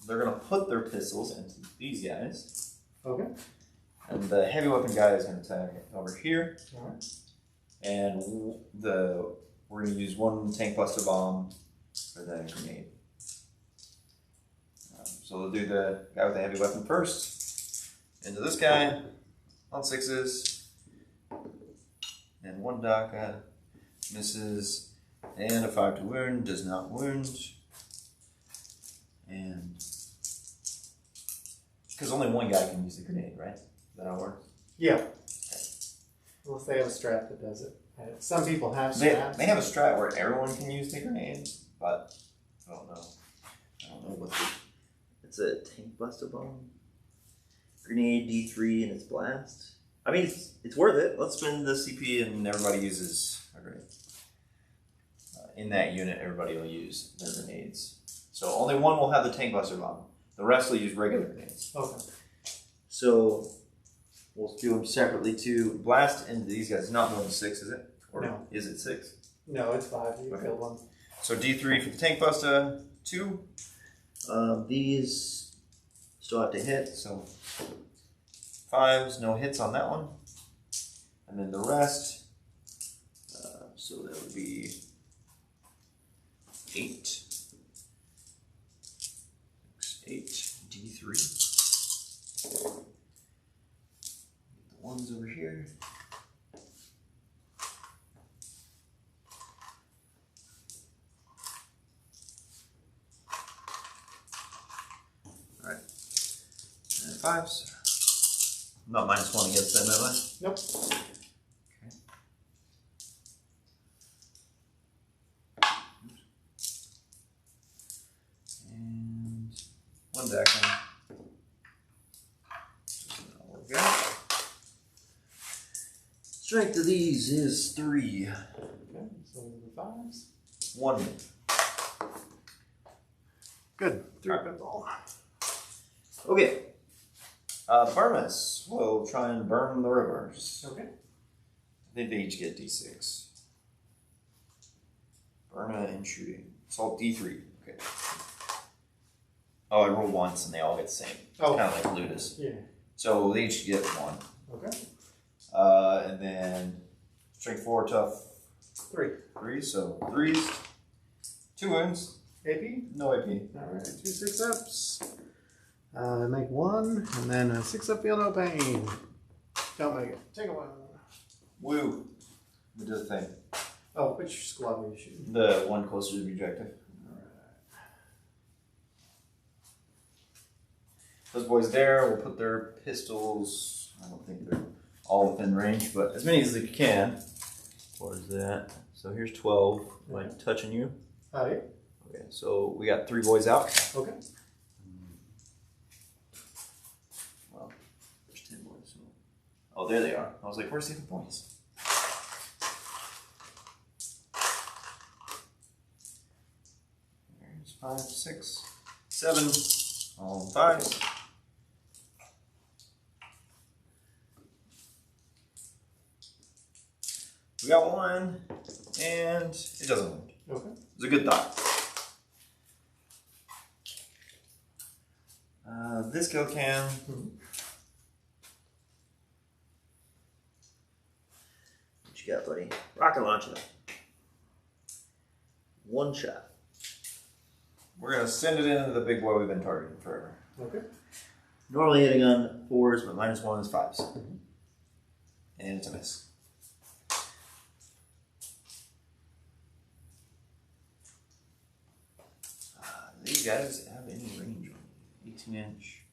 They're gonna put their pistols into these guys. Okay. And the heavy weapon guy is going to attack over here. Alright. And we're going to use one tank buster bomb for the grenade. So we'll do the guy with the heavy weapon first. Into this guy on 6s. And one Daka misses. And a 5 to wound, does not wound. And because only one guy can use the grenade, right? Is that how it works? Yeah. Okay. Unless they have a strat that does it. Some people have strats. They have a strat where everyone can use the grenade, but I don't know. I don't know what it's a tank buster bomb. Grenade D3 and it's blast. I mean, it's worth it. Let's spend the CP and everybody uses a grenade. In that unit, everybody will use their grenades. So only one will have the tank buster bomb. The rest will use regular grenades. Okay. So we'll do them separately too. Blast into these guys. Not more than 6, is it? Or no. Is it 6? No, it's 5. You Okay. killed one. So D3 for the tank buster. 2. These still have to hit. So 5s, no hits on that one. And then the rest. So that would be 8. 8 D3. The ones over here. Alright. And 5s. Not -1 against them, am I? Nope. Okay. And one deck now. Strength of these is 3. Okay, so the 5s. 1. Good. 3 Alright. pinball. Okay. Burmas. We'll try and burn the rivers. Okay. I think they each get D6. Burma and shooting. It's all D3. Okay. Oh, I roll once and they all get the same. Oh. Kind of like Ludus. Yeah. So they each get 1. Okay. And then strength 4, tough 3. 3. So 3s. 2 wounds. AP? No AP. Alright, 2 6-ups. Make 1, and then a 6-up, feel no pain. Don't make it. Take a 1. Woo. We did the thing. Oh, which squad are you shooting? The one closer to the objective. Those boys there, we'll put their pistols, I don't think they're all within range, but as many as they can. What is that? So here's 12, like touching you. Oh, yeah. Okay, so we got 3 boys out. Okay. Well, there's 10 boys. So. Oh, there they are. I was like, where's the other boys? There's 5, 6, 7, all 5s. We got 1, and it doesn't wound. Okay. It's a good thought. This kill cam. What you got, buddy? Rocket launcher. 1 shot. We're gonna send it into the big boy we've been targeting forever. Okay. Normally hitting on 4s, but -1 is 5s. And it's a miss. These guys have any range on 18-inch.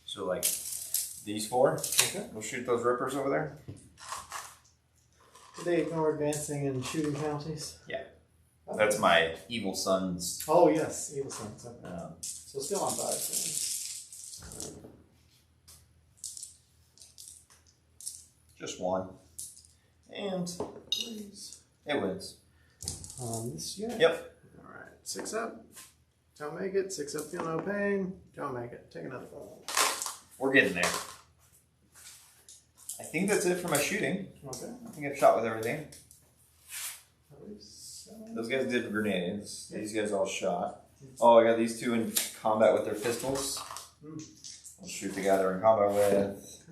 So like these 4. Okay. We'll shoot those rippers over there. Did they ignore advancing and shooting penalties? Yeah. Okay. That's my evil son's. Oh, yes. Evil Sons. Okay. So So still on 5. just 1. And Please. it wins. This unit? Yep. Alright. 6 up. Don't make it. 6 up, feel no pain. Don't make it. Take another 1. We're getting there. I think that's it for my shooting. Okay. I think I've shot with everything. At least 7. Those guys did grenades. Yeah. These guys all shot. Oh, I got these 2 in combat with their pistols. We'll shoot the guy they're in combat with.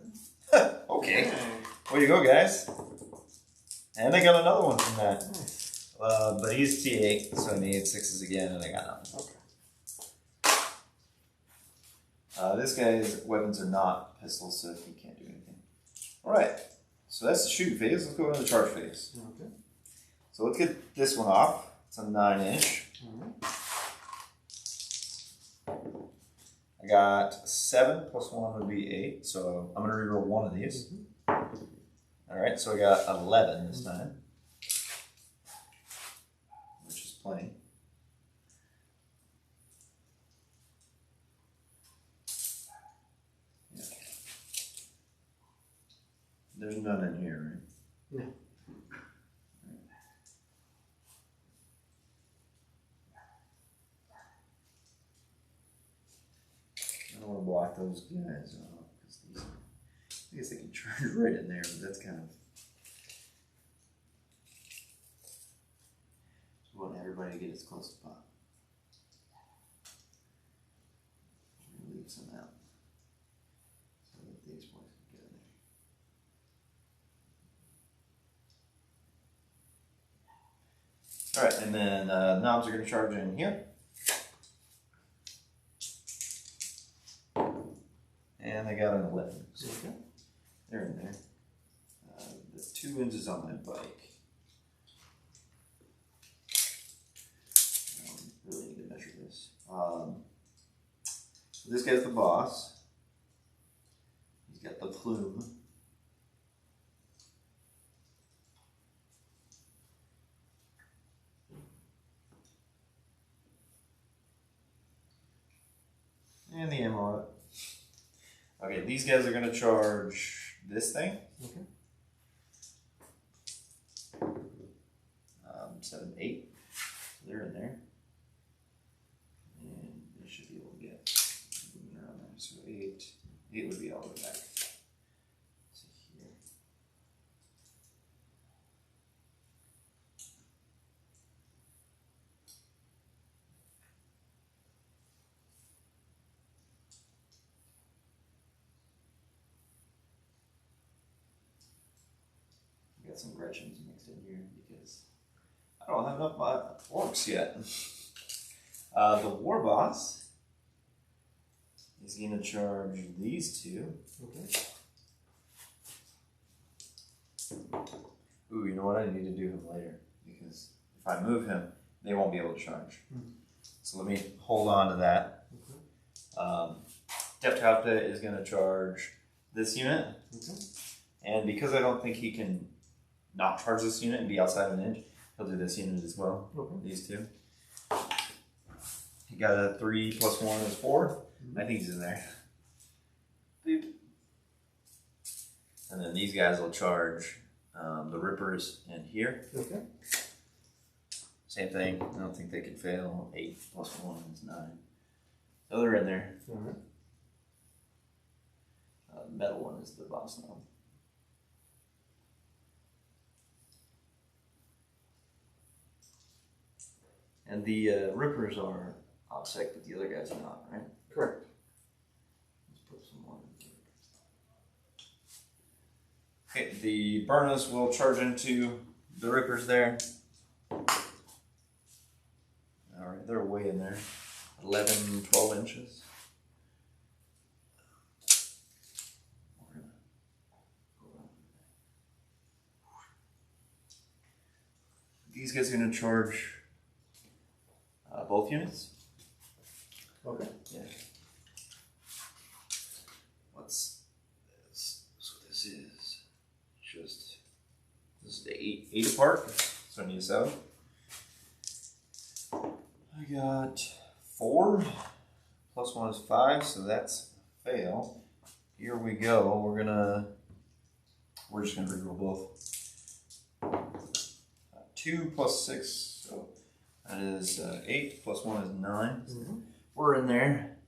Okay. Way to go, guys. And I got another one from that. Nice. But he's T8, so I need 6s again, and I got nothing. Okay. This guy's weapons are not pistols, so he can't do anything. Alright, so that's the shooting phase. Let's go into the charge phase. Okay. So let's get this one off. It's a 9-inch. Alright. I got 7 plus 1 would be 8, so I'm going to reroll one of these. Alright, so I got 11 this time, which is plenty. Yeah. There's none in here, right? No. I don't want to block those guys off because these, I guess they can charge right in there, but that's kind of. Just want everybody to get as close as possible. Leave some out so that these boys can get in there. Alright, and then knobs are going to charge in here. And I got an 11. So Okay. they're in there. The 2 inches on my bike. I don't really need to measure this. So this guy's the boss. He's got the plume. And the ammo on it. Okay, these guys are going to charge this thing. Okay. 7, 8. So they're in there. And they should be able to get moving around there. So 8. 8 would be all the way back to here. Got some Gretchens mixed in here because I don't have enough orcs yet. The war boss is going to charge these 2. Okay. Ooh, you know what? I need to do him later because if I move him, they won't be able to charge. So let me hold on to that. Okay. Deptauta is going to charge this unit. Okay. And because I don't think he can not charge this unit and be outside of an inch, he'll do this unit as well. Okay. These 2. He got a 3 plus 1 is 4. I think he's in there. Boop. And then these guys will charge the rippers in here. Okay. Same thing. I don't think they can fail. 8 plus 1 is 9. So they're in there. All right. Metal one is the boss now. And the rippers are OPSEC, but the other guys are not, right? Correct. Let's put some more in here. Okay, the burners will charge into the rippers there. Alright, they're way in there. 11, 12 inches. We're gonna go around. These guys are going to charge both units. Okay. Yeah. What's this? So this is just, this is the 8 apart. So I need a 7. I got 4 plus 1 is 5, so that's a fail. Here we go. We're just gonna reroll both. 2 plus 6, so that is 8 plus 1 is 9. So we're in there.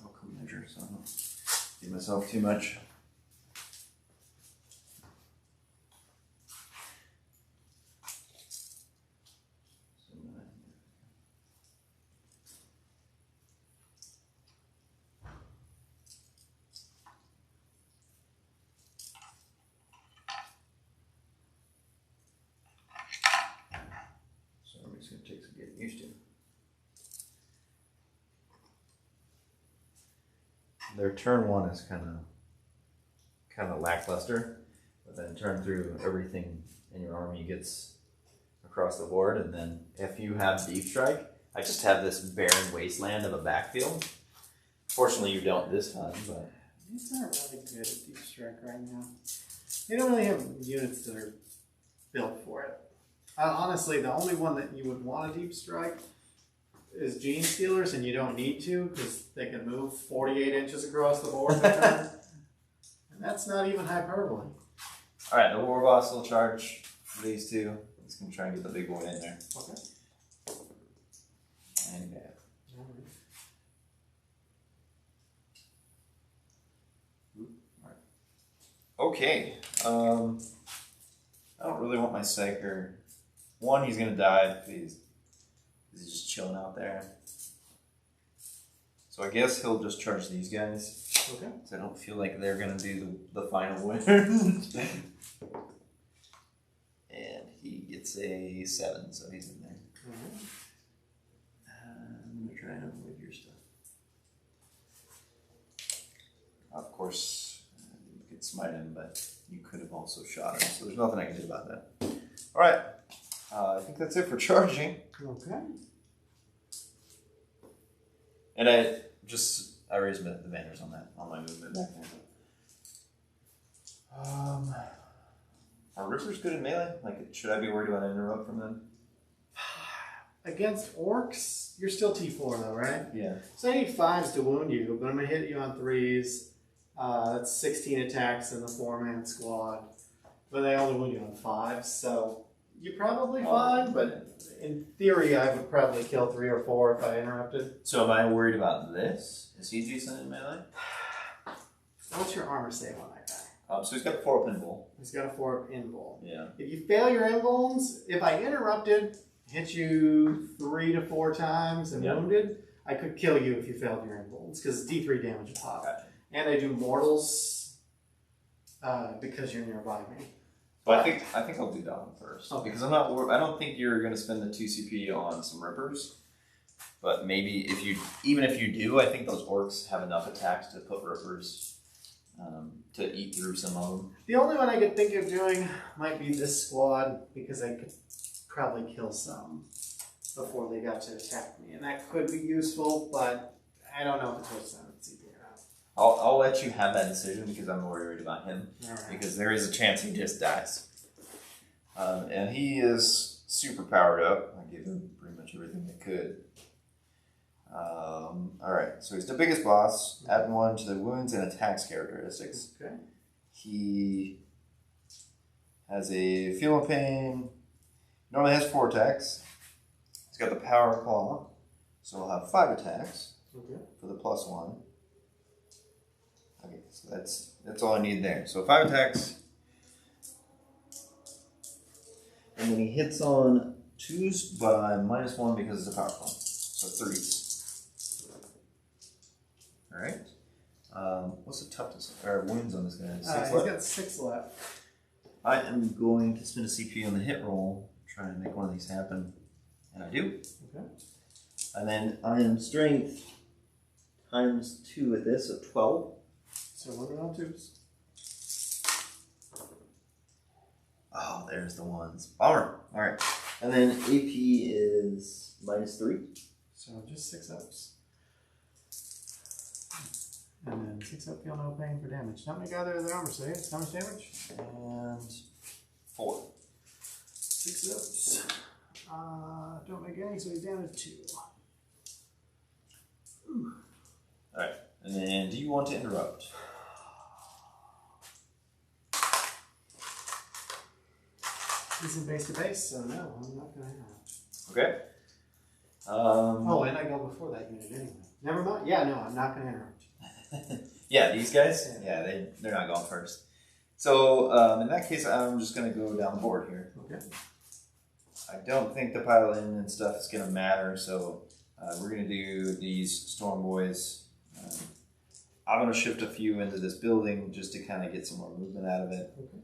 I'll come measure so I don't give myself too much. getting used to. Their turn one is kind of lackluster, but then turn through everything in your army gets across the board, and then if you have deep strike, I just have this barren wasteland of a backfield. Fortunately, you don't this time, but These aren't really good at deep strike right now. They don't really have units that are built for it. Honestly, the only one that you would want a deep strike is Gene Stealers, and you don't need to because they can move 48 inches across the board. And that's not even hyperbole. all right, the war boss will charge these two. He's gonna try and get the big boy in there. Okay. And okay. I don't really want my psyker. One, he's gonna die because he's just chilling out there. So I guess he'll just charge these guys. Okay. So I don't feel like they're gonna do the final winner. And he gets a 7, so he's in there. Mm-hmm. I'm gonna try and avoid your stuff. Of course, you could smite him, but you could have also shot him, so there's nothing I can do about that. All right, I think that's it for charging. Okay. And I raised the banners on my movement back there. Are Rippers good in melee? Like, should I be worried about an interrupt from them? Against Orks, you're still T4 though, right? Yeah. So I need 5s to wound you, but I'm going to hit you on 3s. That's 16 attacks in the 4-man squad. But they only wound you on 5s, so you're probably fine, but in theory I would probably kill 3 or 4 if I interrupted. So am I worried about this? Is he decent in melee? What's your armor save on that guy? So he's got 4 up invul. He's got a 4 invul. Yeah. If you fail your invulns, if I interrupted, hit you 3 to 4 times and wounded, I could kill you if you failed your invulns, because it's D3 damage a pop. Gotcha. And I do mortals because you're nearby me. But I think I'll do that one first. Okay. Because I don't think you're gonna spend the 2 CP on some rippers. But maybe even if you do, I think those orcs have enough attacks to put rippers to eat through some of them. The only one I could think of doing might be this squad, because I could probably kill some before they got to attack me. And that could be useful, but I don't know if it's worth it. CP or not. I'll let you have that decision because I'm worried about him. All right. Because there is a chance he just dies. And he is super powered up. I gave him pretty much everything I could. Alright, so he's the biggest boss. Add 1 to the wounds and attacks characteristics. Okay. He has a feel of pain. Normally has 4 attacks. He's got the power claw. So he'll have 5 attacks for the +1. Okay, so that's all I need there. So 5 attacks. And then he hits on 2s by -1 because it's a power claw. So 3s. Alright. What's the toughness or wounds on this guy? 6 He's left? got 6 left. I am going to spend a CP on the hit roll, try and make one of these happen. And I do. Okay. And then I am strength times 2 at this, so 12. So what are on 2s? Oh, there's the ones. Bummer. Alright. And then AP is -3. So just 6 ups. And then 6 up, feel no pain for damage. How many gather the armor saves? How much damage? And 4. 6 ups. Don't make any, so he's down to 2. Alright. And then do you want to interrupt? He's in base to base, so no, I'm not going to interrupt. Okay. Oh, and I go before that unit anyway. Never mind. Yeah, no, I'm not going to interrupt. Yeah, these guys? Yeah, they're not going first. So, in that case, I'm just going to go down the board here. Okay. I don't think the piling and stuff is going to matter, so we're going to do these Storm Boys. I'm going to shift a few into this building just to kind of get some more movement out of it. Okay.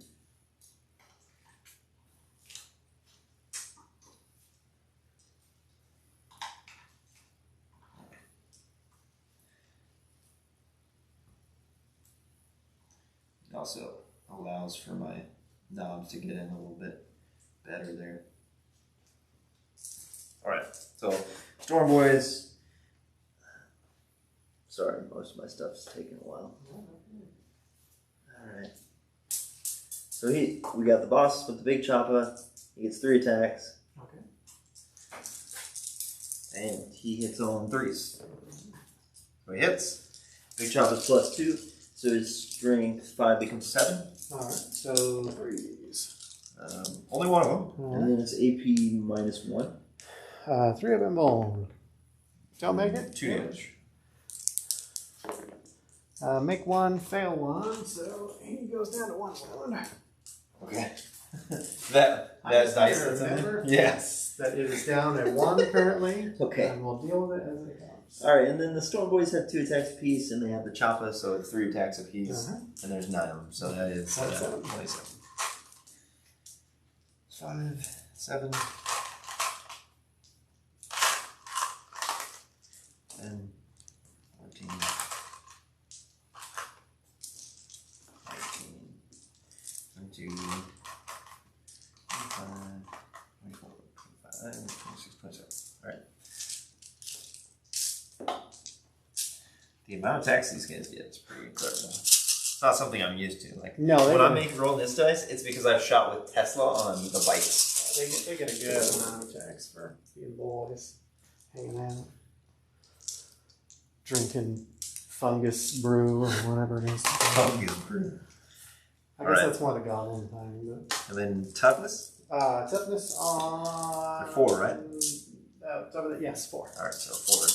It also allows for my knobs to get in a little bit better there. Alright, so Storm Boys. Sorry, most of my stuff's taking a while. Alright. So we got the boss with the big choppa. He gets 3 attacks. Okay. And he hits on 3s. So he hits. Big choppa's +2. So his strength 5 becomes 7. Alright, so 3s. Only one of them. And then it's AP -1. 3 of them bone. Don't make it? 2 damage. Make 1, fail 1, so he goes down to 1 wound. Okay. that dice that's in there? Remember? Yes. That it is down at 1 currently. Okay. And we'll deal with it as it comes. Alright, and then the Storm Boys have 2 attacks apiece, and they have the choppa, so it's 3 attacks apiece. Uh-huh. And there's 9 of them, so that is 27. 27. 5, 7, and 14, 19, 22, 25, 24, 25, 26, 27. Alright. The amount of attacks these guys get is pretty incredible. It's not something I'm used to. Like No, when I make rolling this dice, it's because I've shot with Tesla on the bikes. They get a good amount of attacks for being boys. Hanging out. Drinking fungus brew or whatever it is. Fungus brew. I guess Alright. that's more the goblin thing. But. And then toughness? Toughness on... 4, right? Yes, 4. Alright, so 4.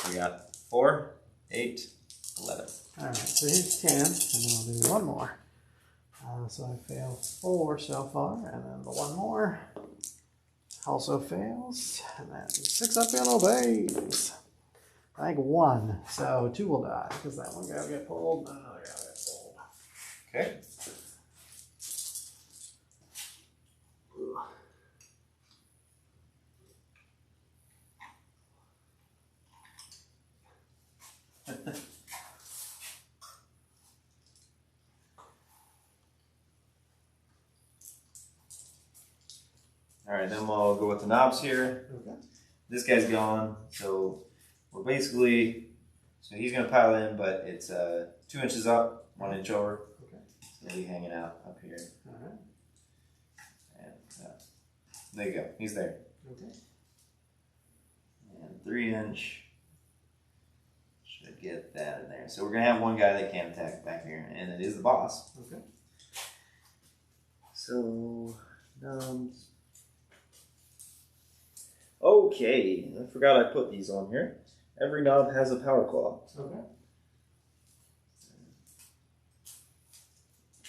We got 4, 8, 11. Alright, so here's 10, and then I'll do 1 more. So I failed 4 so far, and then the 1 more also fails, and then 6 up and obeys. I think 1, so 2 will die, because that one guy will get pulled, and another guy will get pulled. Okay. Alright, then we'll go with the knobs here. Okay. This guy's gone, so we're basically, so he's going to pile in, but it's 2 inches up, 1 inch over. Okay. So he'll be hanging out up here. Alright. And there you go, he's there. Okay. And 3 inch should get that in there. So we're going to have one guy that can attack back here, and it is the boss. Okay. So, okay, I forgot I put these on here. Every knob has a power claw. Okay.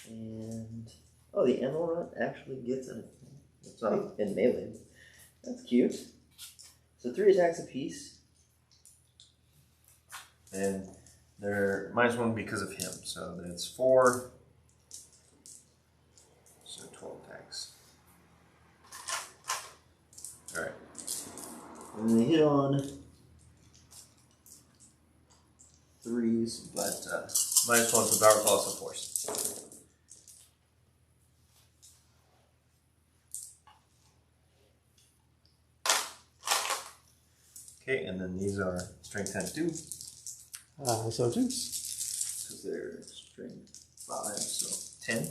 And, oh, the emerald actually gets it. It's not in melee. That's cute. So 3 attacks apiece. And they're -1 because of him. So that's 4. So 12 attacks. Alright. And then they hit on 3s, but -1 for power claw, so force. Okay, and then these are strength times 2. So 2. Because they're strength 5, so 10.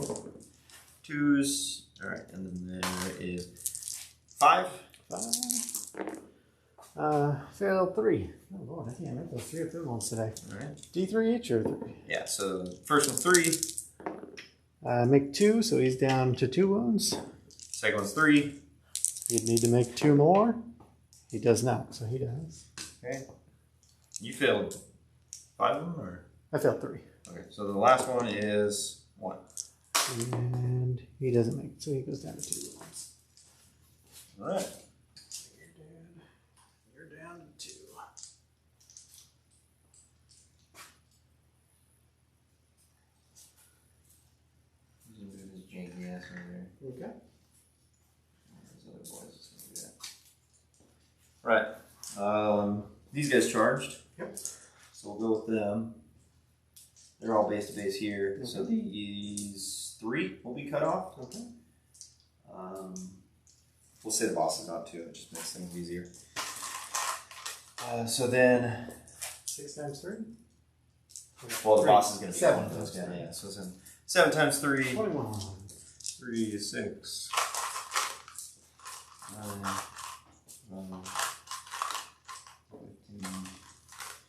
2s. Alright, and then there is 5. 5. Failed 3. Oh lord, I can't make those 3 of them ones today. Alright. D3 each or 3? Yeah, so first one's 3. Make 2, so he's down to 2 wounds. Second one's 3. He'd need to make 2 more. He does not, so he does. Okay. You failed 5 of them, or? I failed 3. Okay, so the last one is 1. And he doesn't make it, so he goes down to 2 wounds. Alright. You're down to 2. His janky ass over there. Okay. Those other boys is gonna do that. Right. these guys charged. Yep. So we'll go with them. They're all base to base here. Okay. So these 3 will be cut off. Okay. We'll say the boss is not 2. It just makes things easier. So then, 6 times 3. well, the boss is going to be 7 one of those. times 3. Yeah. So then 7 times 3. 21. 3 is 6. 9, 11, 15,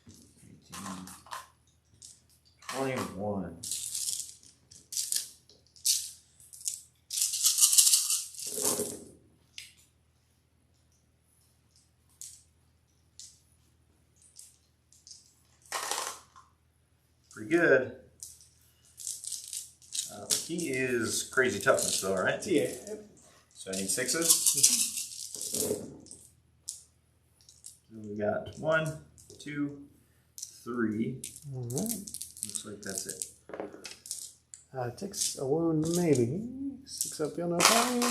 18, 21. Pretty good. He is crazy toughness though, right? Yeah. So I need 6s. So we got 1, 2, 3. All right. Looks like that's it. Takes a wound, maybe. 6 up, feel no pain.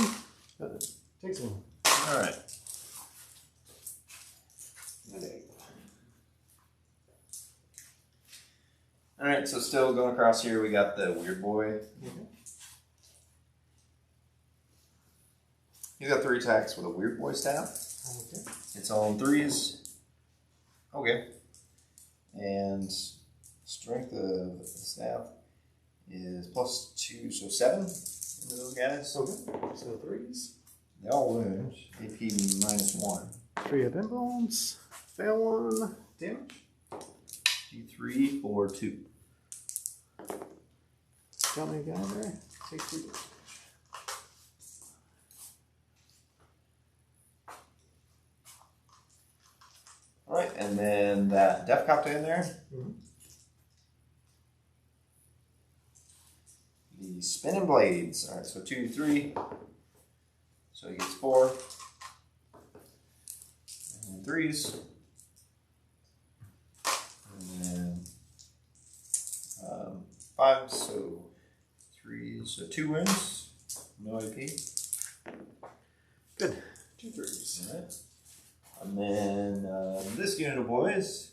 Takes a wound. All right. All right. So still going across here, we got the weird boy. He's got 3 attacks with a weird boy staff. Okay. It's on 3s. Okay. And strength of the staff is +2, so 7 into those guys. Okay. So 3s. They all wound. AP -1. 3 of impulse. Fail 1. Damage. D3 for 2. Got me a guy there. Take 3 damage. All right, and then that Def Copter in there. Mhm. The spinning blades. All right, so 2, 3. So he gets 4. And 3s. And then 5, so 3, so 2 wins. No AP. Good. 2 3s. All right. And then this unit of boys.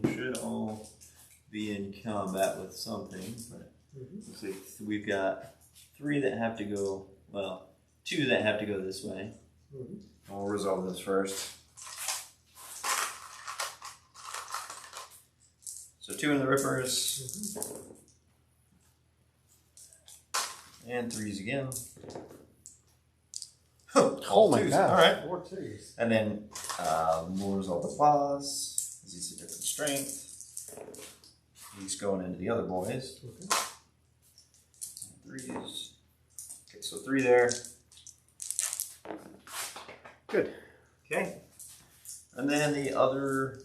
They should all be in combat with something, but looks like we've got 3 that have to go, well, 2 that have to go this way. I'll resolve this first. So 2 in the rippers. And 3s again. Oh my god. All right. 4 2s. And then we'll resolve the boss. He's a different strength. He's going into the other boys. Okay. And 3s. Okay, so 3 there. Good. Okay. And then the other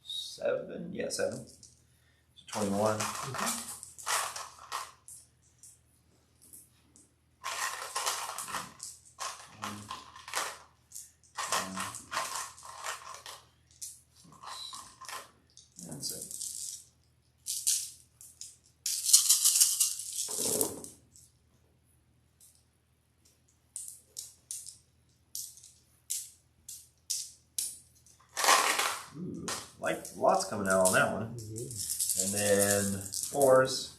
7. Yeah, 7. So 21. And 7. Ooh, like lots coming out on that one. And then 4s.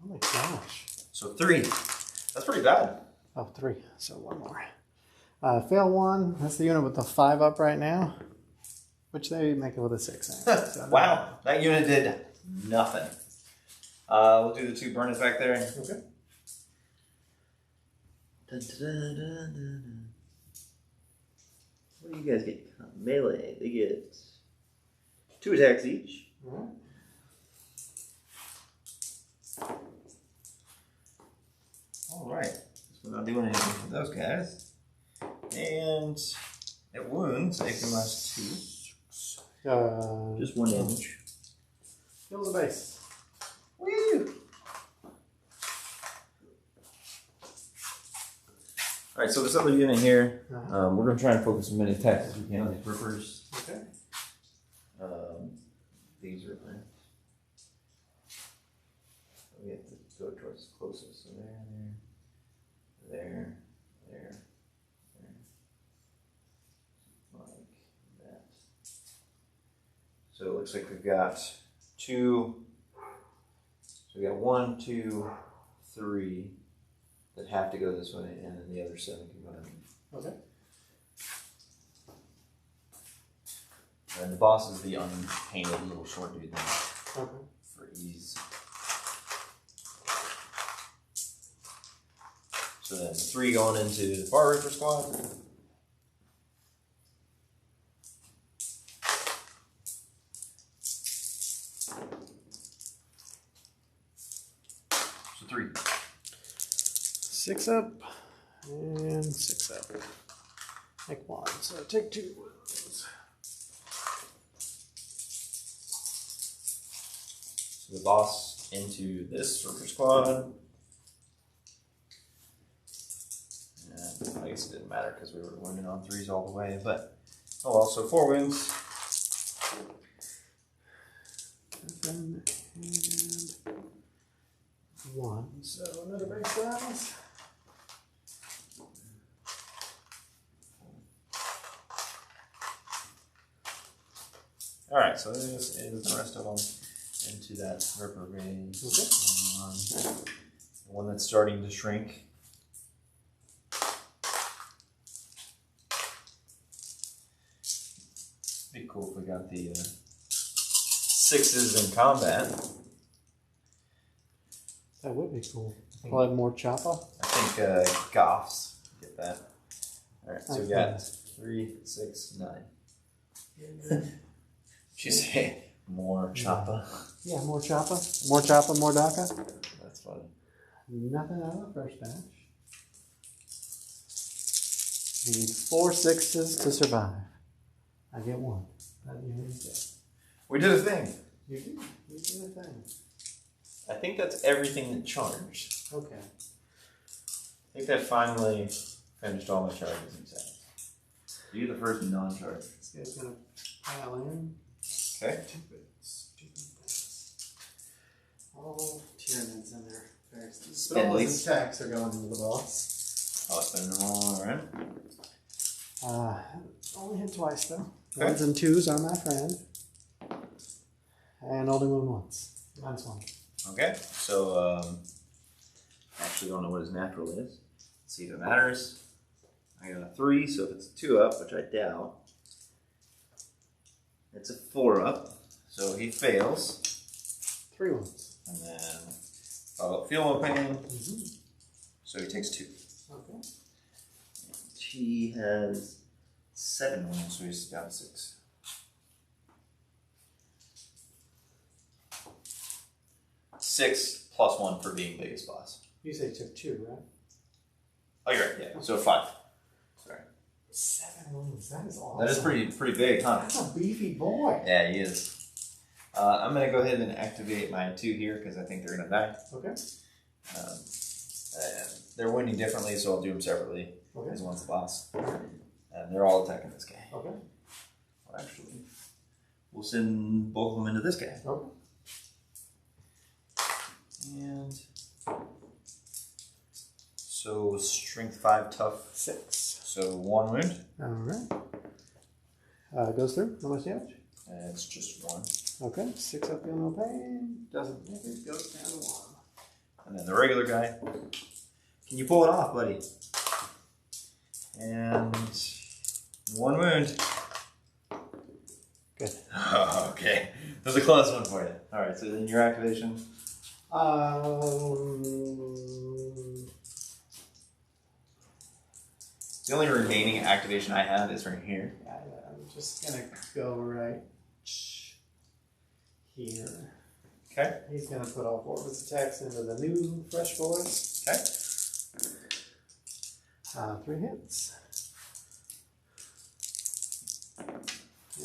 Oh my gosh. So 3. That's pretty bad. Oh, 3. So 1 more. Fail 1. That's the unit with the 5 up right now. Which they make it with a 6. So Wow, that unit did nothing. We'll do the 2 burners back there. Okay. Dun, dun, dun, dun, dun. What do you guys get? Melee. They get 2 attacks each. Alright. Alright. So we're not doing anything for those guys. And it wounds. AP -2. Just 1 damage. Kills the base. Woo! Alright, so this other unit here, we're going to try and focus as many attacks as we can on these rippers. Okay. These are right. We have to go towards the closest. So there, looks like we've got 2. So we got 1, 2, 3 that have to go this way, and then the other 7 can go down. Okay. And the boss is the unpainted little short dude there Okay. for ease. So then 3 going into the Bar Ripper squad. So 3. 6 up and 6 up. Take 1. So take 2 wounds. So the boss into this Ripper squad. And I guess it didn't matter because we were wounded on 3s all the way, but oh well, so 4 wounds. 7 and 1. So another base rounds. Alright, so this is the rest of them into that Ripper base. Okay. The one that's starting to shrink. Be cool if we got the 6s in combat. That would be cool. Probably more choppa. I think Goffs get that. Alright, so we got 3, 6, 9. She say more choppa. Yeah, more choppa. More choppa, more daka. That's funny. Nothing out of the first batch. Need 4 6s to survive. I get 1. We did a thing. You did. You did a thing. I think that's everything that charged. Okay. I think that finally finished all my charges and sets. You're the first non-charge. This guy's gonna pile in. Okay. Stupid things. All Tyranids in there. Very stupid. But all his attacks are going into the boss. I'll spend them all around. Only hit twice though. Okay. 1s and 2s are my friend. And only wound once. Mine's 1. Okay, so I actually don't know what his natural is. Let's see if it matters. I got a 3, so if it's a 2 up, which I doubt, it's a 4 up, so he fails. 3 wounds. And then follow up feel no pain, so he takes 2. Okay. And he has 7 wounds, so he's down 6. Six plus 1 for being biggest boss. You say you took 2, right? Oh, you're right. Yeah. So 5. Sorry. 7 wounds. That is awesome. That is pretty big, huh? That's a beefy boy. Yeah, he is. I'm gonna go ahead and activate my 2 here because I think they're gonna die. Okay. And they're winning differently, so I'll do them separately. Okay. Because one's the boss, and they're all attacking this guy. Okay. Well, actually, we'll send both of them into this guy. Okay. And so strength 5, tough 6. So 1 wound. All right. Goes through. How much damage? And it's just 1. Okay. 6 up, feel no pain. Doesn't make it. Goes down to 1. And then the regular guy. Can you pull it off, buddy? And 1 wound. Good. Okay. That was a close one for you. Alright, so then your activation. The only remaining activation I have is right here. I'm just gonna go right here. Okay. He's gonna put all 4 of his attacks into the new fresh boys. Okay. 3 hits.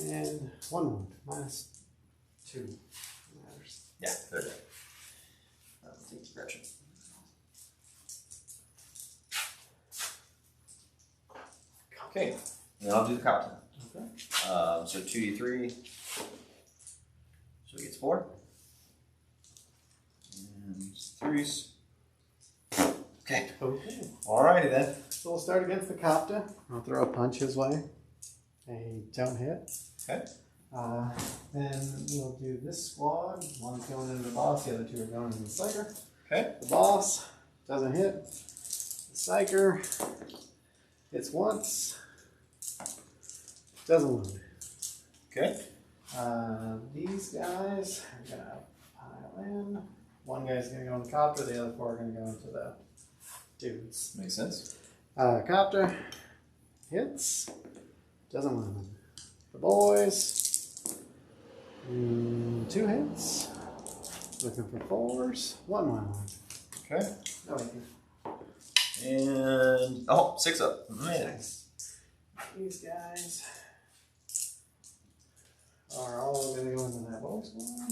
And 1 wound. Minus 2. Matters. Yeah, they're dead. Take the correction. Okay, and I'll do the cop now. Okay. So 2d3. So he gets 4. And 3s. Okay. Okay. Alrighty then. So we'll start against the Copta. I'll throw a punch his way. They don't hit. Okay. Then we'll do this squad. One's going into the boss, the other two are going into the psyker. Okay. The boss doesn't hit. The psyker hits once. Doesn't wound. Okay. These guys are gonna pile in. One guy's gonna go in the copter, the other four are gonna go into the dudes. Makes sense. Copter hits. Doesn't wound. The boys. 2 hits. Looking for 4s. 1 wound. Okay. No, thank you. And oh, 6 up. Man. Nice. These guys are all going to go into that box one.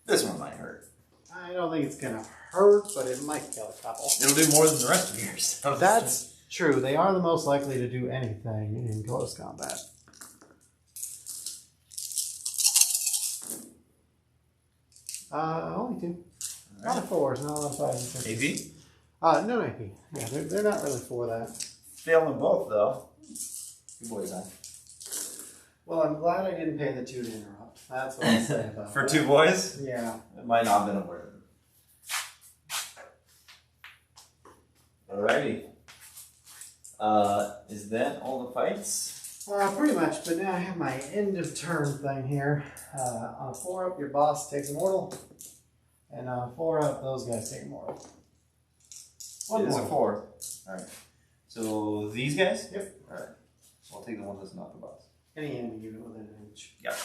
This one might hurt. I don't think it's going to hurt, but it might kill a couple. It'll do more than the rest of yours. That's true. They are the most likely to do anything in close combat. Only 2. A lot of 4s, not a lot of 5s and 6s. AP? No AP. Yeah, they're not really for that. Failing both though. Good boys, huh? Well, I'm glad I didn't pay the 2 to interrupt. That's what I'm saying about For that. 2 boys? Yeah. It might not have been a word. Alrighty. Is that all the fights? Pretty much, but now I have my end of turn thing here. On a 4 up, your boss takes a mortal. And on a 4 up, those guys take a mortal. One It is a more. 4. Alright. So these guys? Yep. Alright. So I'll take the one that's not the boss. Any enemy unit within an inch. Yeah.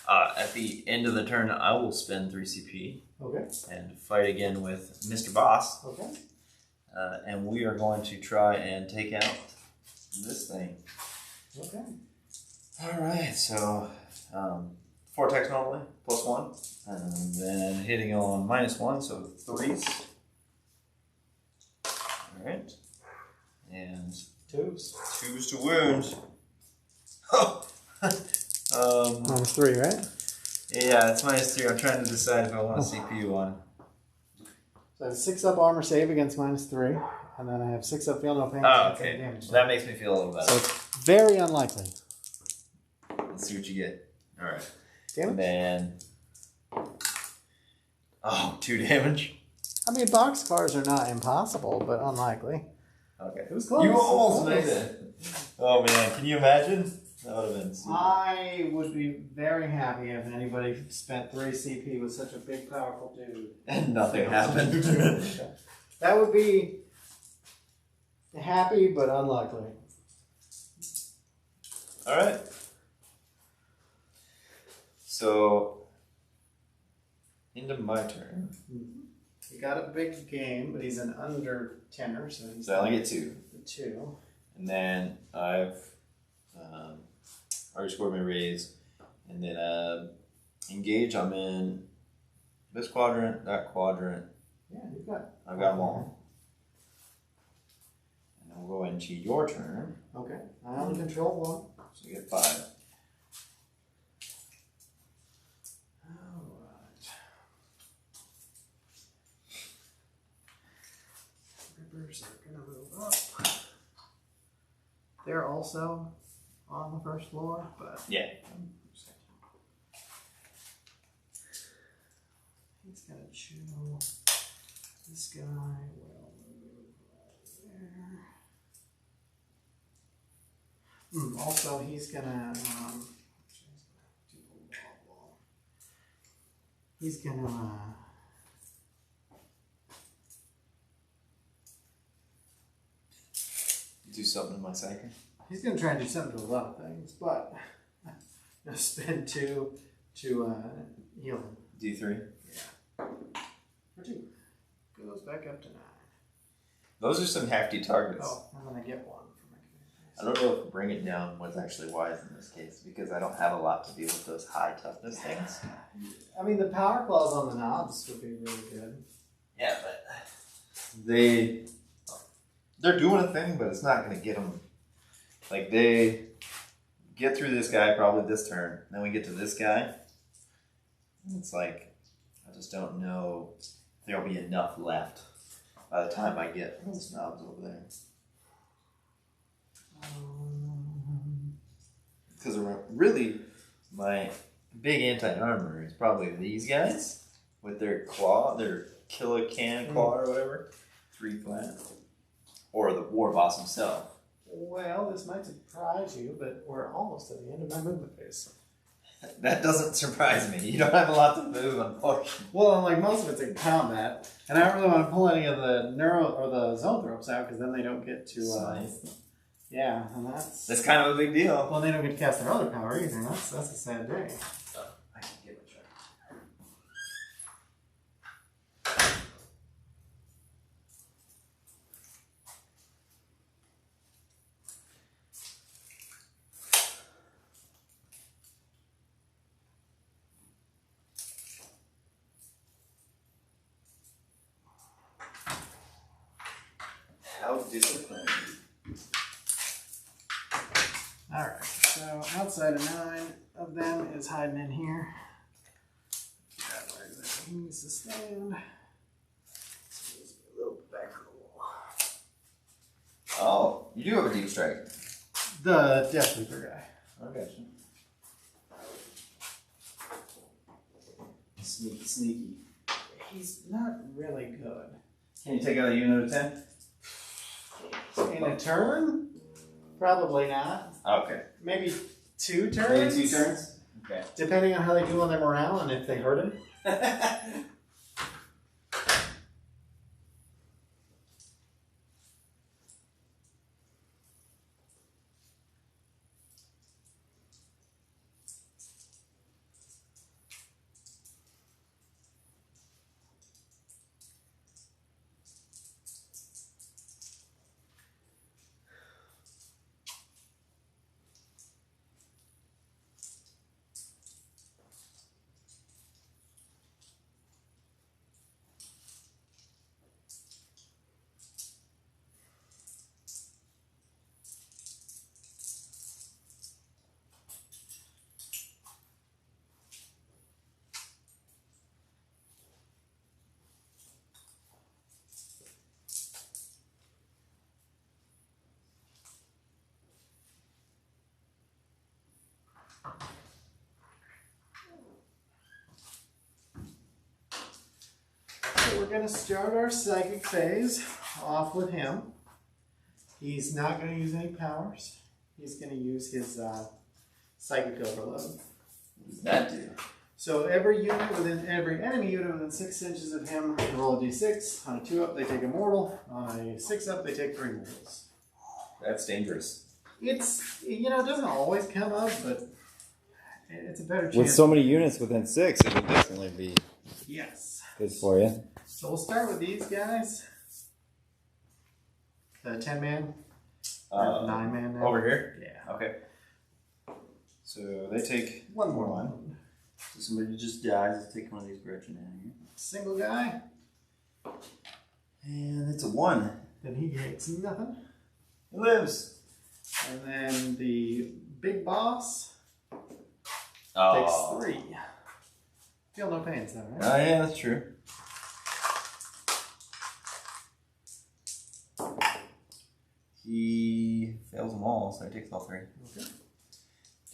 At the end of the turn, I will spend 3 CP Okay. and fight again with Mr. Boss. Okay. And we are going to try and take out this thing. Okay. Alright, so 4 attacks normally, +1. And then hitting on -1, so 3s. Alright. And 2s. 2s to wound. -3, right? Yeah, it's -3. I'm trying to decide if I want a CPU on. So I have 6 up armor save against -3. And then I have 6 up feel no pain. Oh, and 10 okay. damage. That makes me feel a little better. So it's very unlikely. Let's see what you get. Alright. Damage? And then. Oh, 2 damage. I mean, boxcars are not impossible, but unlikely. Okay. It was close. You almost It was made it. Oh man, can you imagine? That would have been super. I would be very happy if anybody spent 3 CP with such a big, powerful dude. And nothing happened. That would be happy, but unlikely. Alright. So, into my turn. He got a big game, but he's an under 10er, so he's So I only get 2. the 2. And then I've already scored my raise. And then engage, I'm in this quadrant, that quadrant. Yeah, you've got. I've got them all. And then we'll go into your turn. Okay, I only control 1. So you get 5. Alright. Rippers are gonna move up. They're also on the first floor, but Yeah. he's gonna chew. This guy will move right there. Also, he's gonna he's gonna Do something in my second. he's gonna try and do something to a lot of things, but I'll spend 2 to heal him. D3. Yeah. For 2. Goes back up to 9. Those are some hefty targets. Oh, I'm gonna get 1 for my I don't know if bring it down was actually wise in this case because I don't have a lot to deal with those high toughness things. I mean, the power claws on the knobs would be really good. Yeah, but they're doing a thing, but it's not going to get them. Like they get through this guy probably this turn, then we get to this guy. It's like I just don't know if there'll be enough left by the time I get those knobs over there. Because really, my big anti-armor is probably these guys with their claw, their kilocan claw or whatever. 3 flat. Or the war boss himself. Well, this might surprise you, but we're almost at the end of my movement phase. That doesn't surprise me. You don't have a lot to move, unfortunately. Well, like most of it's in combat, and I don't really want to pull any of the neuro or the zone ropes out because then they don't get to. Yeah, and that's kind of a big deal. Well, they don't get to cast their other power either. That's a sad day. I can give it a try. How disciplined. Alright, so outside of 9 of them is hiding in here. Where is it? He needs to stand. So there's a little back roll. Oh, you do have a deep strike. The Death Leaper guy. I got you. Sneaky, sneaky. He's not really good. Can you take out a unit of 10? In a turn? Probably not. Okay. Maybe 2 turns? Maybe 2 turns? Okay. Depending on how they do on their morale and if they hurt him. So we're going to start our psychic phase off with him. He's not going to use any powers. He's going to use his psychic overload. What does that do? So every enemy unit within 6 inches of him can roll a d6. On a 2-up, they take a mortal. On a 6-up, they take 3 mortals. That's dangerous. It's, it doesn't always come up, but it's a better chance. With so many units within 6, it would definitely be Yes. good for you. So we'll start with these guys. The 10-man. 9-man now. Over here? Yeah. Okay. So they take One more one. So somebody just dies. Let's take one of these Gretchen out of here. Single guy. And it's a 1. Then he takes nothing. He lives. And then the big boss Oh. takes 3. Feel no pains though, right? Oh, yeah, that's true. He fails them all, so he takes all 3. Okay.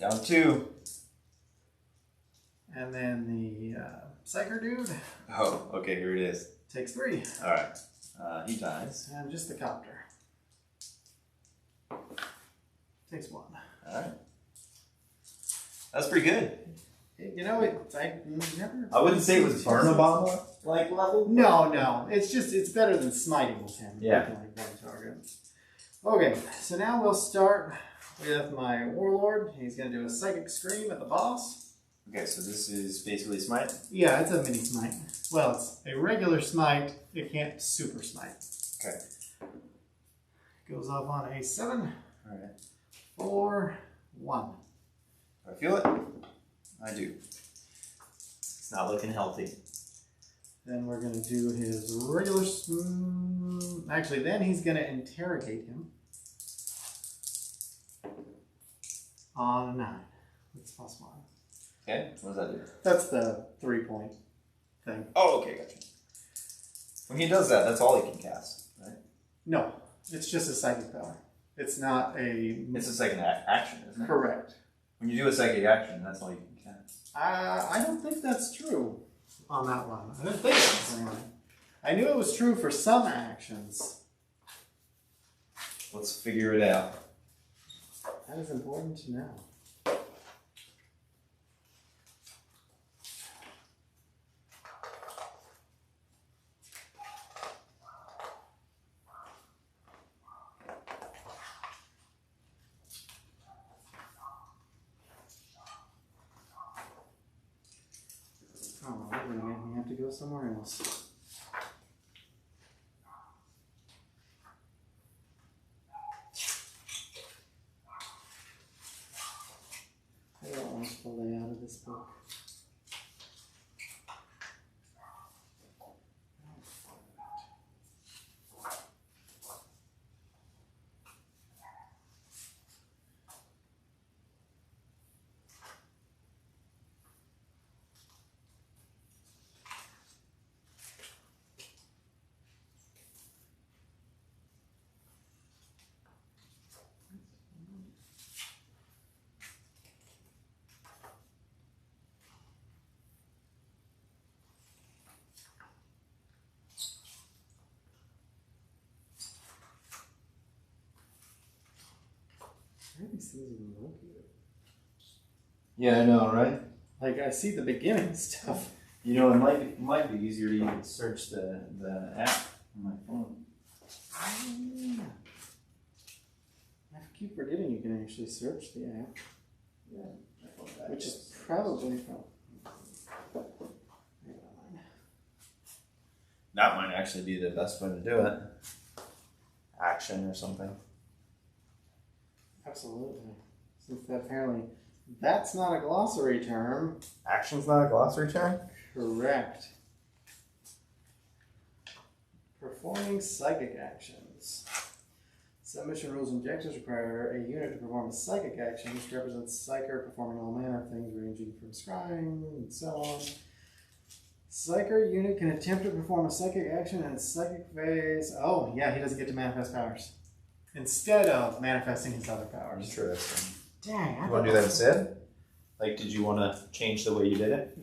Down 2. And then the Psyker dude Oh, okay, here it is. takes 3. Alright. He dies. And just the copter takes 1. Alright. That's pretty good. I never. I wouldn't say it was burn Obama like level. No. It's better than smiting with him. Yeah. Taking, like one target. Okay, so now we'll start with my warlord. He's gonna do a psychic scream at the boss. Okay, so this is basically smite. Yeah, it's a mini smite. Well, it's a regular smite. It can't super smite. Okay. Goes off on a 7, Alright. 4, 1. Do I feel it? I do. It's not looking healthy. Then we're gonna do his regular. Actually, then he's gonna interrogate him on a 9. That's plus 1. Okay, what does that do? That's the 3-point thing. Oh, okay, gotcha. When he does that, that's all he can cast, right? No, it's just a psychic power. It's not a... It's a second action, isn't it? Correct. When you do a psychic action, that's all you can cast. I don't think that's true on that one. I didn't think it was anyway. I knew it was true for some actions. Let's figure it out. That is important to know. Oh, they're going to make me have to go somewhere else. I don't like the layout of this book. Where are these things even located? Yeah, I know, right? Like, I see the beginning stuff. You know, it might be easier to even search the app on my phone. I keep forgetting you can actually search the app. Yeah, Which is probably from... That might actually be the best way to do it. Action or something. Absolutely. Since that apparently that's not a glossary term. Action's not a glossary term? Correct. Performing psychic actions. Some mission rules and objectives require a unit to perform a psychic action, which represents Psyker performing all manner of things ranging from scrying and so on. Psyker unit can attempt to perform a psychic action in its psychic phase. Oh, yeah, he doesn't get to manifest powers. Instead of manifesting his other powers. Interesting. Dang. You want to do that instead? Like, did you want to change the way you did it?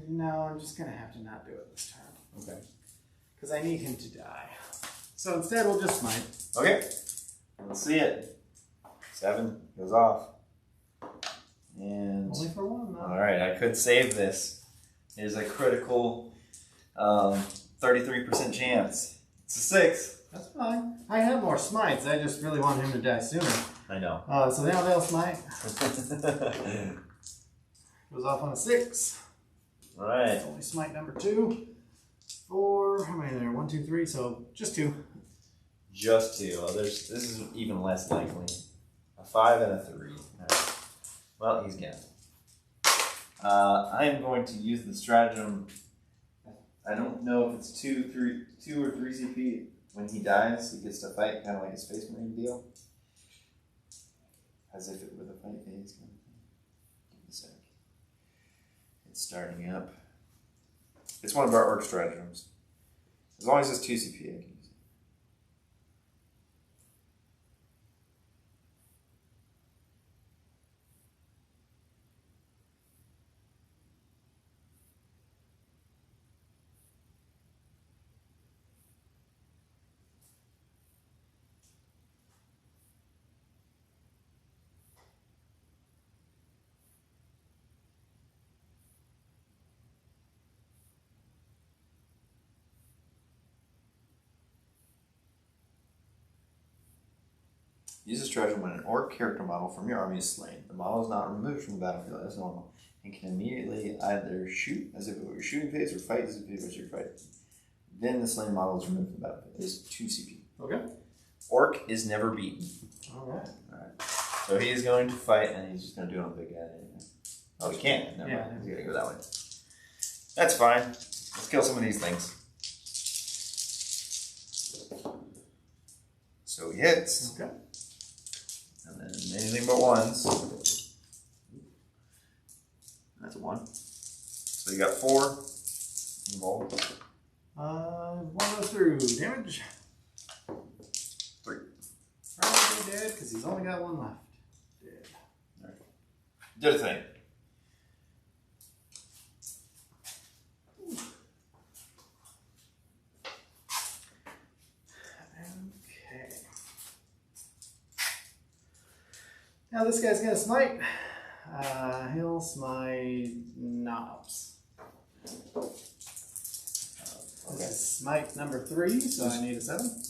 No, I'm just going to have to not do it this turn. Okay. Because I need him to die. So instead, we'll just smite. Okay. Let's see it. 7 goes off. And... Only for one, though. Alright, I could save this. It is a critical 33% chance. It's a 6. That's fine. I have more smites. I just really want him to die sooner. I know. So now they'll smite. Goes off on a 6. Alright. Only smite number 2. 4. How many are there? 1, 2, 3. So just 2. Just 2. Oh, this is even less likely. A 5 and a 3. Right. Well, he's gone. I am going to use the stratagem. I don't know if it's 2 or 3 CP. When he dies, he gets to fight, kind of like a Space Marine deal. As if it were the fight phase kind of thing. Give me a sec. It's starting up. It's one of our Orc stratagems. As long as it's 2 CP, I can use it. Use this stratagem when an Orc character model from your army is slain. The model is not removed from the battlefield as normal and can immediately either shoot as if it were your shooting phase or fight as if it was your fight. Then the slain model is removed from the battlefield. It is 2 CP. Okay. Orc is never beaten. Alright. Alright. So he is going to fight and he's just going to do it on the big guy. Oh, he can't. Never mind. He's going to go that way. That's fine. Let's kill some of these things. So he hits. Okay. And then anything but 1s. That's a 1. So you got 4 involved. 1 goes through. Damage. 3. Primary dead because he's only got one left. Dead. Did a thing. Okay. Now this guy's gonna smite. He'll smite knobs. This is smite number 3, so I need a 7.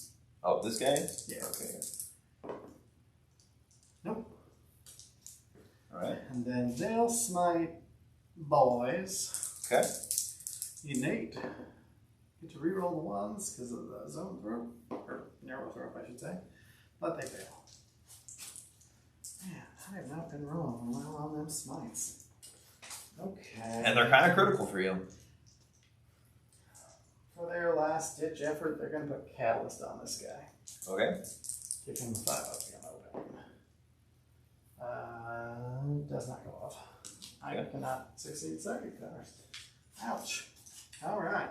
Oh, this guy? Yeah. Okay. Nope. Alright. And then they'll smite boys. Okay. Need an 8. Get to reroll the ones because of the zone throw, or narrow throw, I should say. But they fail. Man, I have not been rolling well on them smites. Okay. And they're kind of critical for you. For their last ditch effort, they're going to put Catalyst on this guy. Okay. Give him a 5 up again. Does not go off. I cannot succeed second covers. Ouch. Alright.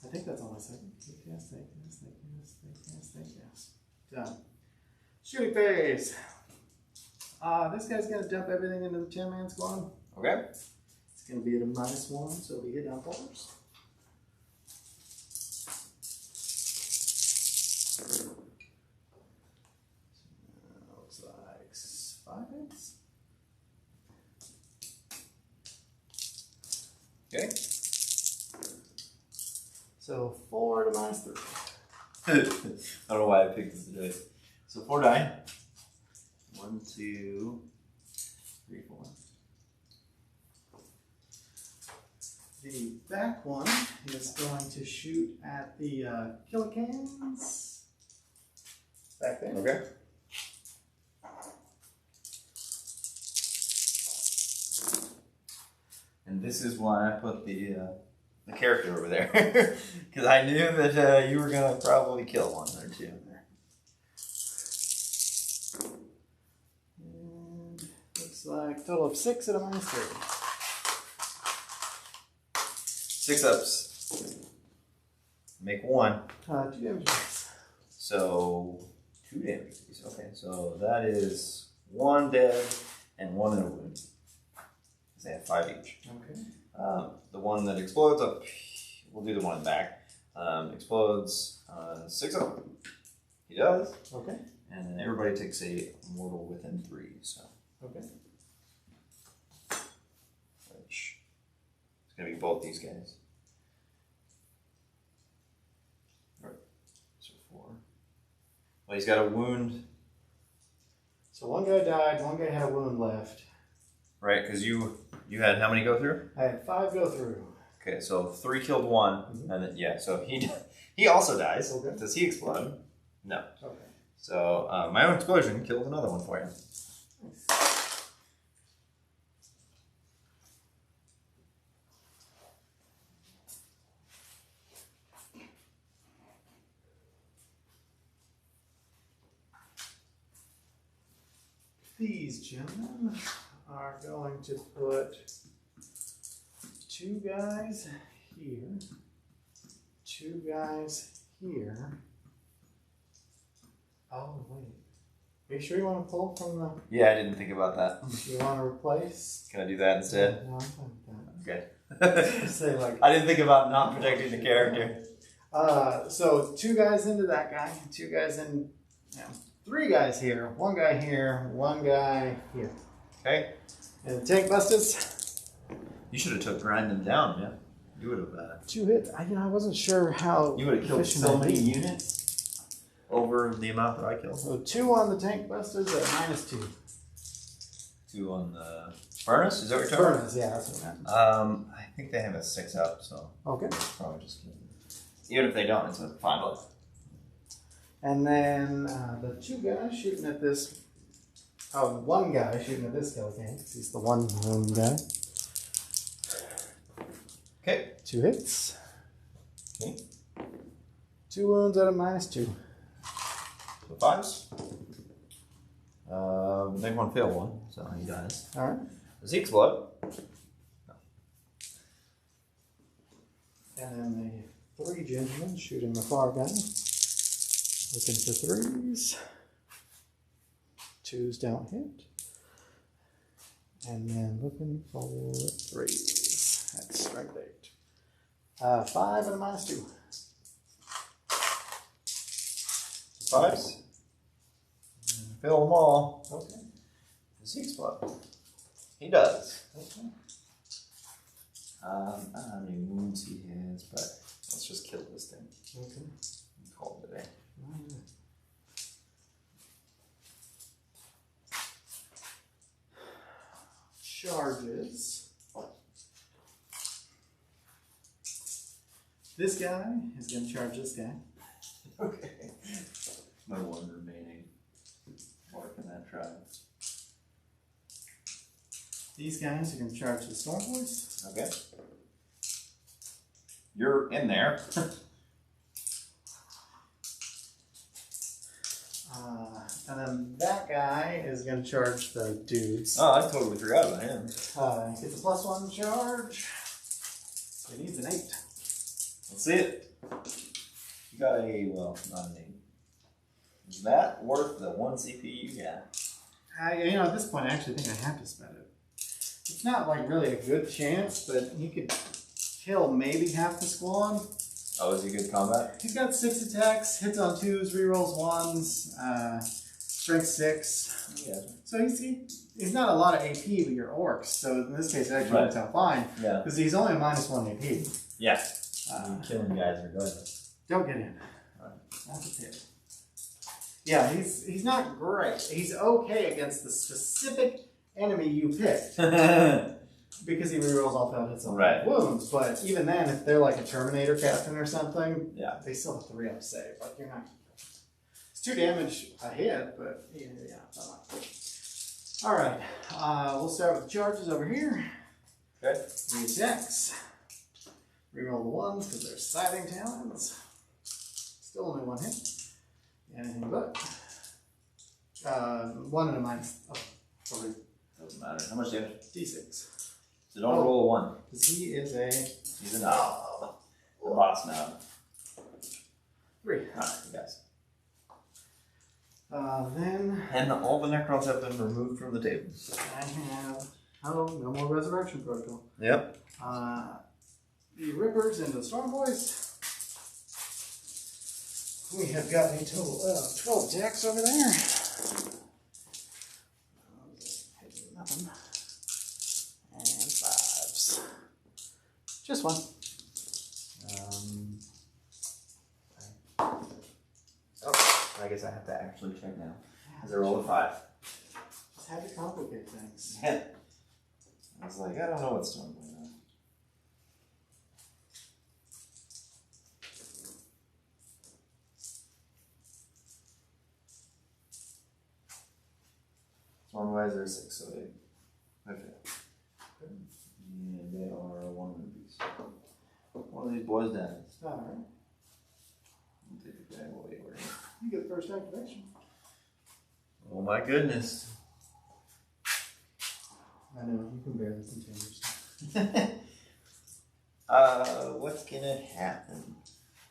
I think that's all I said. Take yes. Done. Shooting phase. This guy's going to dump everything into the 10-man squad. Okay. It's going to be at a -1, so we hit on 4s. Looks like 5 hits. Okay. So 4 to -3. I don't know why I picked this today. So 4 die. 1, 2, 3, 4. The back one is going to shoot at the Killicans. Back there. Okay. And this is why I put the character over there, because I knew that you were gonna probably kill one or two there. And looks like a total of 6 at a -3. 6 ups. Make 1. 2 damages. So 2 damage. Okay, so that is 1 dead and 1 in a wound. They have 5 each. Okay. The one that explodes up, we'll do the one in the back. Explodes 6 up. He does. Okay. And then everybody takes a mortal within 3. So, Okay. which is gonna be both these guys. All right. So 4. Well, he's got a wound. So one guy died, one guy had a wound left. Right, because you had how many go through? I had 5 go through. Okay, so 3 killed 1, and then so he also dies. Okay. Does he explode? No. Okay. So my own explosion killed another one for you. These gentlemen are going to put 2 guys here, 2 guys here. Oh, wait. Are you sure you want to pull from the... Yeah, I didn't think about that. You want to replace? Can I do that instead? No, I'm fine with that. Okay. Say like... I didn't think about not protecting the character. So 2 guys into that guy, 2 guys in... 3 guys here, 1 guy here, 1 guy here. Okay. And tank busters. You should have took grind them down, man. You would have. 2 hits. I wasn't sure how. You would have killed efficient so I'd many be. units over the amount that I killed. So 2 on the tank busters at -2. 2 on the furnace. Is that what you're talking Furnace, yeah, that's what I meant. about? I think they have a 6 up, so Okay. probably just even if they don't, it's a 5 up. And then the 2 guys shooting at this. Oh, 1 guy shooting at this skeleton because he's the 1 wound guy. Okay. 2 hits. Okay. 2 wounds at a -2. So 5s. Make 1 fail 1, so he dies. All right. Does he explode? No. And then the 3 gentlemen shooting the far guy. Looking for 3s. Twos don't hit. And then looking for threes. That's strike 8. 5 and a -2. Fives. Fill them all. Okay. Does he explode? He does. Okay. I don't know how many wounds he has, but let's just kill this thing. Okay. And call it a day. Charges. This guy is going to charge this guy. Okay. My one remaining orc in that tribe. These guys are going to charge the Storm Boys. Okay. You're in there. And then that guy is going to charge the dudes. Oh, I totally forgot about him. Gets a +1 charge. It needs an 8. Let's see it. You got a, well, not an 8. Is that worth the 1 CP you got? At this point, I actually think I have to spend it. It's not like really a good chance, but he could kill maybe half the squad. Oh, is he good combat? He's got 6 attacks, hits on 2s, rerolls 1s, strength 6. Yeah. So he's not a lot of AP with your orcs. So in this case, it actually works out fine Yeah. because he's only a -1 AP. Yeah. Killing guys are good. Don't get in. That's a hit. Yeah, he's not great. He's okay against the specific enemy you picked because he rerolls all 5 hits on Right. wounds. But even then, if they're like a Terminator captain or something, Yeah. they still have 3-up save. Like you're not. It's 2 damage a hit, but yeah. All right, we'll start with the charges over here. Okay. 3 attacks. Reroll the 1s because they're siding talons. Still only 1 hit. Anything but. 1 and a minus. Oh, sorry. Doesn't matter. How much damage? D6. So don't roll a 1. Because he is a He's a 9. The boss now. 3. Alright, you guys. Then And all the Necrons have been removed from the table. I have. Oh, no more resurrection protocol. Yep. The Rippers and the Storm Boys. We have got a total of 12 attacks over there. Nothing. And 5s. Just 1. I guess I have to actually check now. Because I rolled a 5. Just had to complicate things. I was like, I don't know what's going on. Stormwise are 6, so they. Okay. And they are 1 rupees. One of these boys dies. Alright. I'll take the guy away. You get first activation. Oh my goodness. I know, you can barely contain yourself. What's gonna happen?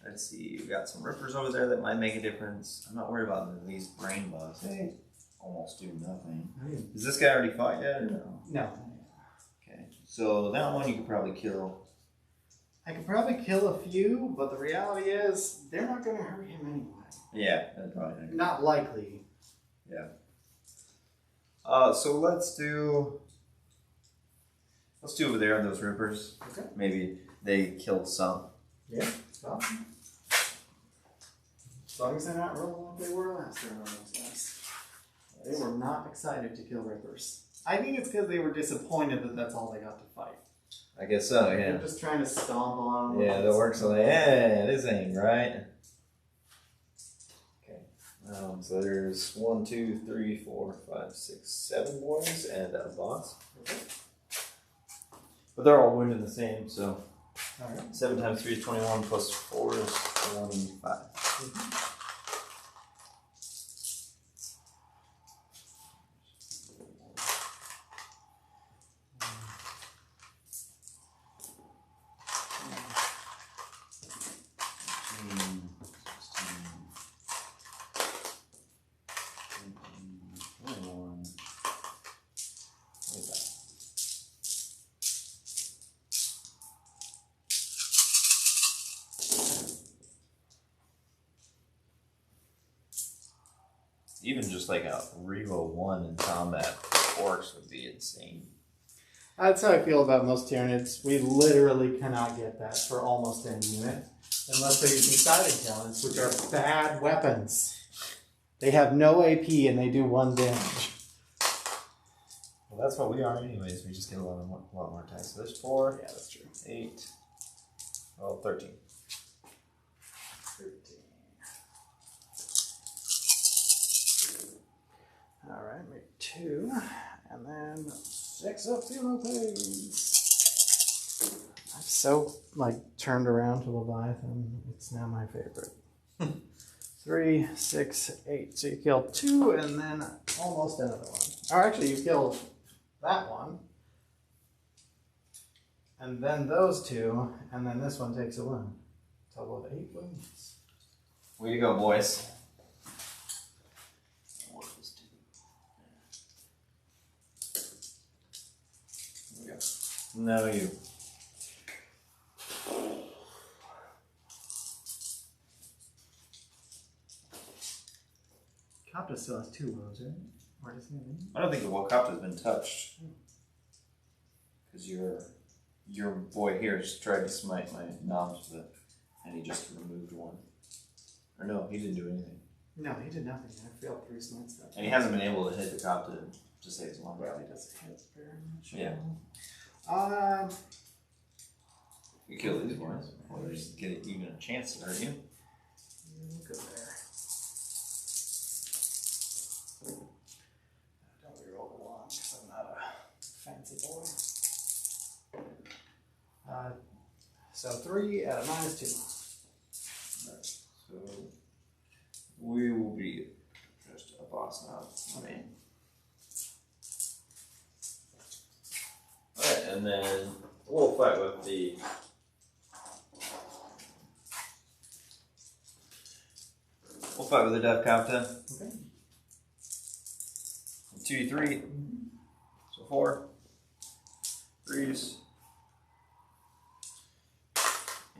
Let's see, we've got some rippers over there that might make a difference. I'm not worried about these brain bugs. They almost do nothing. Does this guy already fight yet or no? No. Okay, so that one you could probably kill. I could probably kill a few, but the reality is they're not going to hurt him anyway. Yeah, that's probably Not likely. Yeah. So let's do over there on those rippers. Okay. Maybe they kill some. Yeah. Stop. As long as they're not rolling like they were last turn on those guys. They were not excited to kill Rippers. I think it's because they were disappointed that that's all they got to fight. I guess so, They're yeah. just trying to stomp on them. Yeah, the Orks are like, yeah, this ain't right. Okay. So there's 1, 2, 3, 4, 5, 6, 7 boys and a boss. Okay. But they're all wounded the same, so Alright. 7 times 3 is 21 plus 4 is 25. Even just like a reroll 1 in combat, orcs would be insane. That's how I feel about most Tyranids. We literally cannot get that for almost any unit. Unless they're using siding talents, which are bad weapons. They have no AP and they do 1 damage. Well, that's what we are anyways. We just get a lot more attacks. So there's 4. Yeah, that's true. 8. Well, 13. 13. Alright, make 2. And then 6 up Feel Pains. I've so turned around to Leviathan. It's now my favorite. 3, 6, 8. So you killed 2 and then almost another one. Or actually you killed that one. And then those 2, and then this one takes a wound. Total of 8 wounds. Way to go, boys. Here we go. No, you. Kapta still has 2 wounds, right? Or does he have any? I don't think the Wakapta's been touched. Because your boy here just tried to smite my noms with it, and he just removed 1. Or no, he didn't do anything. No, he did nothing. I failed 3 smites that. And he hasn't been able to hit the Kapta to save his life. Well, he does hit very much. Yeah. You kill these ones. Or there's get even a chance to hurt you. We'll go there. Don't reroll the 1 because I'm not a fancy boy. So 3 at a -2. Right. So we will be just a boss now. I mean. Alright, and then we'll fight with the Death Captain. Okay. 2d3. So 4. 3s.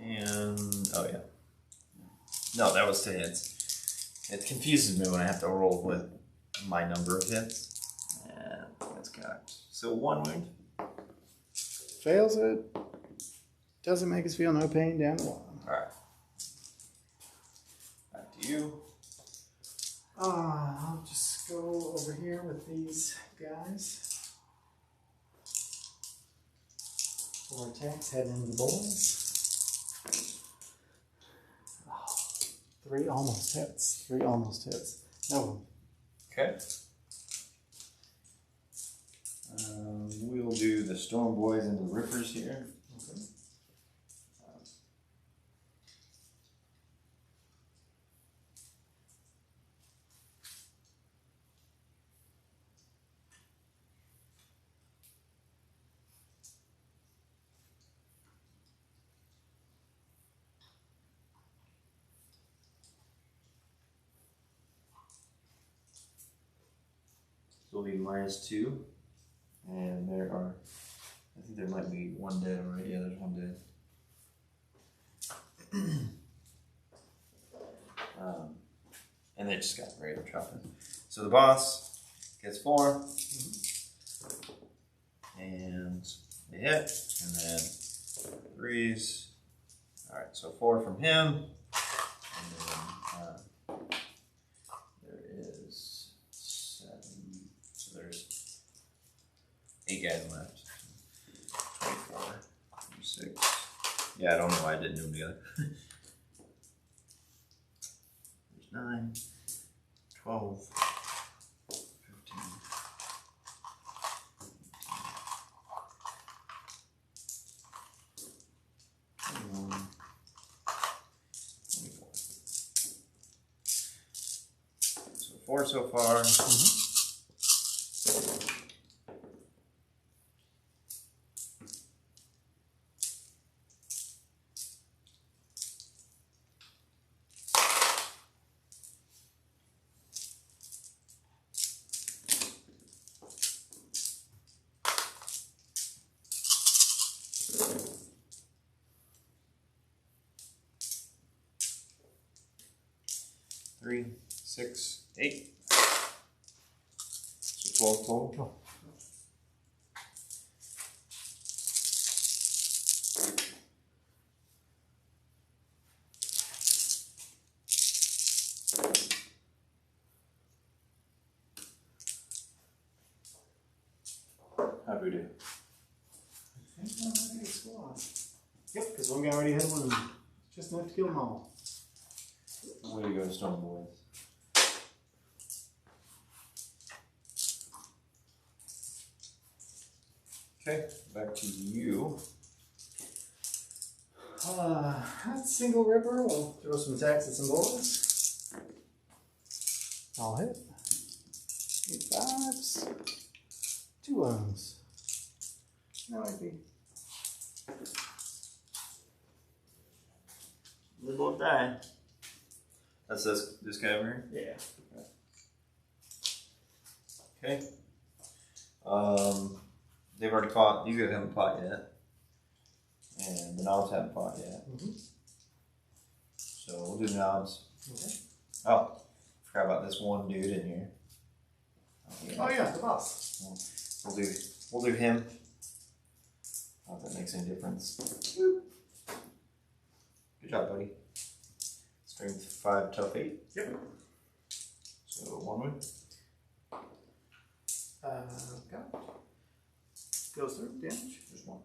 And oh yeah. No, that was to hits. It confuses me when I have to roll with my number of hits. And that's cocked. So 1 wound. Fails it. Doesn't make us feel no pain down to 1. Alright. Back to you. I'll just go over here with these guys. 4 attacks, head into the boys. 3 almost hits. 3 almost hits. No. Okay. We'll do the Storm Boys and the Rippers here. Okay. So it'll be -2. And there are, I think there might be 1 dead already. Yeah, there's 1 dead. And they just got regular chopping. So the boss gets 4. And they hit. And then 3s. Alright, so 4 from him. And then there is 7. So there's 8 guys left. 24. 26. Yeah, I don't know why I didn't do them together. There's 9. 12. 15. 21. 24. So 4 so far. Three, 6, 8. 12 total. Cool. How'd we do? I think I'm ready to squad. Yep, because one guy already had one. Just enough to kill them all. Way to go, Stone Boys. Okay, back to you. That's single ripper. We'll throw some attacks at some boys. I'll hit. 8 5s. 2 1s. That might be. They both die. That's this guy over here? Yeah. Okay. They've already fought. These guys haven't fought yet. And the knobs haven't fought yet. So we'll do the knobs. Okay. Oh, forgot about this one dude in here. Oh yeah, the boss. We'll do him. I don't know if that makes any difference. Good job, buddy. Strength 5, tough 8. Yep. So 1 win. Go. Goes through, damage. Just 1.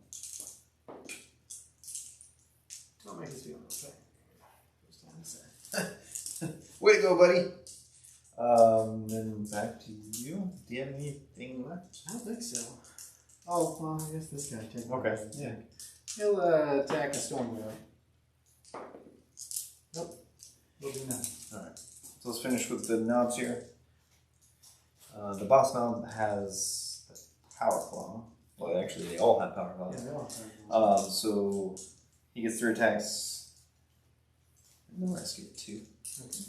Don't make us do a thing. Goes down to say. Way to go, buddy. Then back to you. Do you have anything left? I don't think so. Oh, well, I guess this guy takes. Okay. Yeah. He'll attack a storm wheel. Nope. We'll do that. Alright. So let's finish with the knobs here. The boss knob has a power claw. Well, actually, they all have power claws. Yeah, they all have. So he gets 3 attacks. And the rest get 2. Okay.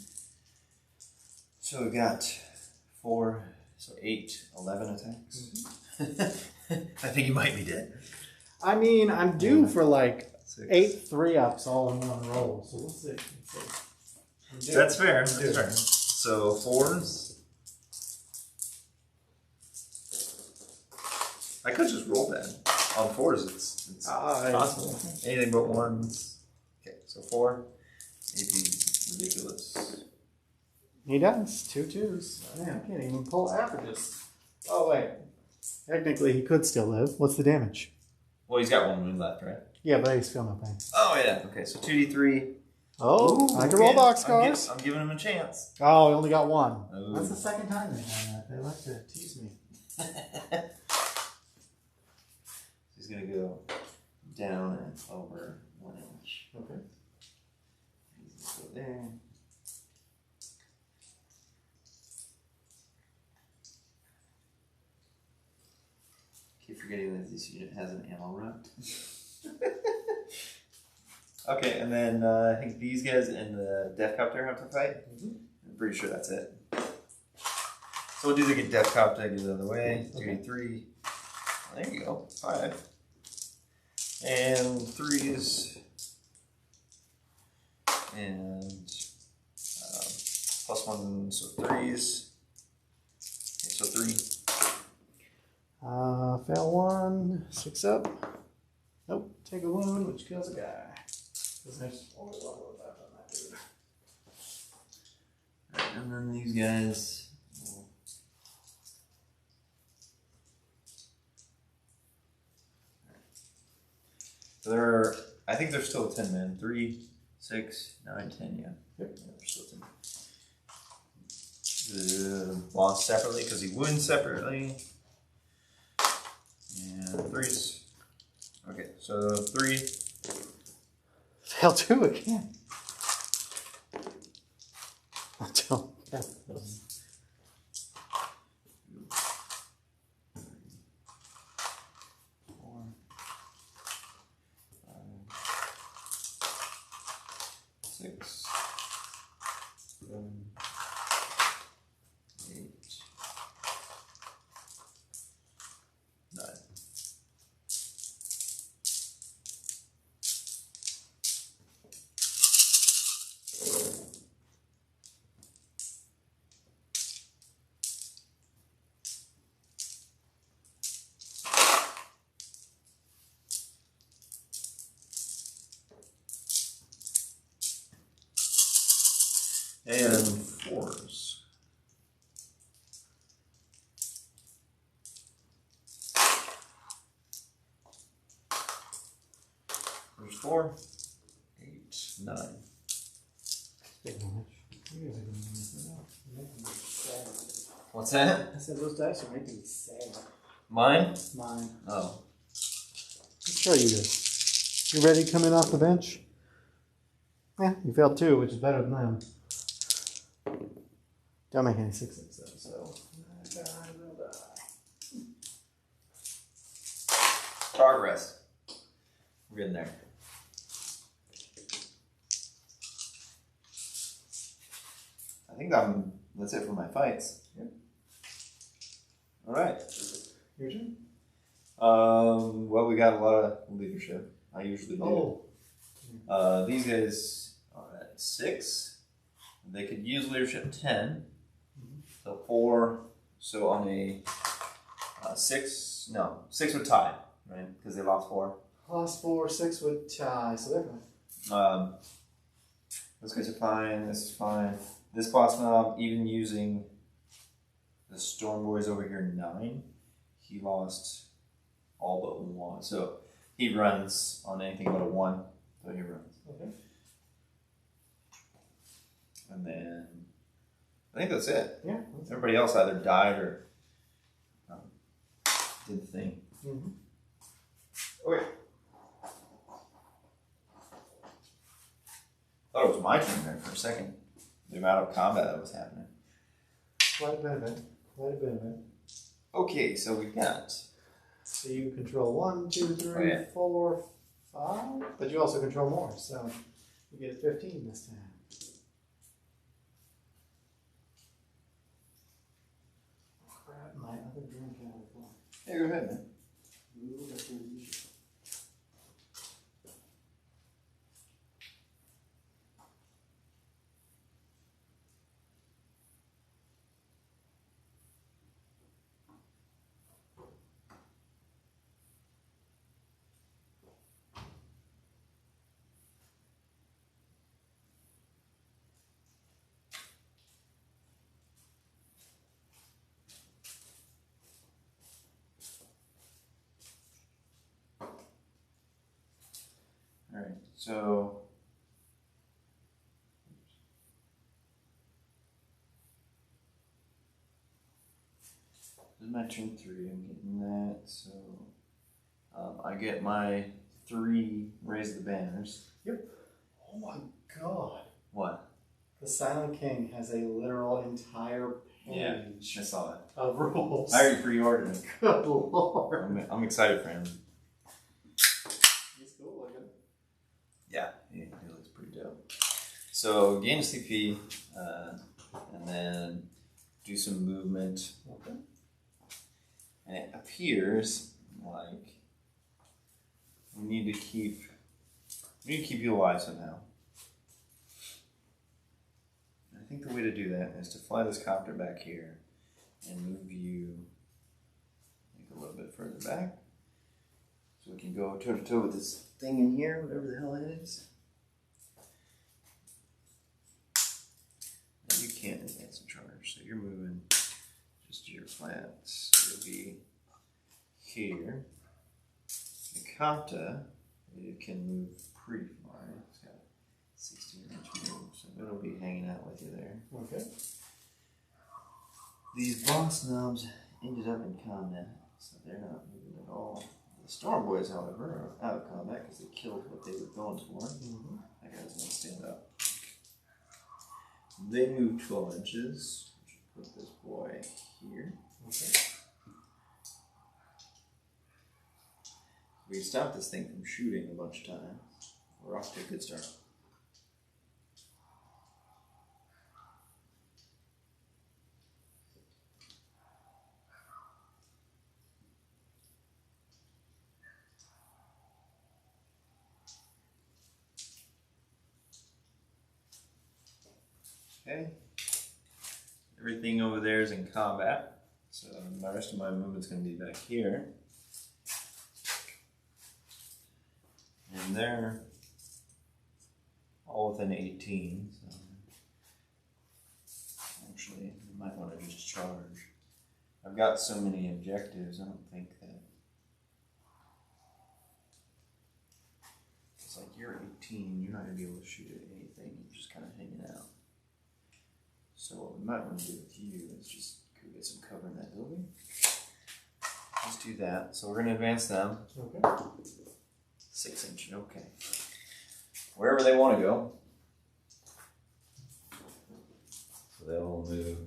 So we got 4, so 8, 11 attacks. I think you might be dead. I mean, I'm due for like 6. 8 3-ups all in one roll. So we'll see. That's fair. That's fair. So 4s. I could just roll that. On 4s, it's possible. Anything but 1s. Okay, so 4. It'd be ridiculous. He does. 2 2s. Man, I can't even pull averages. Oh, wait. Technically, he could still live. What's the damage? Well, he's got 1 wound left, right? Yeah, but he's still no pain. Oh, yeah. Okay, so 2d3. Oh, I can roll boxcars. I'm giving him a chance. Oh, he only got 1. Ooh. That's the second time they've done that. They like to tease me. He's going to go down and over 1 inch. Okay. He's going to go there. Keep forgetting that this unit has an ammo run. Okay, and then I think these guys and the Death Copter have to fight. I'm pretty sure that's it. So we'll do the Death Copter, get it out of the way. 2d3. There you go. 5. And 3s. And +1, so 3s. Okay, so 3. Fail 1. 6 up. Nope. Take a wound, which kills a guy. Because there's only 1 wound left on that dude. Right, and then these guys. So there are, I think there's still 10 men. 3, 6, 9, 10, yeah. Yep, yeah, there's still 10. The boss separately, because he wounds separately. And 3s. Okay, so 3. Fail 2 again. Until. Yeah. 6, 7, 8, 9. And 4s. There's 4, 8, 9. What's that? I said those dice are making me sad. Mine? Mine. Oh. Let's show you this. You ready to come in off the bench? Yeah, you failed 2, which is better than them. Don't make any 6s though, so. Progress. We're getting there. I think that's it for my fights. Yep. All right. Your turn. Well, we got a lot of leadership. I usually do. Oh. These guys are at 6. They could use leadership 10. So 4. So on a 6, no, 6 would tie, right? Because they lost 4. Lost 4, 6 would tie, so they're fine. Those guys are fine. This is fine. This boss knob, even using the Storm Boys over here 9, he lost all but 1. So he runs on anything but a 1. So he runs. Okay. And then I think that's it. Yeah. Everybody else either died or did the thing. Mm-hmm. Okay. Thought it was my turn there for a second. The amount of combat that was happening. Quite a bit of it. Quite a bit of it. Okay, so we've got. So you control 1, 2, 3, Oh, yeah. 4, 5, but you also control more, so you get 15 this time. Grab my other drink out of the floor. Yeah, go ahead, man. Ooh, that's really easy. Alright, so. This is my turn 3. I'm getting that, so. I get my 3 raise the banners. Oh my god. What? The Silent King has a literal entire page I saw it. of rules. I already pre-ordered it. Good lord. I'm excited for him. He's cool looking. Yeah, he looks pretty dope. So gain CP, and then do some movement. Okay. And it appears like we need to keep you alive somehow. I think the way to do that is to fly this copter back here and move you like a little bit further back. So we can go toe to toe with this thing in here, whatever the hell it is. And you can't advance and charge, so you're moving just your flats. So it'll be here. The Kata, it can move pretty far. It's got 16-inch move, so it'll be hanging out with you there. Okay. These boss knobs ended up in combat, so they're not moving at all. The Storm Boys, however, are out of combat because they killed what they were going for. Mm-hmm. That guy's gonna stand up. They move 12 inches. Put this boy here. Okay. We stopped this thing from shooting a bunch of times. We're off to a good start. Okay. Everything over there is in combat. So the rest of my movement's going to be back here. And they're all within 18. So might want to just charge. I've got so many objectives, I don't think that. It's like you're 18, you're not going to be able to shoot at anything, you're just kind of hanging out. So what we might want to do with you is just go get some cover in that building. Let's do that. So we're going to advance them. Okay. 6 inch, okay. Wherever they want to go. So they'll move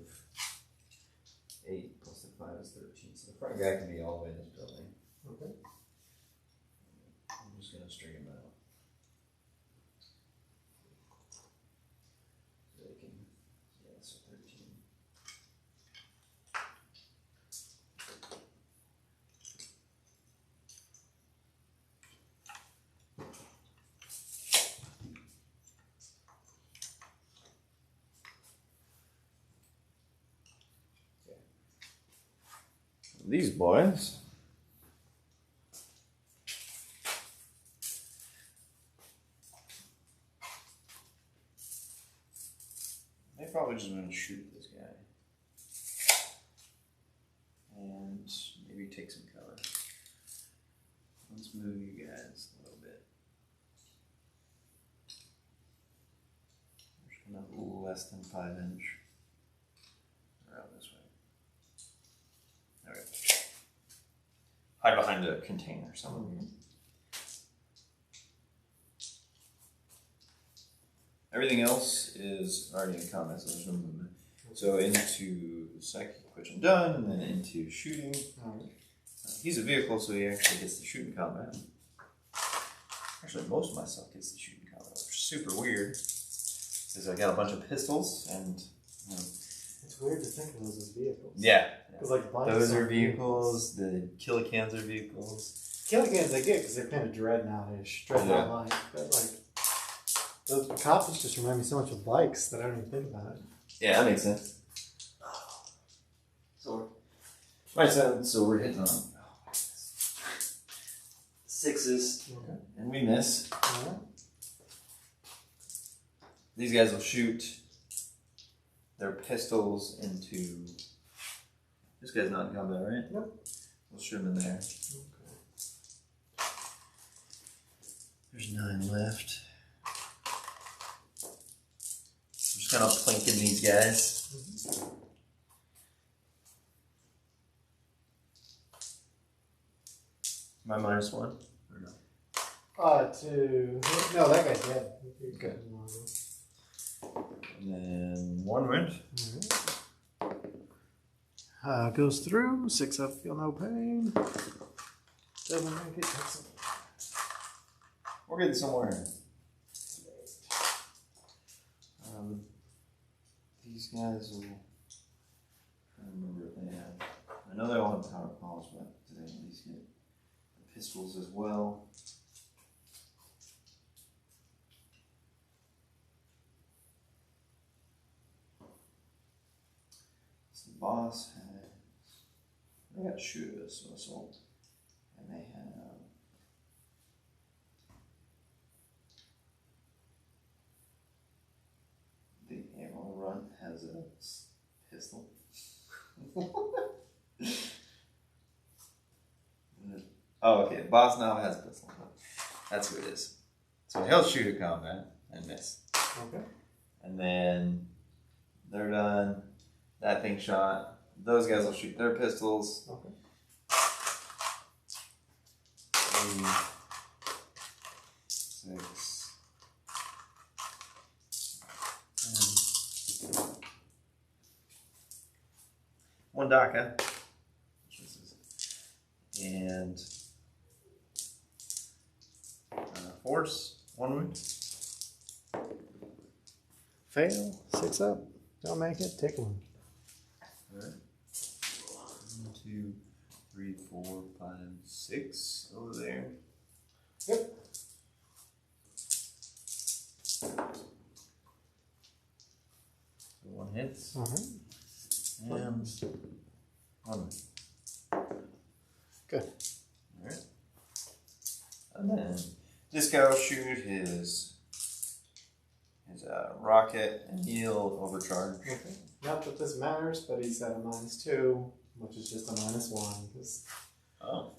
8 plus the 5 is 13. So the front guy can be all the way in this building. Okay. I'm just going to string him out. So they can, yeah, so 13. These boys they probably just want to shoot this guy and maybe take some cover. Let's move you guys a little bit. Just kind of less than 5 inch around this way. Okay. Hide behind a container, some of you. Everything else is already in combat, so there's no movement. So into psychic, which I'm done, and then into shooting. He's a vehicle, so he actually gets to shoot in combat. Actually, most of my stuff gets to shoot in combat, which is super weird. Because I got a bunch of pistols, and It's weird to think of those as vehicles. yeah. Like Those are vehicles, the Killicans are vehicles. Killigans I get because they're kind of dread-now-ish, dread-out-like. But like, those cops just remind me so much of bikes that I don't even think about it. Yeah, that makes sense. So, so we're hitting on 6s, Okay. and we miss. Alright. These guys will shoot their pistols into. This guy's not in combat, right? Nope. We'll shoot him in there. Okay. There's 9 left. I'm just kind of plinking these guys. Am I -1? Or no? No, that guy's dead. Okay. And then 1 went. Goes through, 6 up, feel no pain. Doesn't make it. We're getting somewhere. These guys will. I don't remember if they have. I know they all have power calls, but do they at least get the pistols as well? So the boss has. They got shooters, so assault, and they have. The ammo run has a pistol. Oh, okay. The boss now has a pistol. That's who it is. So he'll shoot at combat and miss. Okay. And then they're done. That thing shot. Those guys will shoot their pistols. Okay. 3, 6, 10. 1 DACA. And force, 1 wound. Fail, 6 up. Don't make it, take 1. Alright. 1, 2, 3, 4, 5, 6 over there. Yep. So 1 hits. Alright. And 1 wound. Good. Alright. And then this guy will shoot his rocket and he'll overcharge. Okay. Not that this matters, but he's at a -2, which is just a -1. Because Oh.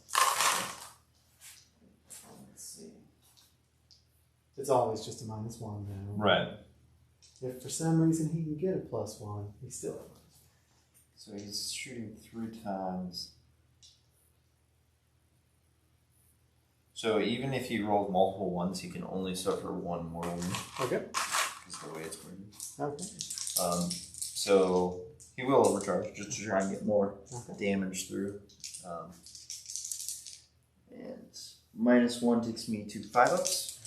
Let's see. it's always just a -1 now. Right. If for some reason he can get a +1, he's still at -1. So he's shooting 3 times. So even if he rolls multiple ones, he can only suffer 1 mortal wound. Okay. Is the way it's written. Okay. So he will overcharge just to try and get more Okay. damage through. And -1 takes me to 5-ups.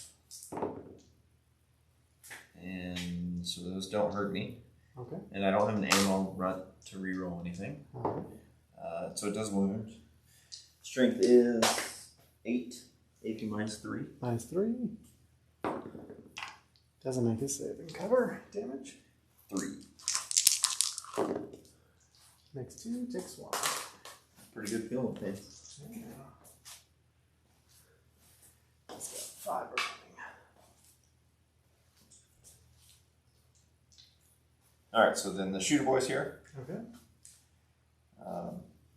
And so those don't hurt me. Okay. And I don't have an ammo run to reroll anything. Alright. So it does wound. Strength is 8. AP -3. -3. Doesn't make his save and cover damage. 3. Makes 2, takes 1. Pretty good feeling pain. Yeah. He's got 5 remaining. Alright, so then the shooter boy's here. Okay.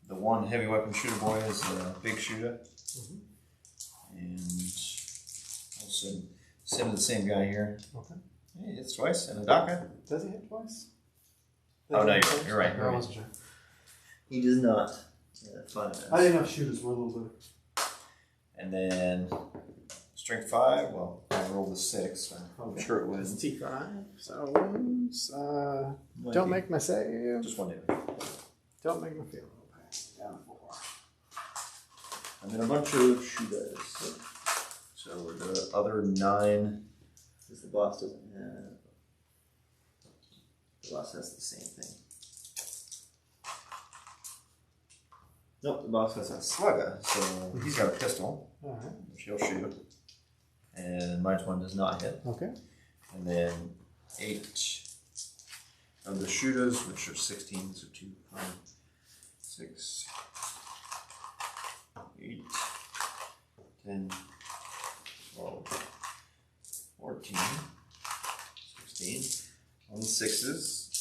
The one heavy weapon shooter boy is a big shooter. Mhm. And I'll send the same guy here. Okay. Hey, it's twice and a DACA. Does he hit twice? Oh, no, Does he you're right, hit you're twice? I right. wasn't sure. He does not. Fine. I didn't know shooters were a little bit. And then strength 5. Well, I rolled a 6. So I'm Okay. sure it It's was. T5. So wounds. Don't make my save. Just 1 damage. Don't make my fail. Down 4. And then a bunch of shooters. So the other 9, because the boss doesn't have. The boss has the same thing. Nope, the boss has a slugger, so he's got a pistol, Alright. which he'll shoot. And -1 does not hit. Okay. And then 8 of the shooters, which are 16, so 2, 5, 6, 8, 10, 12, 14, 16. On the 6s.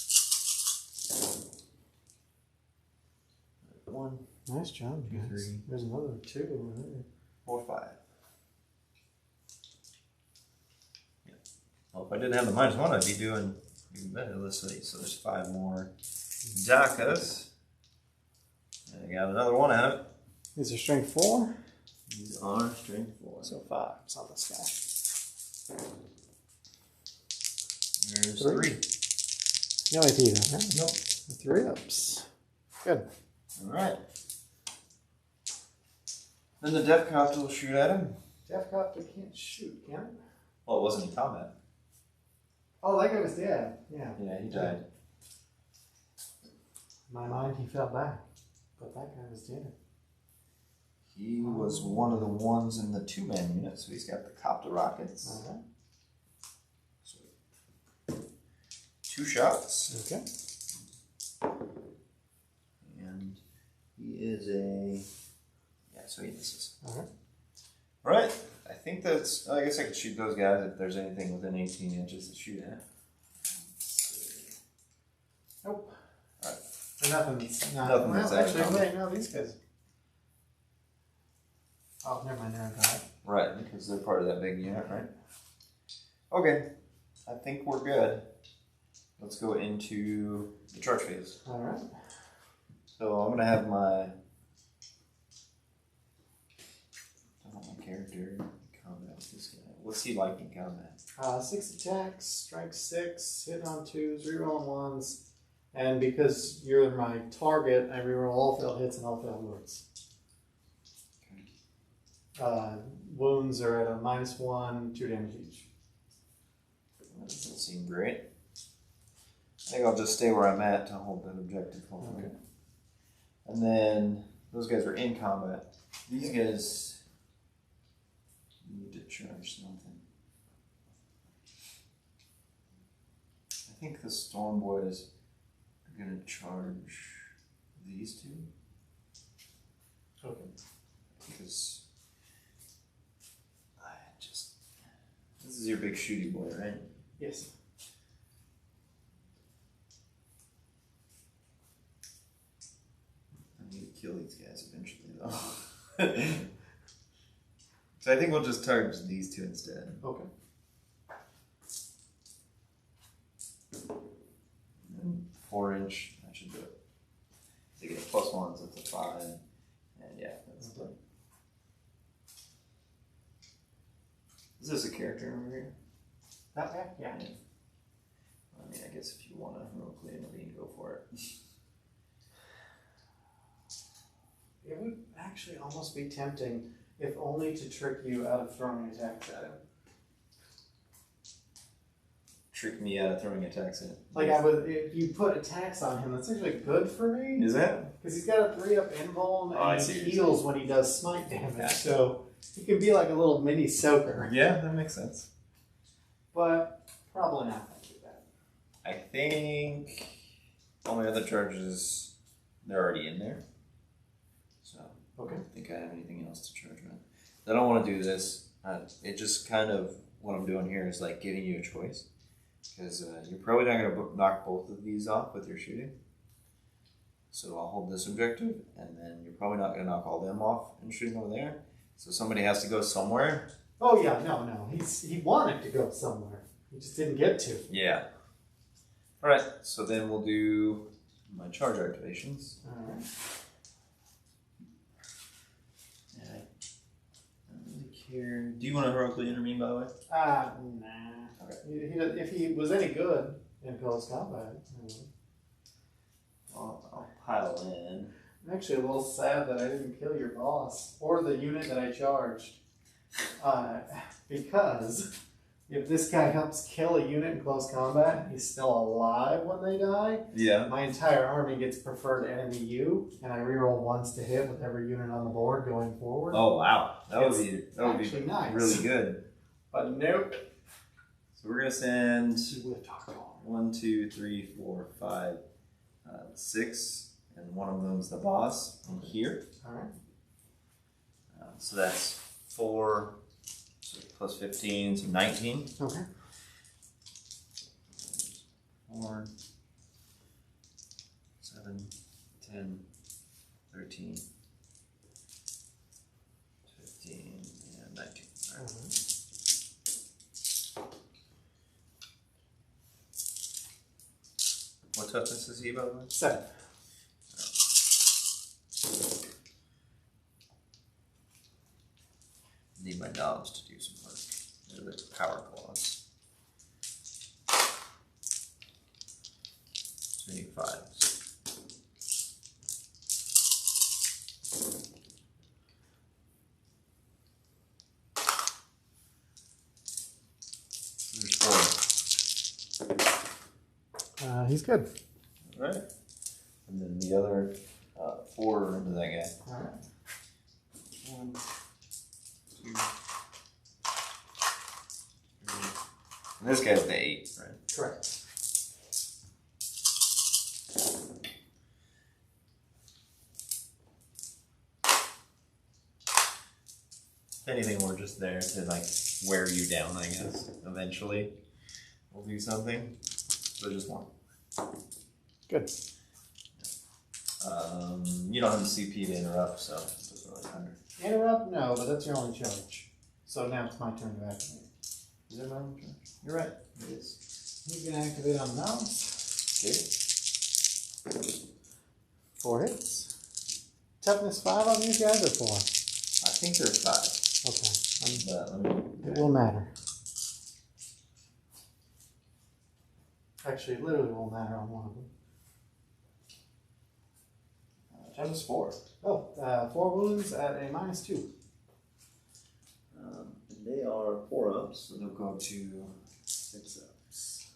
1, Nice job, guys. 3. There's another 2 over there. 4, 5. Yeah. Well, if I didn't have the -1, I'd be doing even better. Let's see. So there's 5 more DACAs. And I got another one out of it. These are strength 4. These are strength 4. So 5 is on this guy. There's 3. 3. No AP though, right? Nope. 3 ups. Good. Alright. Then the Death Copter will shoot at him. Death Copter can't shoot, can it? Well, it wasn't in combat. Oh, that guy was dead. Yeah. Yeah, he died. In my mind, he fell back. But that guy was dead. He was one of the ones in the 2-man unit, so he's got the copter rockets. Alright. So, 2 shots. Okay. And he is a. Yeah, so he misses. Alright. Alright, I think that's. I guess I could shoot those guys if there's anything within 18 inches to shoot at. Nope. Alright. Nothing's not. Nothing Well, that's out of actually, combat. wait, no, these guys. Oh, never mind, they're not. Right, because they're part of that big unit, right? Okay, I think we're good. Let's go into the charge phase. Alright. So I'm gonna have my. I don't want my character in combat with this guy. What's he like in combat? 6 attacks, strength 6, hit on 2s, reroll on 1s, and because you're my target, I reroll all failed hits and all failed wounds. Wounds are at a -1, 2 damage each. That doesn't seem great. I think I'll just stay where I'm at to hold that objective. Hopefully. Okay. And then those guys are in combat. These guys need to charge something. I think the Storm Boys are going to charge these 2. Okay. Because I just. This is your big shooty boy, right? Yes. kill these guys eventually, though. So I think we'll just target these two instead. Okay. And 4-inch, that should do it. They get +1s, so it's a 5. And yeah, that's done. Is this a character over here? Okay, yeah. I mean, I guess if you want to heroically intervene, go for it. It would actually almost be tempting, if only to trick you out of throwing attacks at him. Trick me out of throwing attacks in. Like I would, if you put attacks on him, that's actually good for me. Is that? Because he's got a 3-up invuln I and see he what you're heals when he does smite damage. Yeah. So he can be like a little mini soaker. Yeah, that makes sense. But probably not going to do that. I think all my other charges, they're already in there. So Okay. I don't think I have anything else to charge on. I don't want to do this. It just kind of, what I'm doing here is like giving you a choice. Because you're probably not going to knock both of these off with your shooting. So I'll hold this objective, and then you're probably not going to knock all them off and shooting over there. So somebody has to go somewhere. Oh yeah, no. He wanted to go somewhere. He just didn't get to. Yeah. Alright, so then we'll do my charge activations. Alright. And I don't really care. Do you want to heroically intervene, by the way? Nah. Okay. If he was any good in close combat, I would. I'll pile in. I'm actually a little sad that I didn't kill your boss or the unit that I charged. Because if this guy helps kill a unit in close combat, he's still alive when they die. Yeah. My entire army gets preferred enemy U, and I reroll once to hit with every unit on the board going forward. Oh wow, that would be actually nice. really good. But nope. So we're gonna send We'll talk to him. 1, 2, 3, 4, 5, 6, and one of them's the boss in here. All right. So that's 4 so plus 15, so 19. Okay. 4, 7, 10, 13, 15, and 19. All right. What toughness is he, by the way? 7. Need my knobs to do some work. They're the power claws. So we need 5s. There's 4. He's good. All right. And then the other 4 are into that guy. All right. 1, 2, 3. And this guy's the 8, right? Correct. If anything, we're just there to like wear you down, I guess. Eventually, we'll do something. So just 1. Good. You don't have the CP to interrupt, so it doesn't really matter. Interrupt? No, but that's your only charge. So now it's my turn to activate. Is it my own turn? You're right. It is. He's going to activate on mouse. Okay. 4 hits. Toughness 5 on these guys or 4? I think there's 5. Okay. But let me. It will matter. Actually, it literally won't matter on one of them. Toughness 4. Oh, 4 wounds at a -2. And they are 4-ups, so they'll go to 6-ups.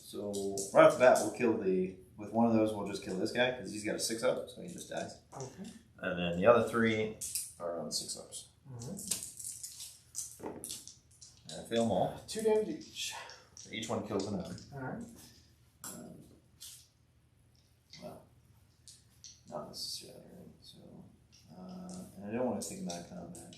So right off the bat, we'll kill with one of those, we'll just kill this guy because he's got a 6-up, so he just dies. Okay. And then the other 3 are on 6-ups. Alright. And I fail them all. 2 damage each. So each one kills another. Alright. Well, not necessarily, right? So, and I don't want to take him out of combat.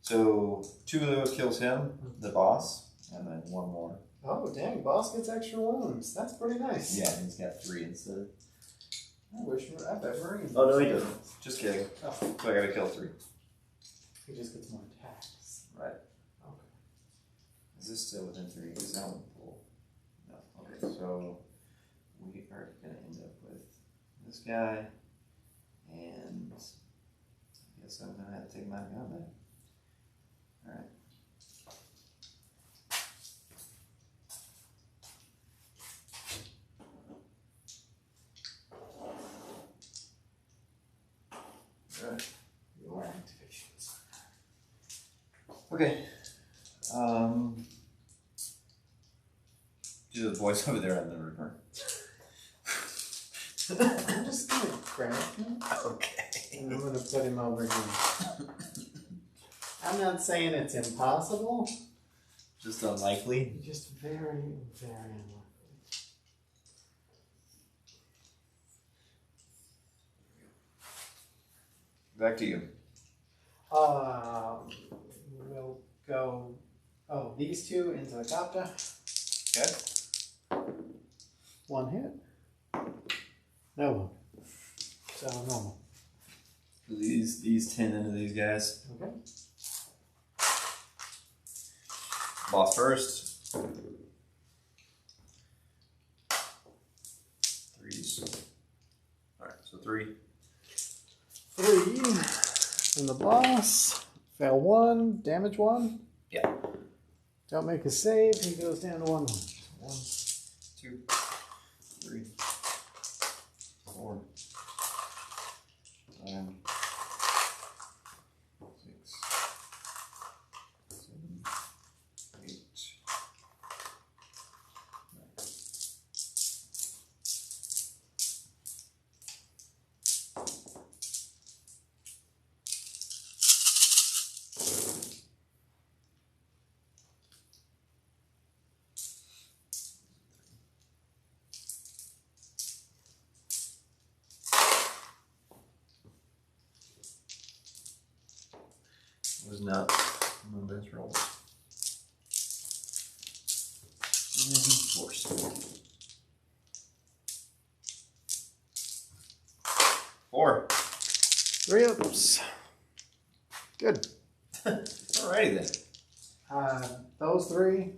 So 2 of those kills him, the boss, and then 1 more. Oh, dang. Boss gets extra wounds. That's pretty nice. Yeah, he's got 3 instead. I wish I bet Marine. Oh no, he doesn't. Just kidding. Oh, So I gotta kill 3. he just gets more attacks. Right. Okay. Is this still within 3? Is that one full? No. Okay, so we are gonna end up with this guy, and I guess I'm gonna have to take him out of combat. Alright. Alright. Your activations. Okay. Do the voice over there on the river. I'm just gonna grab him Okay. and I'm gonna put him over here. I'm not saying it's impossible. Just unlikely. Just very, very unlikely. Back to you. We'll go. Oh, these 2 into the copter. Okay. 1 hit. No one. So normal. These 10 into these guys. Okay. Boss first. 3s. Alright, so 3. 3 from the boss. Fail 1. Damage 1. Yeah. Don't make a save. He goes down to 1. 1, 2, 3, 4, 5, 6, 7, 8, 9. Was not one of those rolls. And force. 4. 3 ups. Good. Alrighty then. Those 3.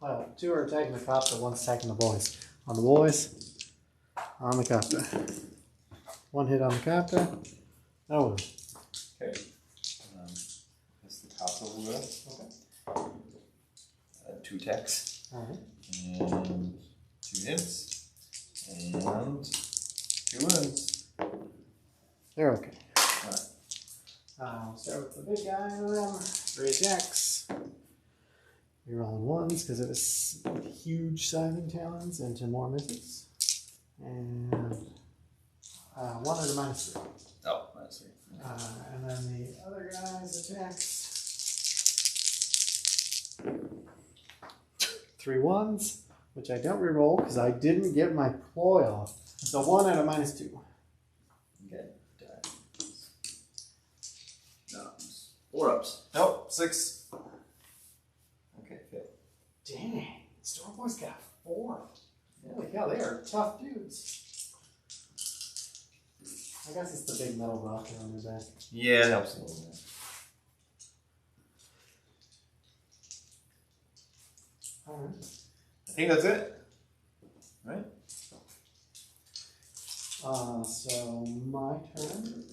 Well, 2 are attacking the copter, 1's attacking the boys. On the boys, on the copter. 1 hit on the copter. No one. Okay. That's the top of the roll. Okay. 2 attacks. Alright. And 2 hits. And 2 wounds. They're okay. Alright. We'll start with the big guy in them. 3 attacks. You're rolling 1s because it was huge scything talons into more misses. And 1 at a -3. Oh, that's it. And then the other guy's attacks. 3 1s, which I don't reroll because I didn't get my ploy off. So 1 at a -2. Okay. No. 4 ups. Nope. 6. Okay, good. Dang, Storm Boy's got 4. Holy cow, they are tough dudes. I guess it's the big metal rocket on their back. Yeah, it helps a little bit. Alright. I think that's it. Right? So my turn.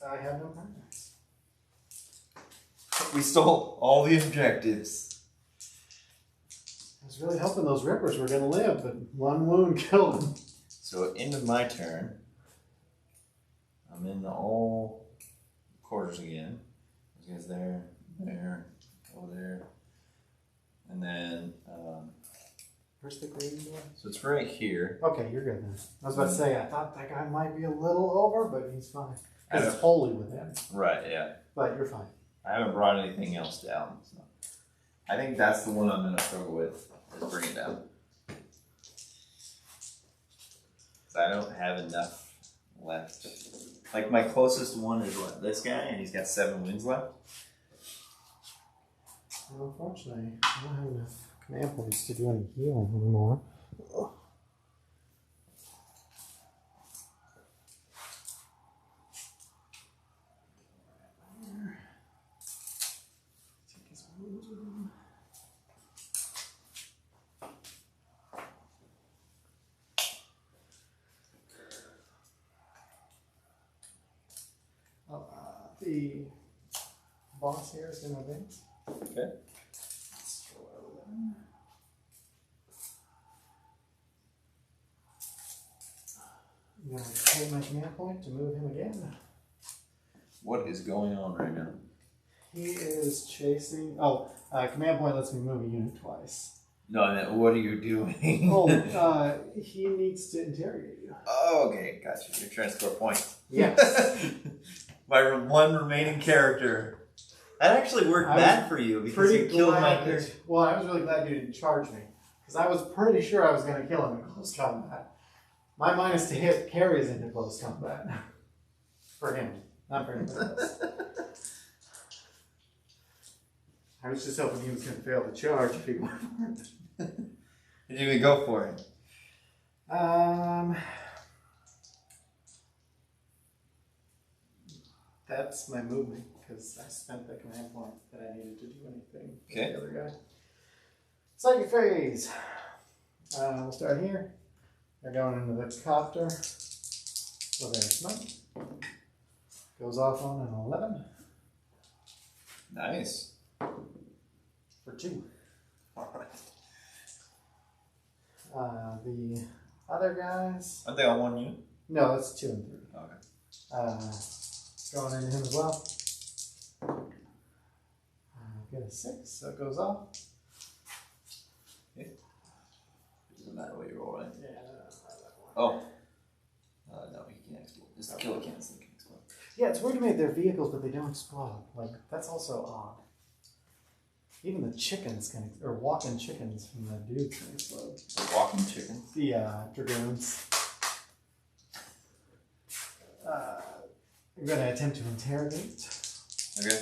I have no contacts. We stole all the objectives. I was really hoping those rippers were gonna live, but 1 wound killed them. So end of my turn. I'm in the all quarters again. Those guys there, over there. And then, Where's the green one? so it's right here. Okay, you're good then. I was about to say, I thought that guy might be a little over, but he's fine. Because it's holy with him. Right, yeah. But you're fine. I haven't brought anything else down. So I think that's the one I'm going to struggle with, is bring it down. 'Cause I don't have enough left. Like my closest one is what, this guy, and he's got 7 wins left. Well, unfortunately, I don't have enough command points to do any healing anymore. The boss here is going to advance. Okay. Let's throw it over there. I'm going to pay my command point to move him again. What is going on right now? He is chasing. Oh, command point lets me move a unit twice. No, I meant, what are you doing? Oh, he needs to interrogate you. Oh, okay, gotcha. You're trying to score points. Yes. My one remaining character. That actually worked bad for you because you killed my character. Well, I was really glad you didn't charge me because I was pretty sure I was going to kill him in close combat. My minus to hit carries into close combat for him, not for anybody else. I was just hoping he was going to fail the charge if he went for it. Did you even go for it? That's my movement because I spent the command point that I needed to do anything. Okay. The other guy. Psychic phase. We'll start here. They're going into the copter with their smite. Goes off on an 11 Nice. for 2. Alright. The other guys. Aren't they all one unit? No, it's 2 and 3. Okay. Going into him as well. Get a 6, so it goes off. Okay. Doesn't matter what you roll, right? Yeah. Oh. No, he can't explode. Just the killer can't explode. Yeah, it's weird to make their vehicles, but they don't explode. Like, that's also odd. Even the chickens can, or walking chickens from the dudes can explode. The walking chicken. The dragoons. I'm going to attempt to interrogate. Okay.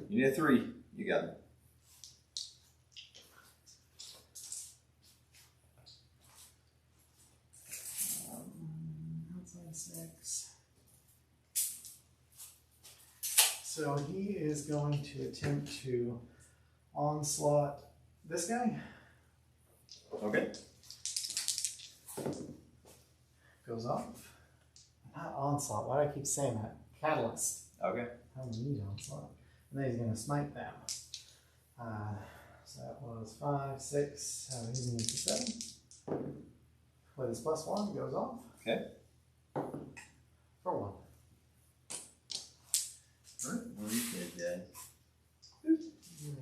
You need a 3. You got it. Outside 6. So he is going to attempt to onslaught this guy. Okay. Goes off. Not onslaught. Why do I keep saying that? Catalyst. Okay. I don't need onslaught. And then he's going to smite them. So that was 5, 6. So he's going to use 7. With his +1, goes off. Okay. For 1. Alright. Well, you did that. We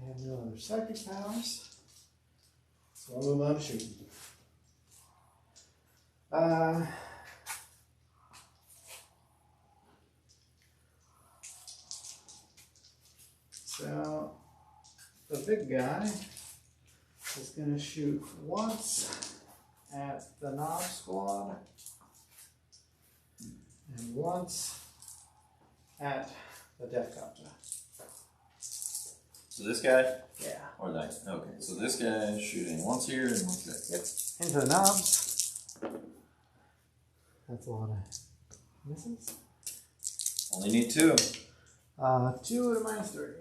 have no other psychic powers. So I'll move on to shooting. So the big guy is going to shoot once at the Knob Squad and once at the Death Copter. So this guy? Yeah. Or that? Okay. So this guy is shooting once here and once there. Yep. Into the knobs. That's a lot of misses. Only need 2. 2 at a -3.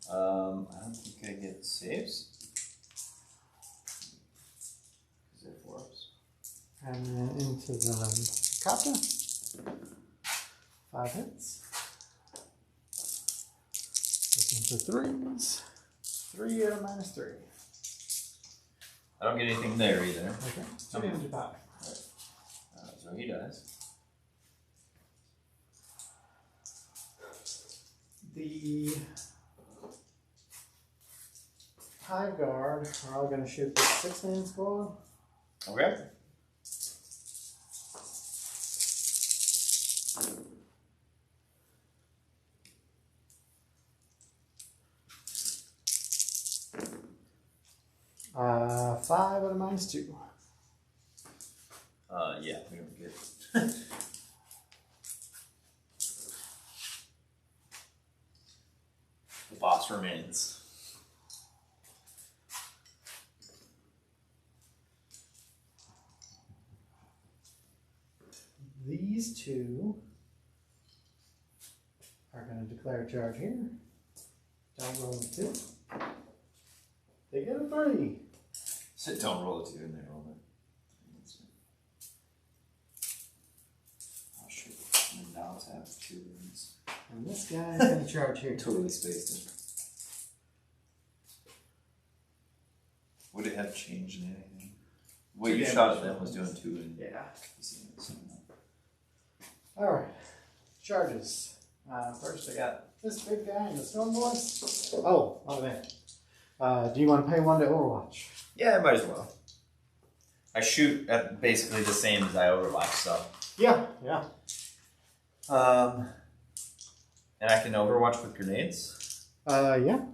I don't think I get saves. Is there 4-ups? And then into the copter. 5 hits. Looking for 3s. 3 at a -3. I don't get anything there either. Okay. 2 damage to pie. So he dies. The Hive Guard are all going to shoot the 6-man squad. Okay. Uh, 5 at a -2. Yeah, we don't get it. The boss remains. These 2 are going to declare a charge here. Don't roll a 2. They get a 3. Sit, don't roll a 2 in there, roll it. Oh shoot. And now bots have 2 wounds. And this guy's gonna charge here. Totally spaced it. Would it have changed in anything? What you shot at them was doing 2 and Yeah. so. Alright. Charges. First I got this big guy and the Storm Boys. Oh, man. Do you want to pay 1 to Overwatch? Yeah, might as well. I shoot at basically the same as I overwatch, so. Yeah. And I can overwatch with grenades. Yeah.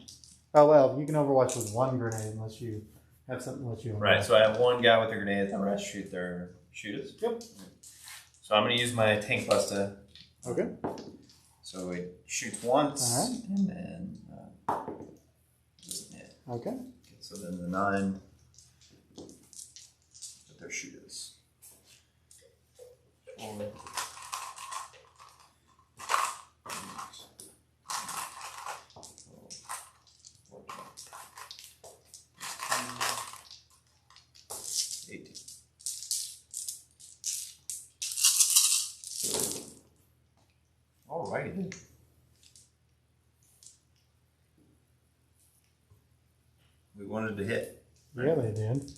Oh well, you can Overwatch with 1 grenade unless you have something that you. Right, so I have 1 guy with a grenade, and the rest shoot their shooters. Yep. So I'm gonna use my tank buster. Okay. So it shoots once, Alright. and then doesn't hit. Okay. So then the 9 with their shooters. 4. 18. Alrighty. We wanted to hit. Yeah, they did.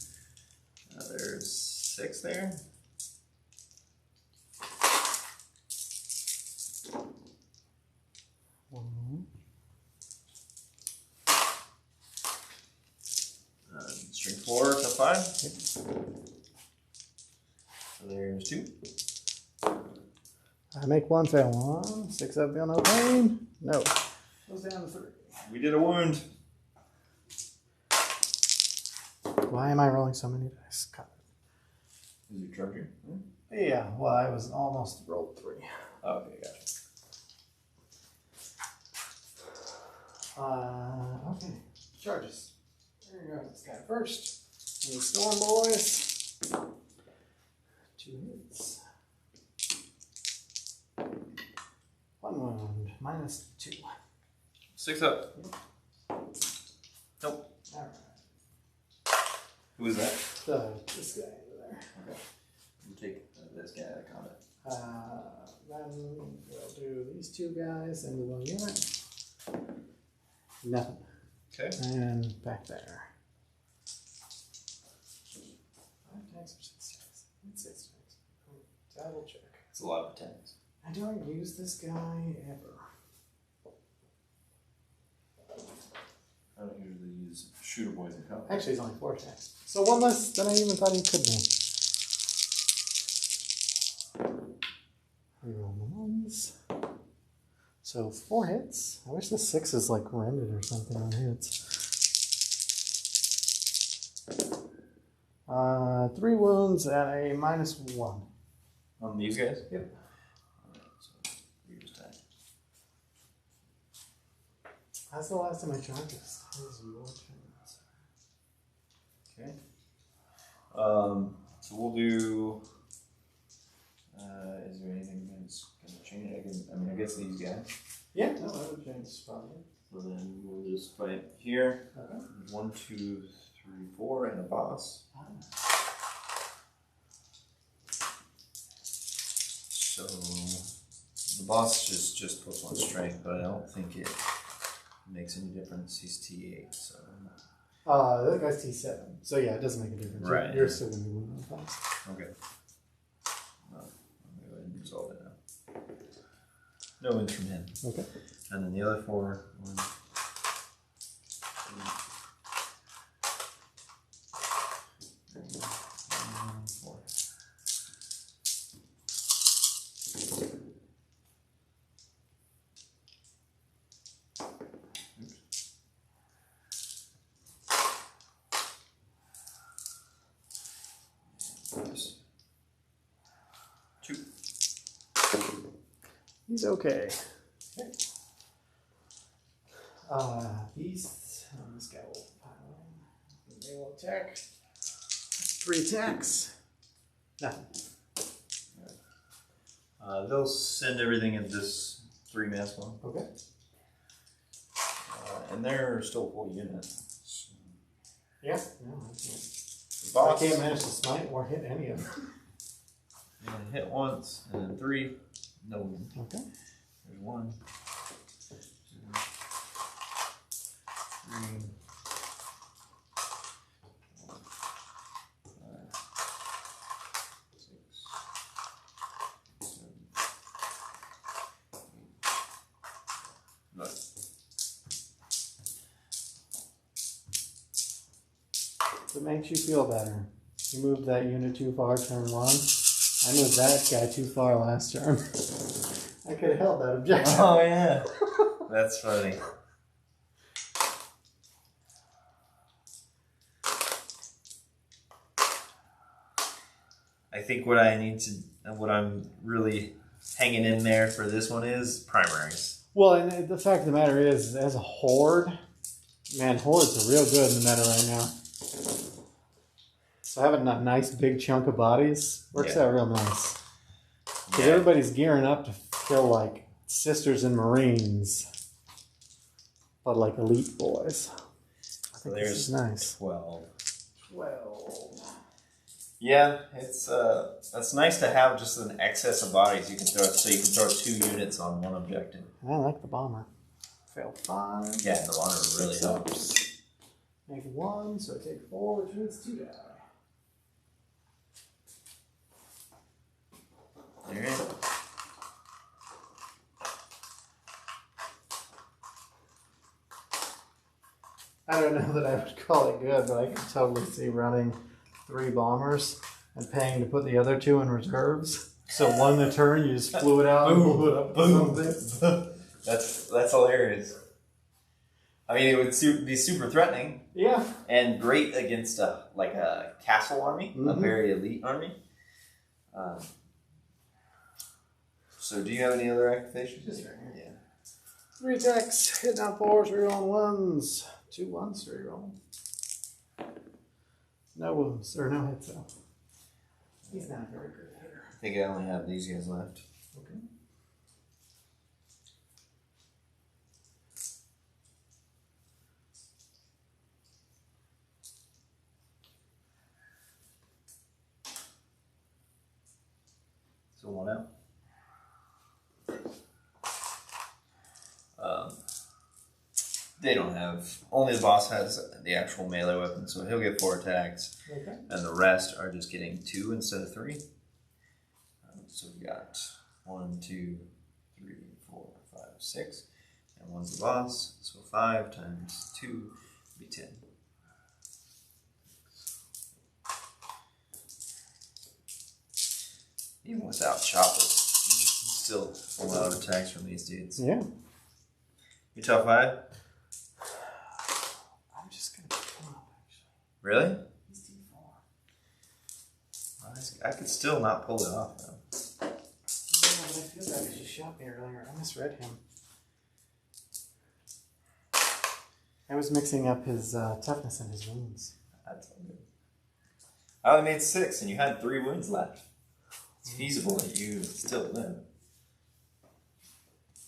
There's 6 there. String 4 to 5. So there's 2. I make 1 fail. 1. 6 up, feel no pain. No. Goes down to 3. We did a wound. Why am I rolling so many dice? God. Is your charger? Yeah, well, I was almost rolled 3. Okay, gotcha. Okay. Charges. There you go. This guy first. And the Storm Boys. 2 hits. 1 wound. -2. 6 up. Nope. Alright. Who is that? This guy over there. Okay. You take this guy out of combat. Then we'll do these 2 guys into 1 unit. Nothing. Okay. And back there. 5 attacks or 6 attacks? 6 attacks. Double check. It's a lot of attacks. I don't use this guy ever. I don't usually use shooter boys in combat. Actually, it's only 4 attacks. So 1 less than I even thought he could be. Reroll the 1s. So 4 hits. I wish the 6 is like rendered or something on hits. 3 wounds and a -1. On these guys? Yep. Alright, so you just attack. That's the last of my charges. That was your turns. Okay. So we'll do. Is there anything that's going to change? I guess these guys. Yeah, no, that would change probably. So then we'll just fight here. Okay. 1, 2, 3, 4, and a boss. So the boss just puts 1 strength, but I don't think it makes any difference. He's T8, so. That guy's T7. So yeah, it doesn't make a difference. Right. You're still going to be winning the boss. Okay. I'm going to go ahead and resolve it now. No wins from him. Okay. And then the other 4. 1, 2, 3, 4. Oops. 2. He's okay. Beasts. This guy will pile in. They will attack. 3 attacks. Nothing. They'll send everything in this 3-man one. Okay. And they're still a full unit. So Yeah. No, I can't. the I boss can't manage to smite or hit any of them. hit once, and then 3, No wound. Okay. There's 1, 2, 3, 4, 5, 6, 7, 8, 9. If it makes you feel better, you moved that unit too far turn 1. I moved that guy too far last turn. I could have held that objective. Oh yeah, that's funny. I think what I'm really hanging in there for this one is primaries. Well, and the fact of the matter is, as a horde, man, hordes are real good in the meta right now. So having a nice big chunk of bodies works out real nice. Because everybody's gearing up to kill like sisters and marines, but like elite boys. I think this is nice. 12. 12. Yeah, it's that's nice to have just an excess of bodies you can throw. So you can throw 2 units on one objective. And I like the bomber. Failed 5. Yeah, the bomber really helps. Make 1, so I take 4, which means 2 die. There you go. I don't know that I would call it good, but I can totally see running 3 bombers and paying to put the other 2 in reserves. So one in a turn, you just flew it out and blew it up or something. That's hilarious. I mean, it would be super threatening. Yeah. And great against a castle army, a very elite army. So do you have any other activations? Just right here. Yeah. 3 attacks, hitting on 4s, rerolling 1s. 2 1s, reroll. No wounds, or no hits though. He's not a very good hitter. I think I only have these guys left. Okay. So 1 out. They don't have, only the boss has the actual melee weapon, so he'll get 4 attacks. Okay. And the rest are just getting 2 instead of 3. So we got 1, 2, 3, 4, 5, 6. And 1's the boss, so 5 times 2 would be 10. Even without choppers, still a lot of attacks from these dudes. Yeah. You tough hide? I'm just going to pick him up, actually. Really? He's D4. I could still not pull it off though. Yeah, but I feel bad because you shot me earlier. I misread him. I was mixing up his toughness and his wounds. That's all good. I only made 6 and you had 3 wounds left. It's feasible that you still live.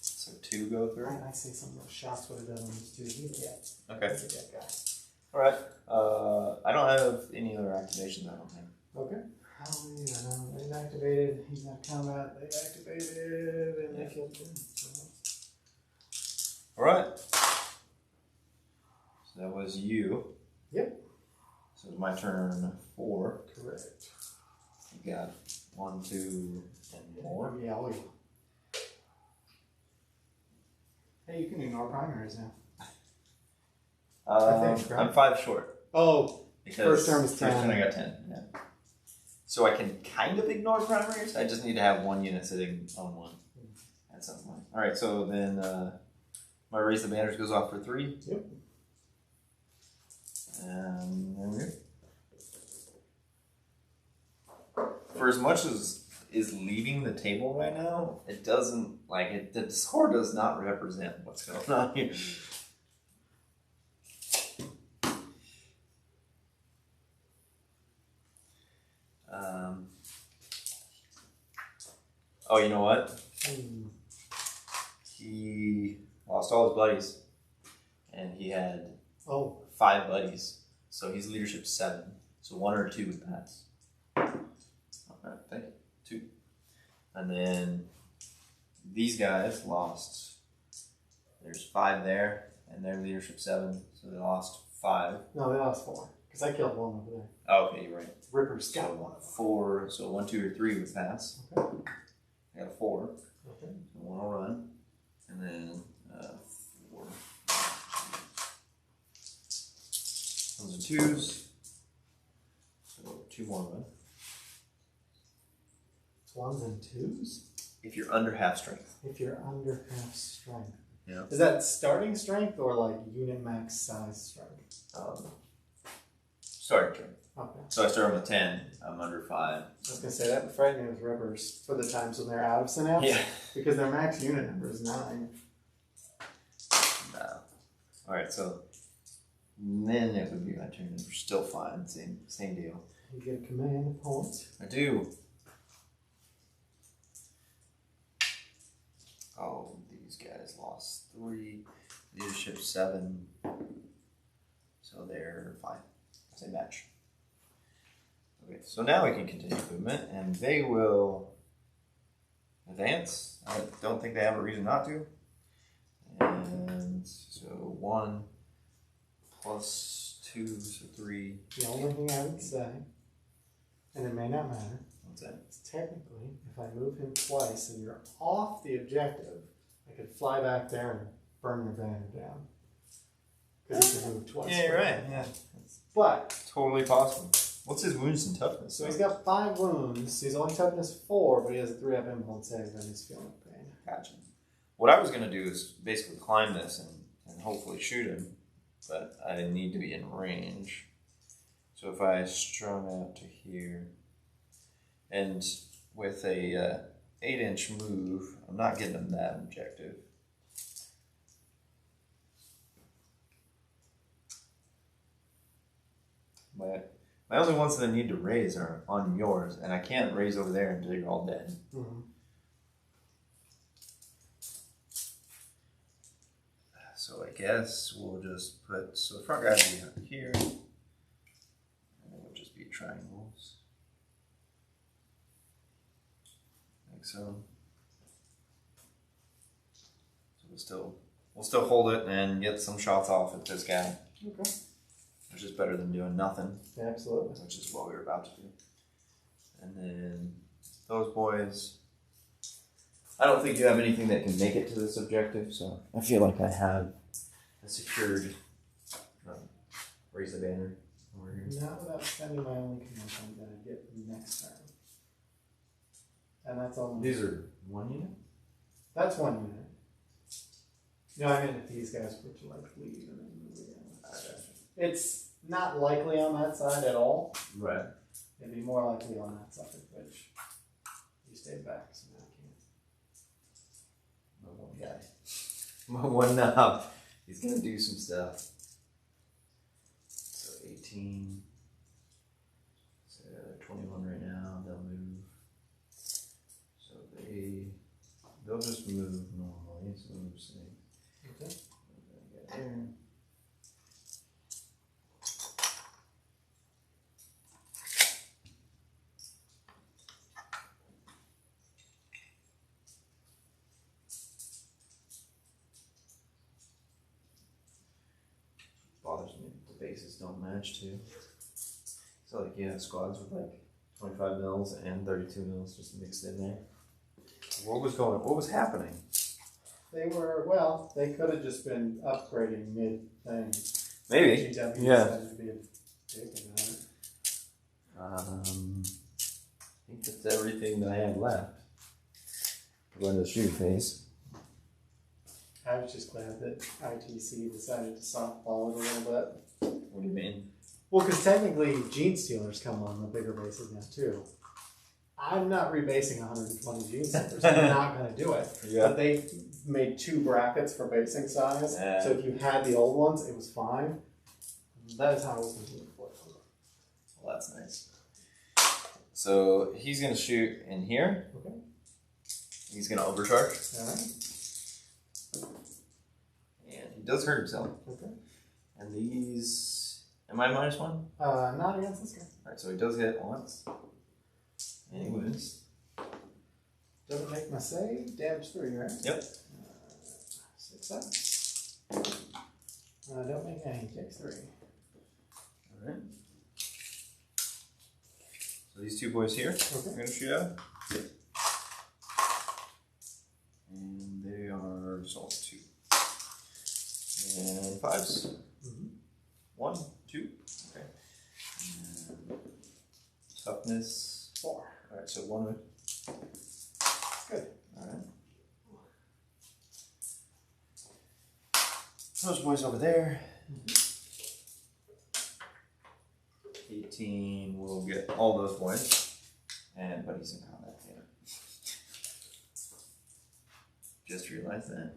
So 2 go through? I see some of those shots would have done on these 2. He's dead. Okay. He's a dead guy. Alright. I don't have any other activations, I don't think. Okay. Hallelujah. No, they activated. He's not combat. They activated. And they killed him. Alright. So that was you. Yep. So it's my turn 4. Correct. You got 1, 2, and more. Yeah, oh yeah. Hey, you can ignore primaries now. I think, right? I'm 5 short. Oh, Because first term is 10. First turn I got 10. Yeah. So I can kind of ignore primaries. I just need to have 1 unit sitting on 1 at some point. All right. So then my raise the banners goes off for 3. Yep. And there we go. For as much as is leaving the table right now, it doesn't the score does not represent what's going on here. Oh, you know what? He lost all his buddies, and he had 5 buddies. So he's leadership 7. So 1 or 2 would pass. All right, thank you. 2, and then these guys lost. There's 5 there, and their leadership 7, so they lost 5. No, they lost 4. Because I killed one over there. Oh, okay, you're right. Ripper's got So one. 4, so 1, 2, or 3 would pass. Okay. I got a 4. Okay. So 1 will run, and then 4. Those are 2s. So 2 more run. 1s and 2s? If you're under half strength. If you're under half strength. Yeah. Is that starting strength or like unit max size strength? Starting strength. Okay. So I start with 10. I'm under 5. I was going to say that would frighten me with Rippers for the times when they're out of synapse. Yeah. Because their max unit number is 9. No. Alright, so then it would be my turn. We're still fine. Same deal. You get a command point. I do. Oh, these guys lost 3. Leadership 7. So they're fine. Same match. Okay, so now we can continue movement, and they will advance. I don't think they have a reason not to. And so 1 plus 2, so 3. The only thing I would say, and it may not matter, What's that? is technically, if I move him twice and you're off the objective, I could fly back there and burn your banner down. Because he can move twice. Yeah, you're right. Yeah, But, totally possible. What's his wounds and toughness? so he's got 5 wounds. He's only toughness 4, but he has a 3-up impulse save and he's feeling pain. Gotcha. What I was going to do is basically climb this and hopefully shoot him, but I need to be in range. So if I strung out to here, and with a 8-inch move, I'm not getting him that objective. My only ones that I need to raise are on yours, and I can't raise over there until you're all dead. Mm-hmm. So I guess we'll just put, so the front guy will be here, and it will just be triangles, like so. So we'll still hold it and get some shots off at this guy, Okay. which is better than doing nothing, Yeah, absolutely. which is what we were about to do. And then those boys, I don't think you have anything that can make it to this objective, so I feel like I have a secured raise the banner over here. Not without spending my only command point that I get next turn. And that's all. These are 1 unit? That's 1 unit. No, I mean if these guys were to like leave and then move again. It's not likely on that side at all. Right. It'd be more likely on that side, which you stayed back, so now I can't. My one guy. My one knob. He's gonna do some stuff. So 18. So 21 right now. They'll move. So they'll just move normally. So we'll move 6. Okay. Get there. Bothers me that the bases don't match too. So like you have squads with like 25 mils and 32 mils just mixed in there. What was happening? They were, well, they could have just been upgrading mid-thing. Maybe. GW Yeah. decided to be a dick about it. I think that's everything that I have left. Go into the shooting phase. I was just glad that ITC decided to softball it a little bit. What do you mean? Well, because technically Gene Stealers come on the bigger bases now too. I'm not rebasing 120 Gene Stealers. I'm not going to do it. Yeah. But they made 2 brackets for basing size. Yeah. So if you had the old ones, it was fine. That is how I was going to do it for it. Well, that's nice. So he's gonna shoot in here. Okay. He's gonna overcharge, All right. and he does hurt himself. Okay. And these, am I -1? Not against this guy. Alright, so he does hit once. And he wins. Doesn't make my save. Dabs 3, right? Yep. 6 up. Don't make any. Takes 3. Alright. So these two boys here, Okay. we're going to shoot at. And they are result 2. And 5s. Mm-hmm. 1, 2. Okay. And toughness 4. Alright, so 1 would. Good. Alright. Those boys over there. 18 will get all those boys. And Buddy's in combat. Yeah. Just realized that.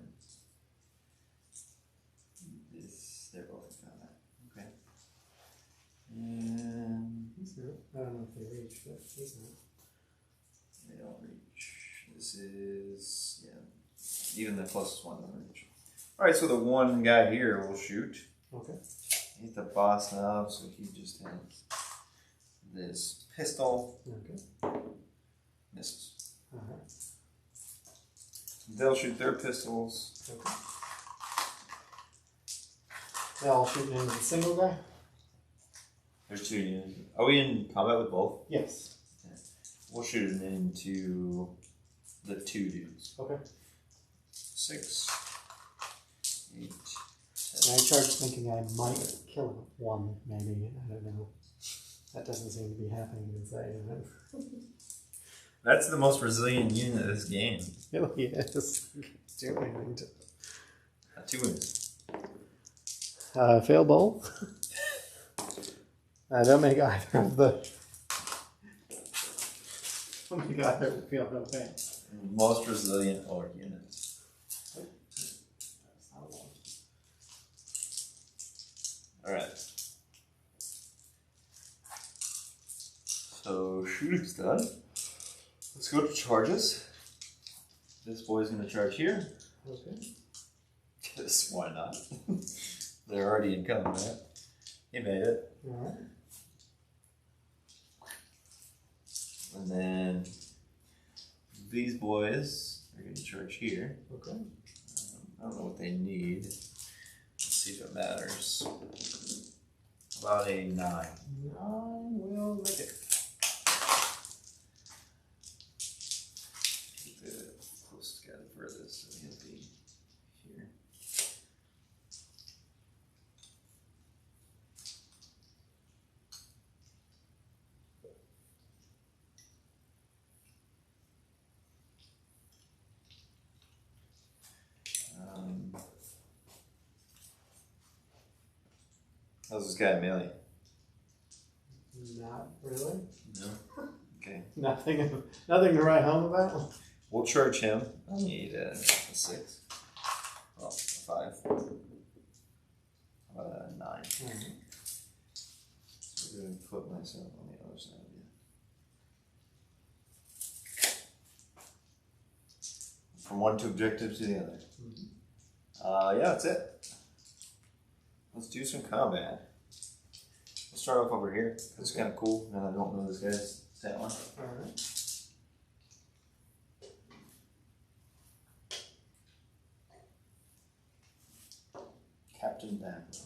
They're both in combat. Okay. And He's not. I don't know if they reach, but he's not. they don't reach. This is, yeah, even the closest one don't reach. Alright, so the one guy here will shoot. Okay. He's the boss now, so he just has this pistol. Okay. Misses. Alright. They'll shoot their pistols. Okay. They all shooting into the single guy? There's 2 units. Are we in combat with both? Yes. We'll shoot them into the 2 dudes. Okay. 6, 8, 10. And I charged thinking I might kill one, maybe. I don't know. That doesn't seem to be happening inside of it. That's the most resilient unit of this game. It really is. Do anything to 2 wins. fail both. I don't make either of the. Don't make either of the feel no pain. Most resilient orc units. Alright. So shooting's done. Let's go to charges. This boy's gonna charge here. Okay. Yes, why not? They're already in combat. He made it. Alright. And then these boys are going to charge here. Okay. I don't know what they need. Let's see if it matters. About a 9. 9 will make it. Keep the closest guy the furthest, so he'll be here. How's this guy melee? Not really. No. Okay. Nothing to write home about. We'll charge him. I need a 6. Well, a 5. How about a 9? Alright. So I'm going to put myself on the other side of you. From one objective to the other. Yeah, that's it. Let's do some combat. We'll start off over here. It's kind of cool. And I don't know this guy's stat line. Alright. Captain Backlow.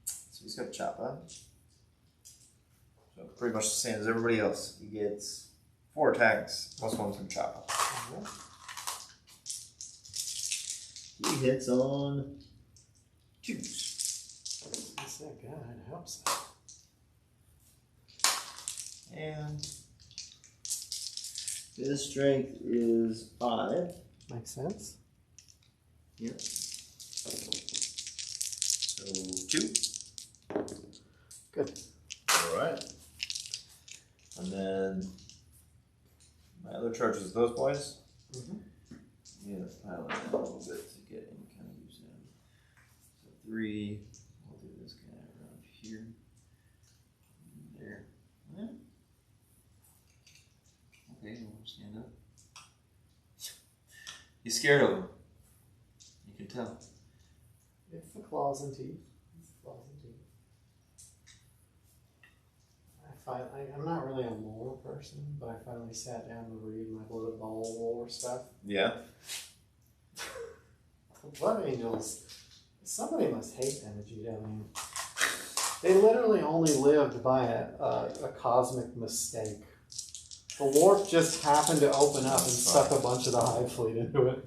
So he's got a chopper. So pretty much the same as everybody else. He gets 4 attacks plus 1 from chopper. Alright. He hits on 2s. That's that guy. It helps that. And his strength is 5. Makes sense. Yep. So 2. Good. Alright. And then my other charge is those boys. Mm-hmm. Yeah, pile it down a little bit to get any kind of use in. So 3. We'll do this guy around here. There. Yeah. Okay, we'll stand up. He's scared of him. You can tell. It's the claws and teeth. It's the claws and teeth. I'm not really a lore person, but I finally sat down to read my Blood Bowl lore stuff. Yeah. Blood Angels, somebody must hate them at GW. They literally only lived by a cosmic mistake. The warp just happened to open up and suck a bunch of the Hive Fleet into it.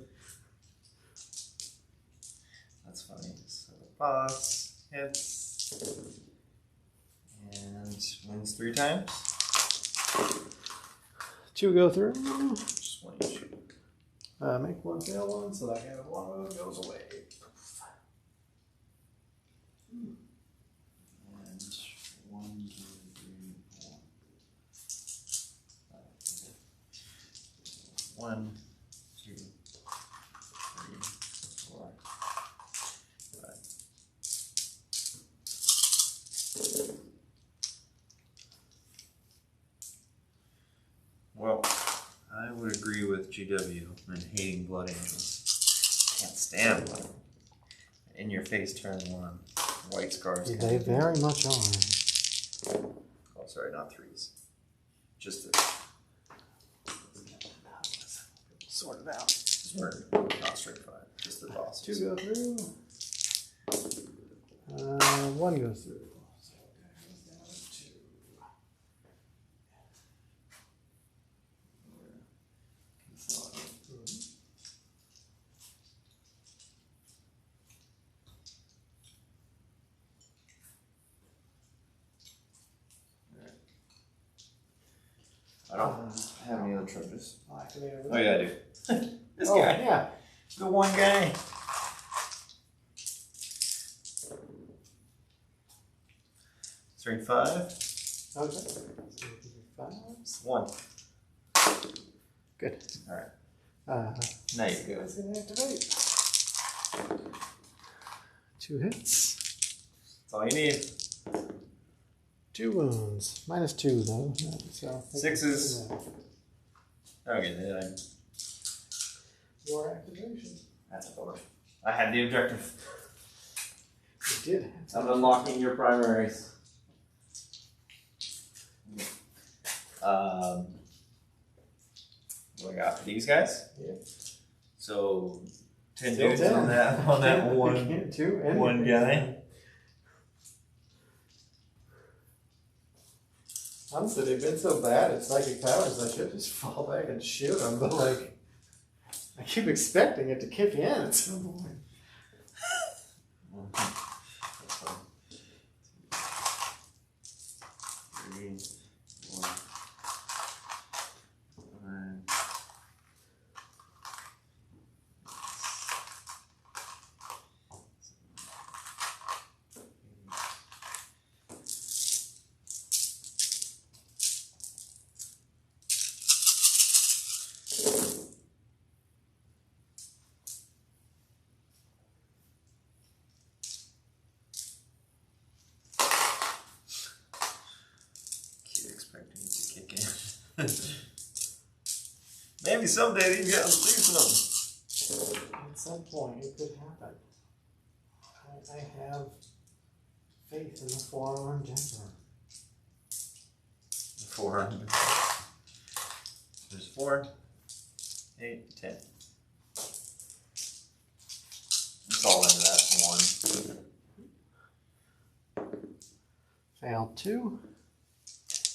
That's funny. So the boss hits and wins 3 times. 2 go through. Just one each. Make 1 fail 1, so that kind of one of them goes away. And 1, 2, 3, 4. 1, 2, 3, 4, 5. Well, I would agree with GW in hating Blood Angels. Can't stand them. In your face turn 1. White scars. They very much are. Oh, sorry, not 3s. Just 3. Sort it out. Just murder. Not straight 5. Just the boss. 2 go through. 1 goes through. So that goes down to 2. I don't have any other treasures. I'll activate it. Oh yeah, I do. This Oh, guy. yeah. The one guy. Strength 5. Okay. So 5s. 1. Good. Alright. Now you go. It's going to activate. 2 hits. That's all you need. 2 wounds. -2 though. So 6s. Okay, then your activation. that's a bummer. I had the objective. You did. I'm unlocking your primaries. What I got for these guys? Yep. So 10 Still dudes 10. on that one 2 and one guy. Honestly, they've been so bad at psychic powers, I should just fall back and shoot them, but like, I keep expecting it to kick in at some point. Maybe someday these guys will do something. At some point, it could happen. I have faith in the 4-armed Emperor. 400. There's 4, 8, 10. It's all into that 1. Failed 2.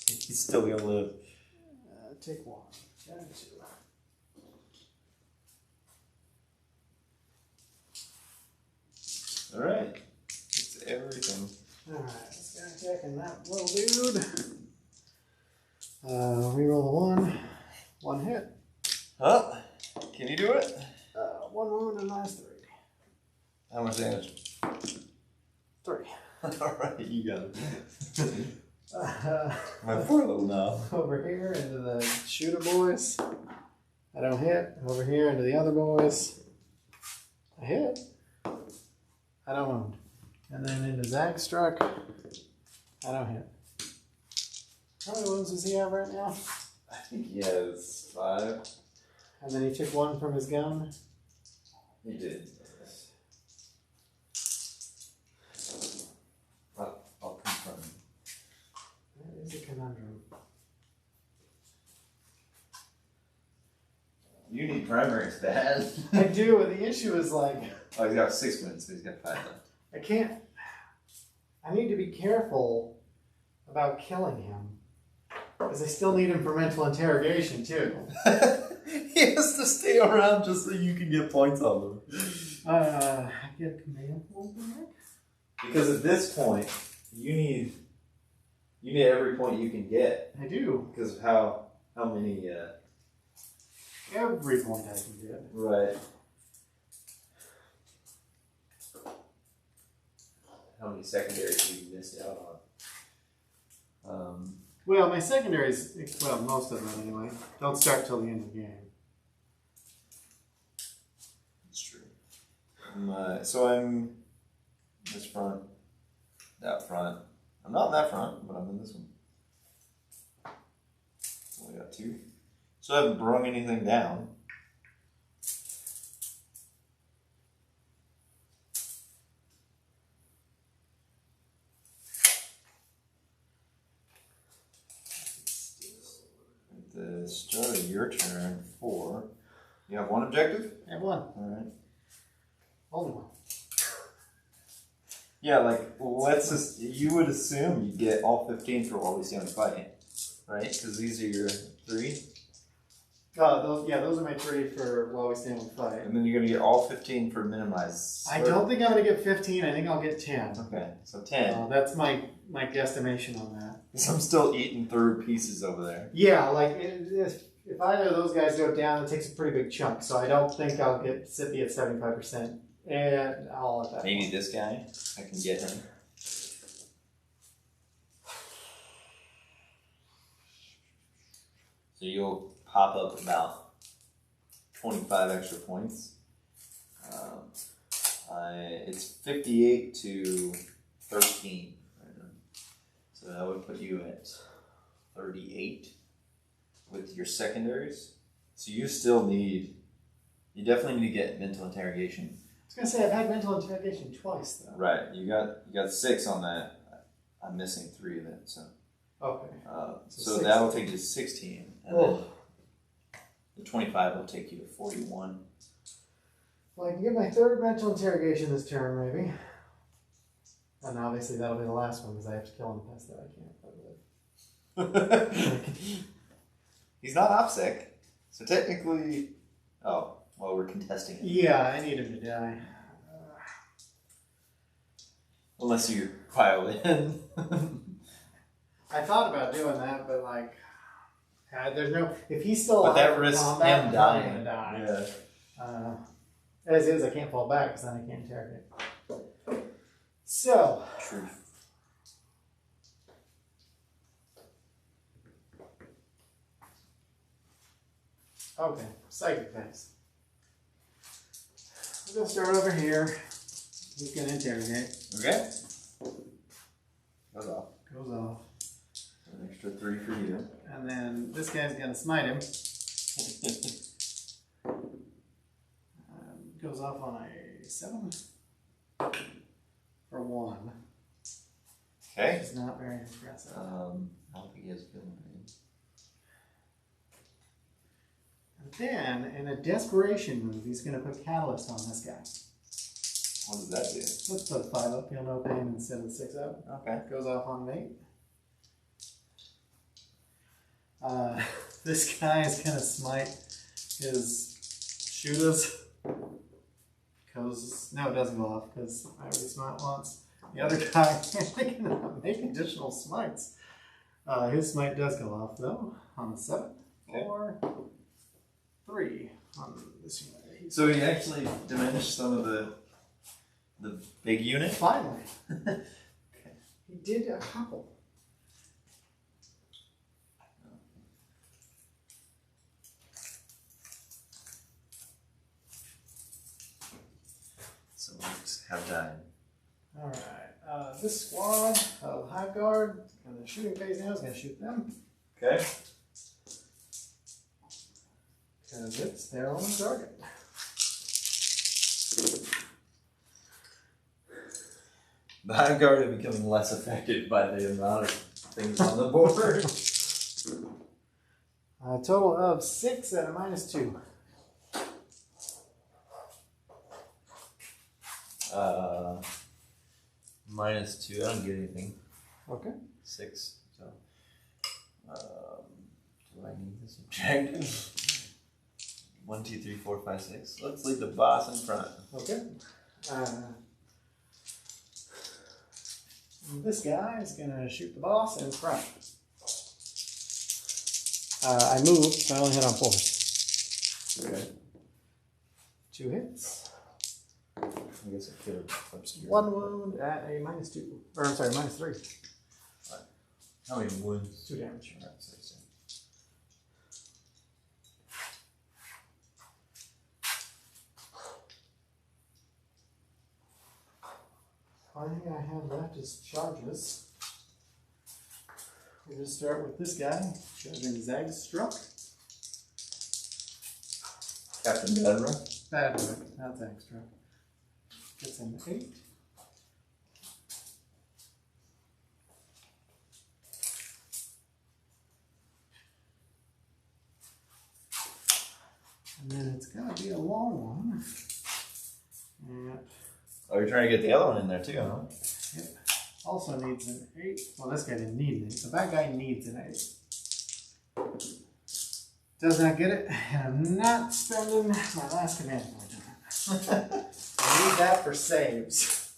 He's still gonna live. Take 1. Down 2. Alright. It's everything. Alright, this guy attacking that little dude. Reroll the 1. 1 hit. Huh? Can you do it? 1 wound and -3. How much damage? 3. Alright, you got it. Uh, My poor little now. over here into the shooter boys. I don't hit. Over here into the other boys. I hit. I don't wound. And then into Zag struck. I don't hit. How many wounds does he have right now? I think he has 5. And then he took 1 from his gun. He did. I'll confirm. That is a conundrum. primary's bad. I do, but the issue is like Oh, he's got 6 wins, so he's got 5 left. I can't. I need to be careful about killing him because I still need him for mental interrogation too. He has to stay around just so you can get points on them. I get a command point back. Because at this point, you need every point you can get I do. because of how many. Every point I can get. Right. How many secondaries you missed out on? Well, my secondaries, well, most of them anyway, don't start till the end of the game. That's true. So I'm this front, that front. I'm not in that front, but I'm in this one. Only got 2. So I haven't brung anything down. At the start of your turn, 4. You have 1 objective? I have 1. Alright. Only 1. Yeah, like, let's just, you would assume you get all 15 for while we stay on fighting, right? Because these are your 3. Those are my 3 for while we stand and fight. And then you're going to get all 15 for minimize. I don't think I'm going to get 15. I think I'll get 10. Okay, so 10. That's my guesstimation on that. So I'm still eating through pieces over there. Yeah, like if either of those guys go down, it takes a pretty big chunk. So I don't think I'll be at 75%. And I'll let that. Maybe this guy, I can get him. So you'll pop up about 25 extra points. It's 58 to 13 right now. So that would put you at 38 with your secondaries. So you definitely need to get mental interrogation. I was gonna say I've had mental interrogation twice though. Right, you got 6 on that. I'm missing 3 of it, so. Okay. So that will take you to 16, and then the 25 will take you to 41. Well, I can get my 3rd mental interrogation this turn, maybe. And obviously that'll be the last one because I have to kill him past that. I can't fight with it. He's not OPSEC, so technically. Oh, well, we're contesting it. Yeah, I need him to die. Unless you pile in. I thought about doing that, but like, there's no. If he's still But alive that in risks combat, him I'm dying. gonna die. Yeah. As is, I can't fall back because then I can't interrogate. So. Truth. Okay, psychic phase. We're gonna start over here. He's gonna interrogate. Okay. Goes off. Goes off. An extra 3 for you. And then this guy's gonna smite him. Goes off on a 7 for 1. Okay. It's not very impressive. I don't think he has a feeling. And then, in a desperation move, he's gonna put Catalyst on this guy. What does that do? Let's put 5 up, feel no pain instead of 6 up. Okay. Goes off on an 8. This guy is gonna smite his shooters. No, it doesn't go off because I already smite once. The other guy can make additional smites. His smite does go off though on the 7 or 3 on this unit. So he actually diminished some of the big unit? Finally, he did a couple. Some orcs have died. Alright, this squad of Hive Guard and the shooting phase now is going to shoot them Okay. because it's their own target. The Hive Guard are becoming less affected by the amount of things on the board. A total of 6 at a -2. -2. I don't get anything. Okay. 6. So, do I need this objective? 1, 2, 3, 4, 5, 6. Let's leave the boss in front. Okay. This guy is gonna shoot the boss in front. I moved, so I only hit on 4. Okay. 2 hits. I guess I could have obscured. 1 wound at a -2. Or I'm sorry, -3. How many wounds? 2 damage. Alright, so. Only thing I have left is charges. We'll just start with this guy, charging Zagstruck. Captain Bedrock. Bad one, not Zagstruck. Gets an 8. And then it's gonna be a long one. And Oh, you're trying to get the other one in there too, huh? it also needs an 8. Well, this guy didn't need an 8. The bad guy needs an 8. Does not get it, and I'm not spending my last command point on it. I need that for saves.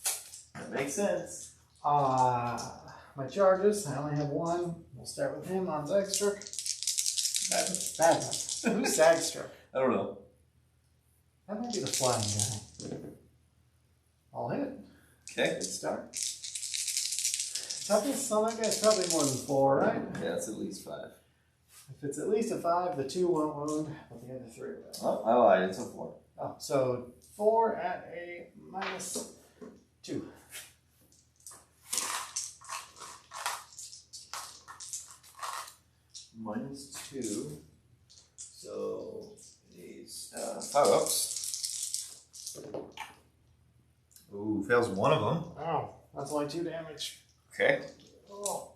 That makes sense. My charges, I only have 1. We'll start with him on Zagstruck. Bad one. Who's Zagstruck? I don't know. That might be the flying guy. I'll hit. Okay. Good start. Toughness on that guy's probably more than 4, right? Yeah, it's at least 5. If it's at least a 5, the 2 won't wound, but the other 3 will. Oh, I lied. It's a 4. Oh, so 4 at a -2. -2. So these 5 ups. Ooh, fails one of them. Oh, that's only 2 damage. Okay. Oh.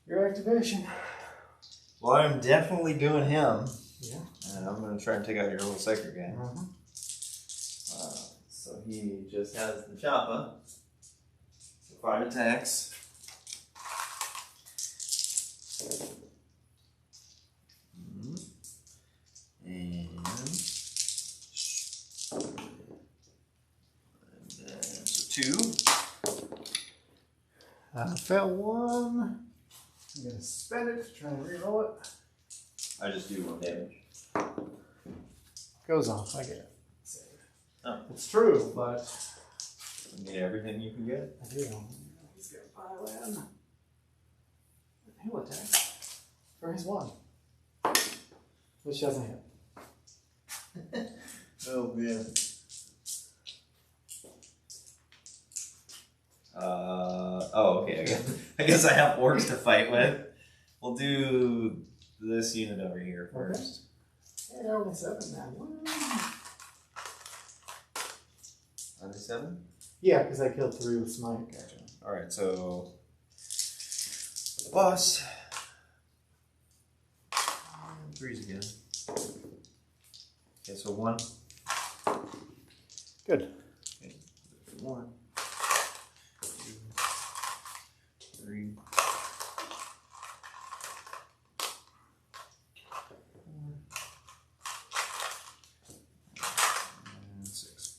Your activation. Well, I'm definitely doing him. Yeah. And I'm going to try and take out your little sacred guy. Uh-huh. So he just has the choppa. So 5 attacks. And then so 2. Fail 1. I'm going to spend it to try and reroll it. I just do 1 damage. Goes off. I get it. Save. Oh. It's true, but You get everything you can get. I do. He's going to pile in. He'll attack for his 1, which doesn't hit. Oh man. Okay. I guess I have orcs to fight with. We'll do this unit over here first. Okay. Yeah, only 7 now. Are they 7? Yeah, because I killed 3 with smite. Gotcha. Alright, so boss. 3s again. Okay, so 1. Good. Okay. 1, 2, 3. 6.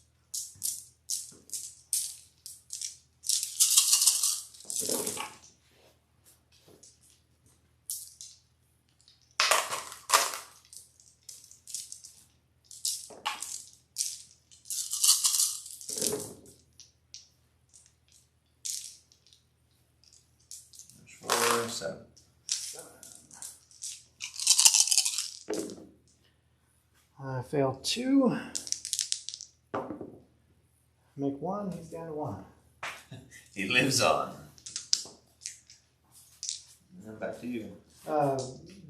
There's 4, 7. I fail 2. Make 1. He's down to 1. He lives on. And then back to you.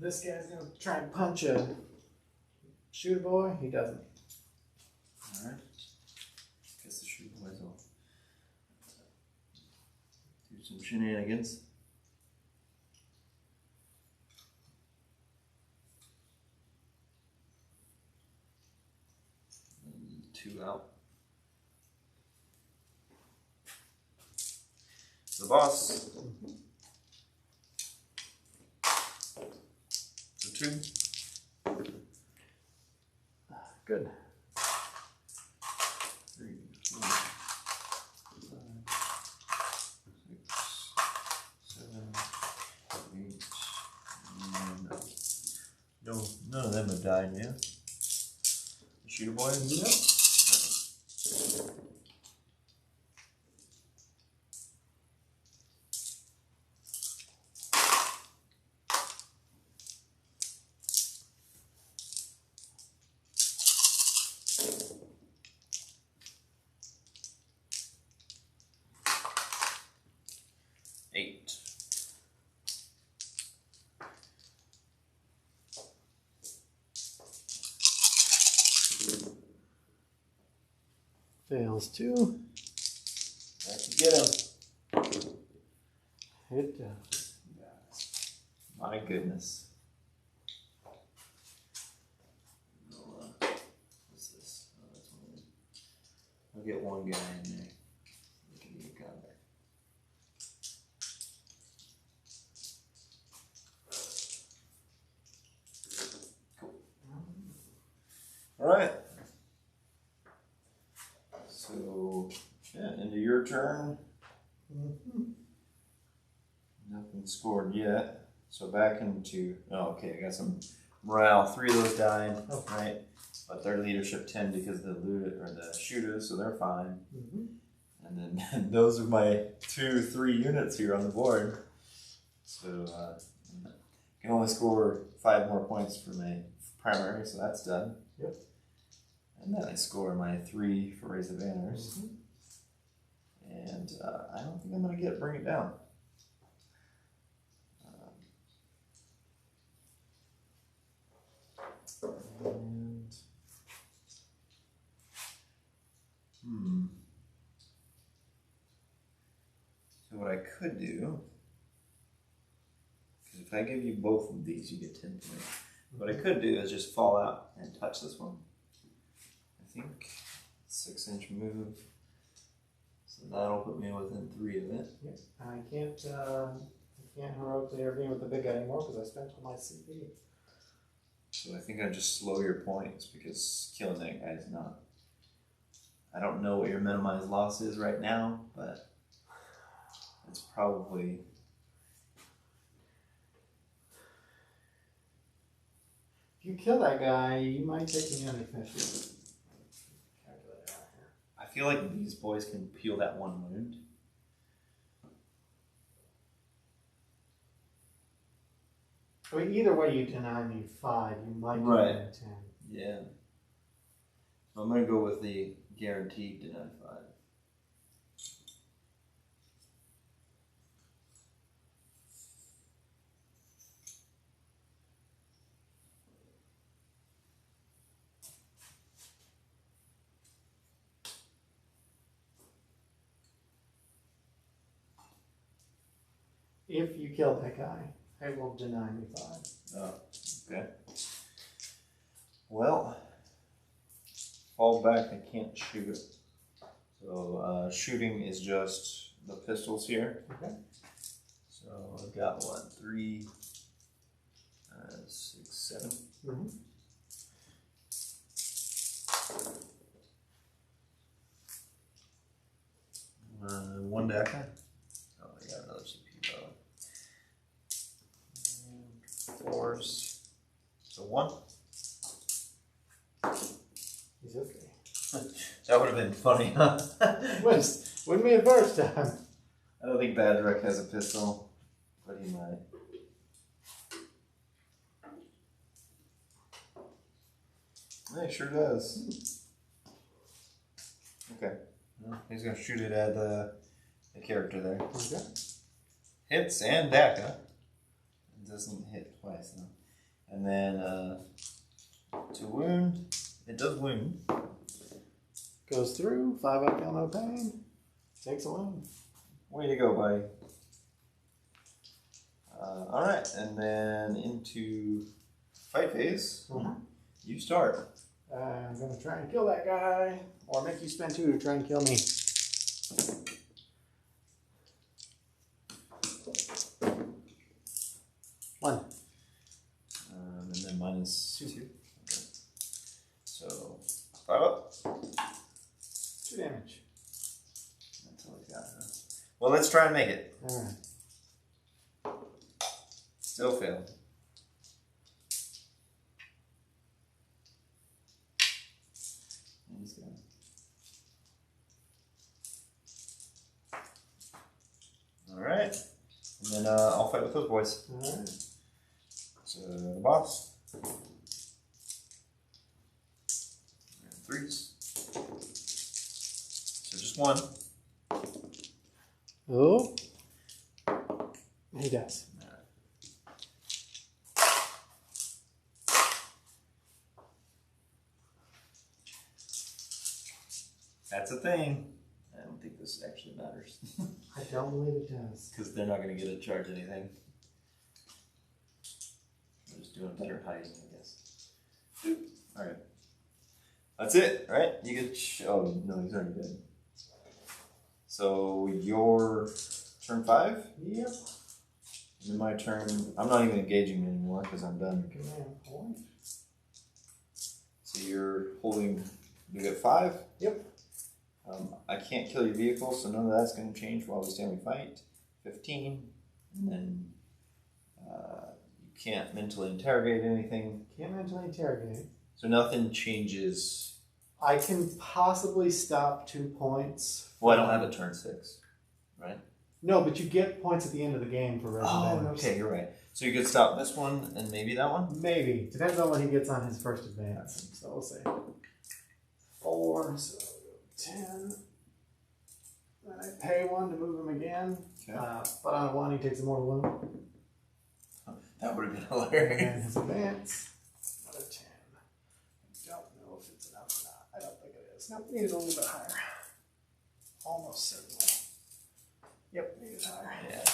This guy's gonna try and punch a shooter boy. He doesn't. Alright. Guess the shoe boys will do some shenanigans. And 2 out. the boss. So 2. Good. 3, 4, 5, 6, 7, 8, 9. No, none of them have died yet. The shooter boys? Yep. 8. Fails 2. That can get him. It does. My goodness. What's this? Oh, that's one of them. I'll get one guy in there. Look at your combat. Cool. Alright. So, yeah, into your turn. Nothing scored yet. So back into, oh, okay, I got some morale. 3 of those died, right? But their leadership 10 because the loot or the shooters, so they're fine. And then those are my 2-3 units here on the board. So I can only score 5 more points for my primary, so that's done. Yep. And then I score my 3 for Raise the Banners. And I don't think I'm going to bring it down. So what I could do, because if I give you both of these, you get 10 points. What I could do is just fall out and touch this one. I think 6-inch move. So that'll put me within 3 of it. Yep. I can't heroically intervene with the big guy anymore because I spent all my CP. So I think I just slow your points because killing that guy is not. I don't know what your minimized loss is right now, but it's probably. If you kill that guy, you might take me under 50. I feel like these boys can peel that 1 wound. I mean, either way, you deny me 5. You might get Right. me 10. Yeah. So I'm going to go with the guaranteed deny 5. If you kill that guy, I will deny me 5. Oh, okay. Well, fall back, I can't shoot it. So shooting is just the pistols here. Okay. So I've got what, 3, 6, 7. Mm-hmm. One decker. Oh, I got another CP bow. 4s. So 1. He's okay. That would have been funny, huh? Wouldn't be the first time. I don't think Badrick has a pistol, but he might. Yeah, he sure does. Okay. Well, he's going to shoot it at the character there. Okay. Hits and DACA. It doesn't hit twice, though. And then to wound, it does wound. Goes through. 5 up, feel no pain. Takes a wound. Way to go, buddy. Alright, and then into fight phase. You start. I'm going to try and kill that guy. Or make you spend 2 to try and kill me. let's try and make it. All right. Still failed. He's gone. All right, and then I'll fight with those boys. All right. So the boss. And threes. So just one. Oh. He does. That's a thing. I don't think this actually matters. I don't believe it does. Because they're not going to get to charge anything. I'm just doing better hiding, I guess. Alright. That's it, right? You get. Oh, no, he's already dead. So, your turn 5? Yep. And then my turn. I'm not even engaging anymore because I'm done. Command point. So, you're holding. You get 5? Yep. I can't kill your vehicle, so none of that's going to change while we stand we fight. 15. And then you can't mentally interrogate anything. Can't mentally interrogate. So nothing changes. I can possibly stop 2 points. Well, I don't have a turn 6, right? No, but you get points at the end of the game for resident. Oh, okay, you're right. So you could stop this one and maybe that one? Maybe. Depends on what he gets on his first advance. So we'll say 4, so 10. Then I pay 1 to move him again. Okay. But on a 1, he takes a mortal wound. That would have been And hilarious. his advance, another 10. I don't know if it's enough or not. I don't think it is. Nope, need it a little bit higher. Almost certainly. Yep, need it higher. Yeah.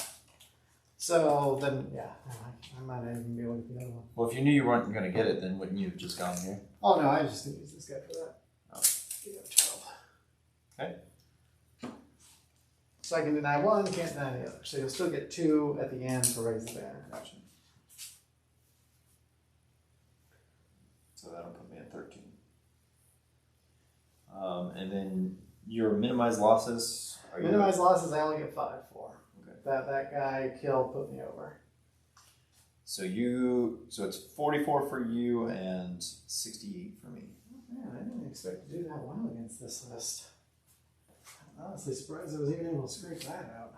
So then, yeah, I might not even be able to get the other one. Well, if you knew you weren't going to get it, then wouldn't you have just gone here? Oh no, I just didn't use this guy for that. Oh. Give him 12. Okay. So I can deny 1, can't deny the other. So you'll still get 2 at the end to raise the banner. Gotcha. So that'll put me at 13. And then your minimize losses. Are Minimize losses, I only get 5 for. Okay. That guy killed put me over. So it's 44 for you and 68 for me. Man, I didn't expect to do that well against this list. I'm honestly surprised I was even able to scrape that out.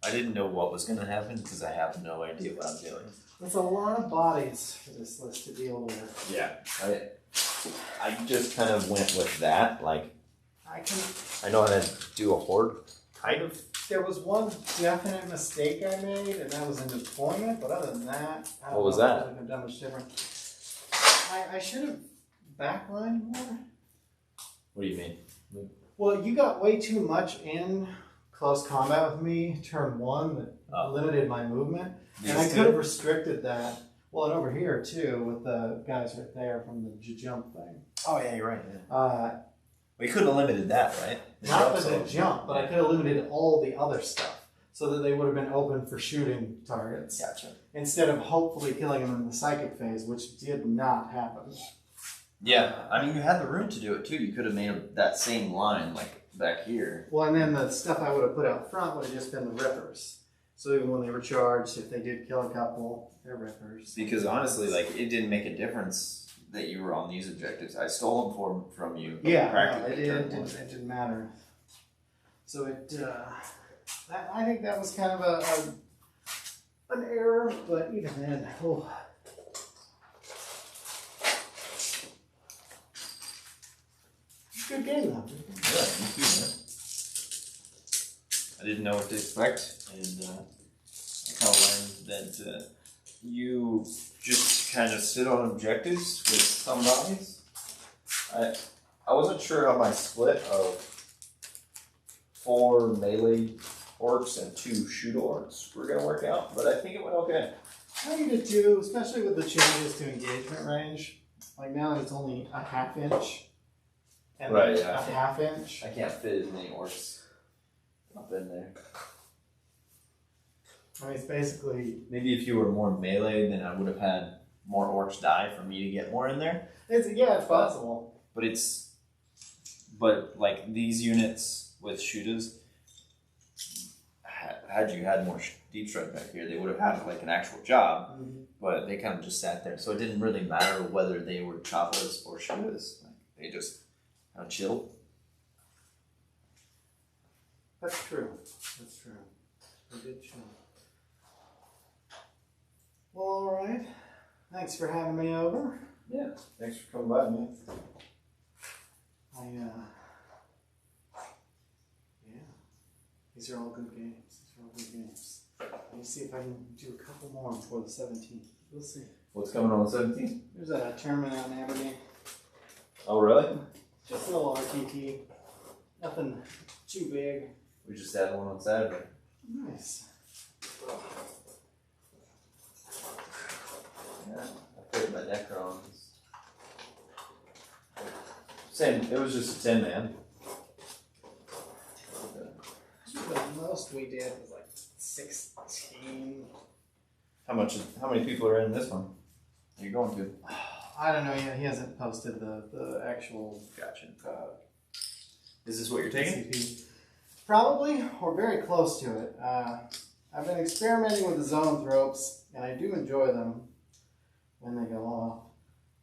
I didn't know what was going to happen because I have no idea what I'm doing. That's a lot of bodies for this list to deal with. Yeah. I just kind of went with that. Like, I know how to do a horde, kind of. There was one definite mistake I made, and that was in deployment, but other than that, I don't What was know if that? I would have done much different. I should have backlined more. What do you mean? Well, you got way too much in close combat with me turn 1 that limited my movement. And I could have restricted that. Well, and over here too, with the guys right there from the jump thing. Oh, yeah, you're right. Yeah. We could have limited that, right? Not with the jump, but I could have limited all the other stuff so that they would have been open for shooting targets. Gotcha. Instead of hopefully killing them in the psychic phase, which did not happen. Yeah, I mean, you had the room to do it too. You could have made that same line, like back here. Well, and then the stuff I would have put out front would have just been the rippers. So even when they were charged, if they did kill a couple, they're rippers. Because honestly, like, it didn't make a difference that you were on these objectives. I stole them from you. Yeah, no, practically. it didn't matter. So I think that was kind of an error, but even then, good game though. Yeah, me too, man. I didn't know what to expect, and I kind of learned that you just kind of sit on objectives with some bodies. I wasn't sure how my split of 4 melee orcs and 2 shoot orcs were going to work out, but I think it went okay. I think it too, especially with the changes to engagement range. Like now that it's only a half inch. And Right, then yeah. a half inch. I can't fit as many orcs up in there. I mean, it's basically, Maybe if you were more melee, then I would have had more orcs die for me to get more in there. it's possible. But it's But like these units with shooters, had you had more deep strike back here, they would have had like an actual job. Mm-hmm. But they kind of just sat there, so it didn't really matter whether they were choppers or shooters. Like they just kind of chilled. That's true. That's true. They did chill. Well, all right. Thanks for having me over. Yeah, thanks for coming by, man. Yeah. These are all good games. Let me see if I can do a couple more before the 17th. We'll see. What's coming on the 17th? There's a tournament out in Aberdeen. Oh, really? Just a little RTT. Nothing too big. We just had one on Saturday. Nice. Yeah, I played my Necrons. Same, it was just a 10-man. The most we did was like 16. How many people are in this one? Are you going to? I don't know yet. He hasn't posted the actual. Gotcha. Is this what you're taking? CP. Probably. We're very close to it. I've been experimenting with the zoanthropes, and I do enjoy them when they go off.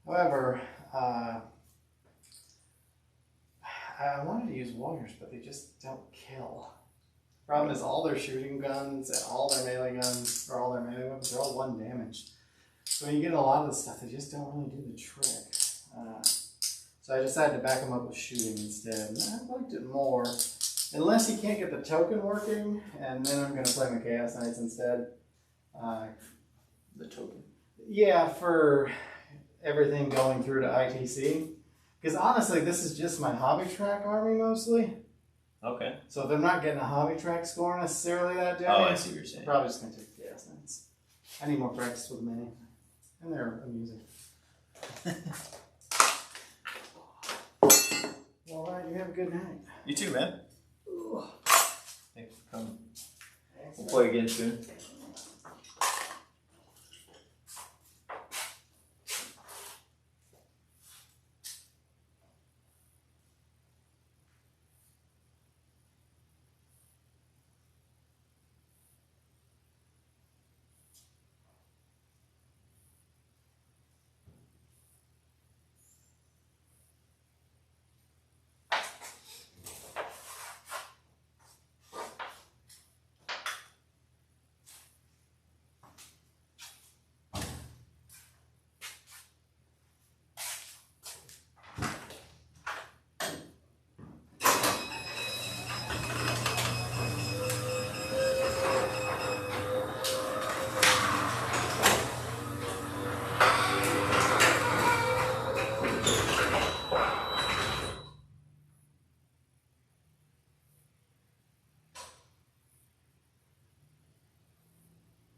However, I wanted to use warriors, but they just don't kill. Problem is, all their shooting guns and all their melee guns, or all their melee weapons, are all 1 damage. So when you get a lot of the stuff, they just don't really do the trick. So I decided to back them up with shooting instead. And I liked it more. Unless you can't get the token working, and then I'm going to play my Chaos Knights instead. The token? Yeah, for everything going through to ITC. Because honestly, this is just my hobby track army mostly. Okay. So if I'm not getting a hobby track score necessarily that day, Oh, I see what you're saying. I'm probably just going to take Chaos Knights. I need more practice with many. And they're amusing. All right, you have a good night. You too, man. Ooh. Thanks for coming. Thanks, We'll man. play again soon.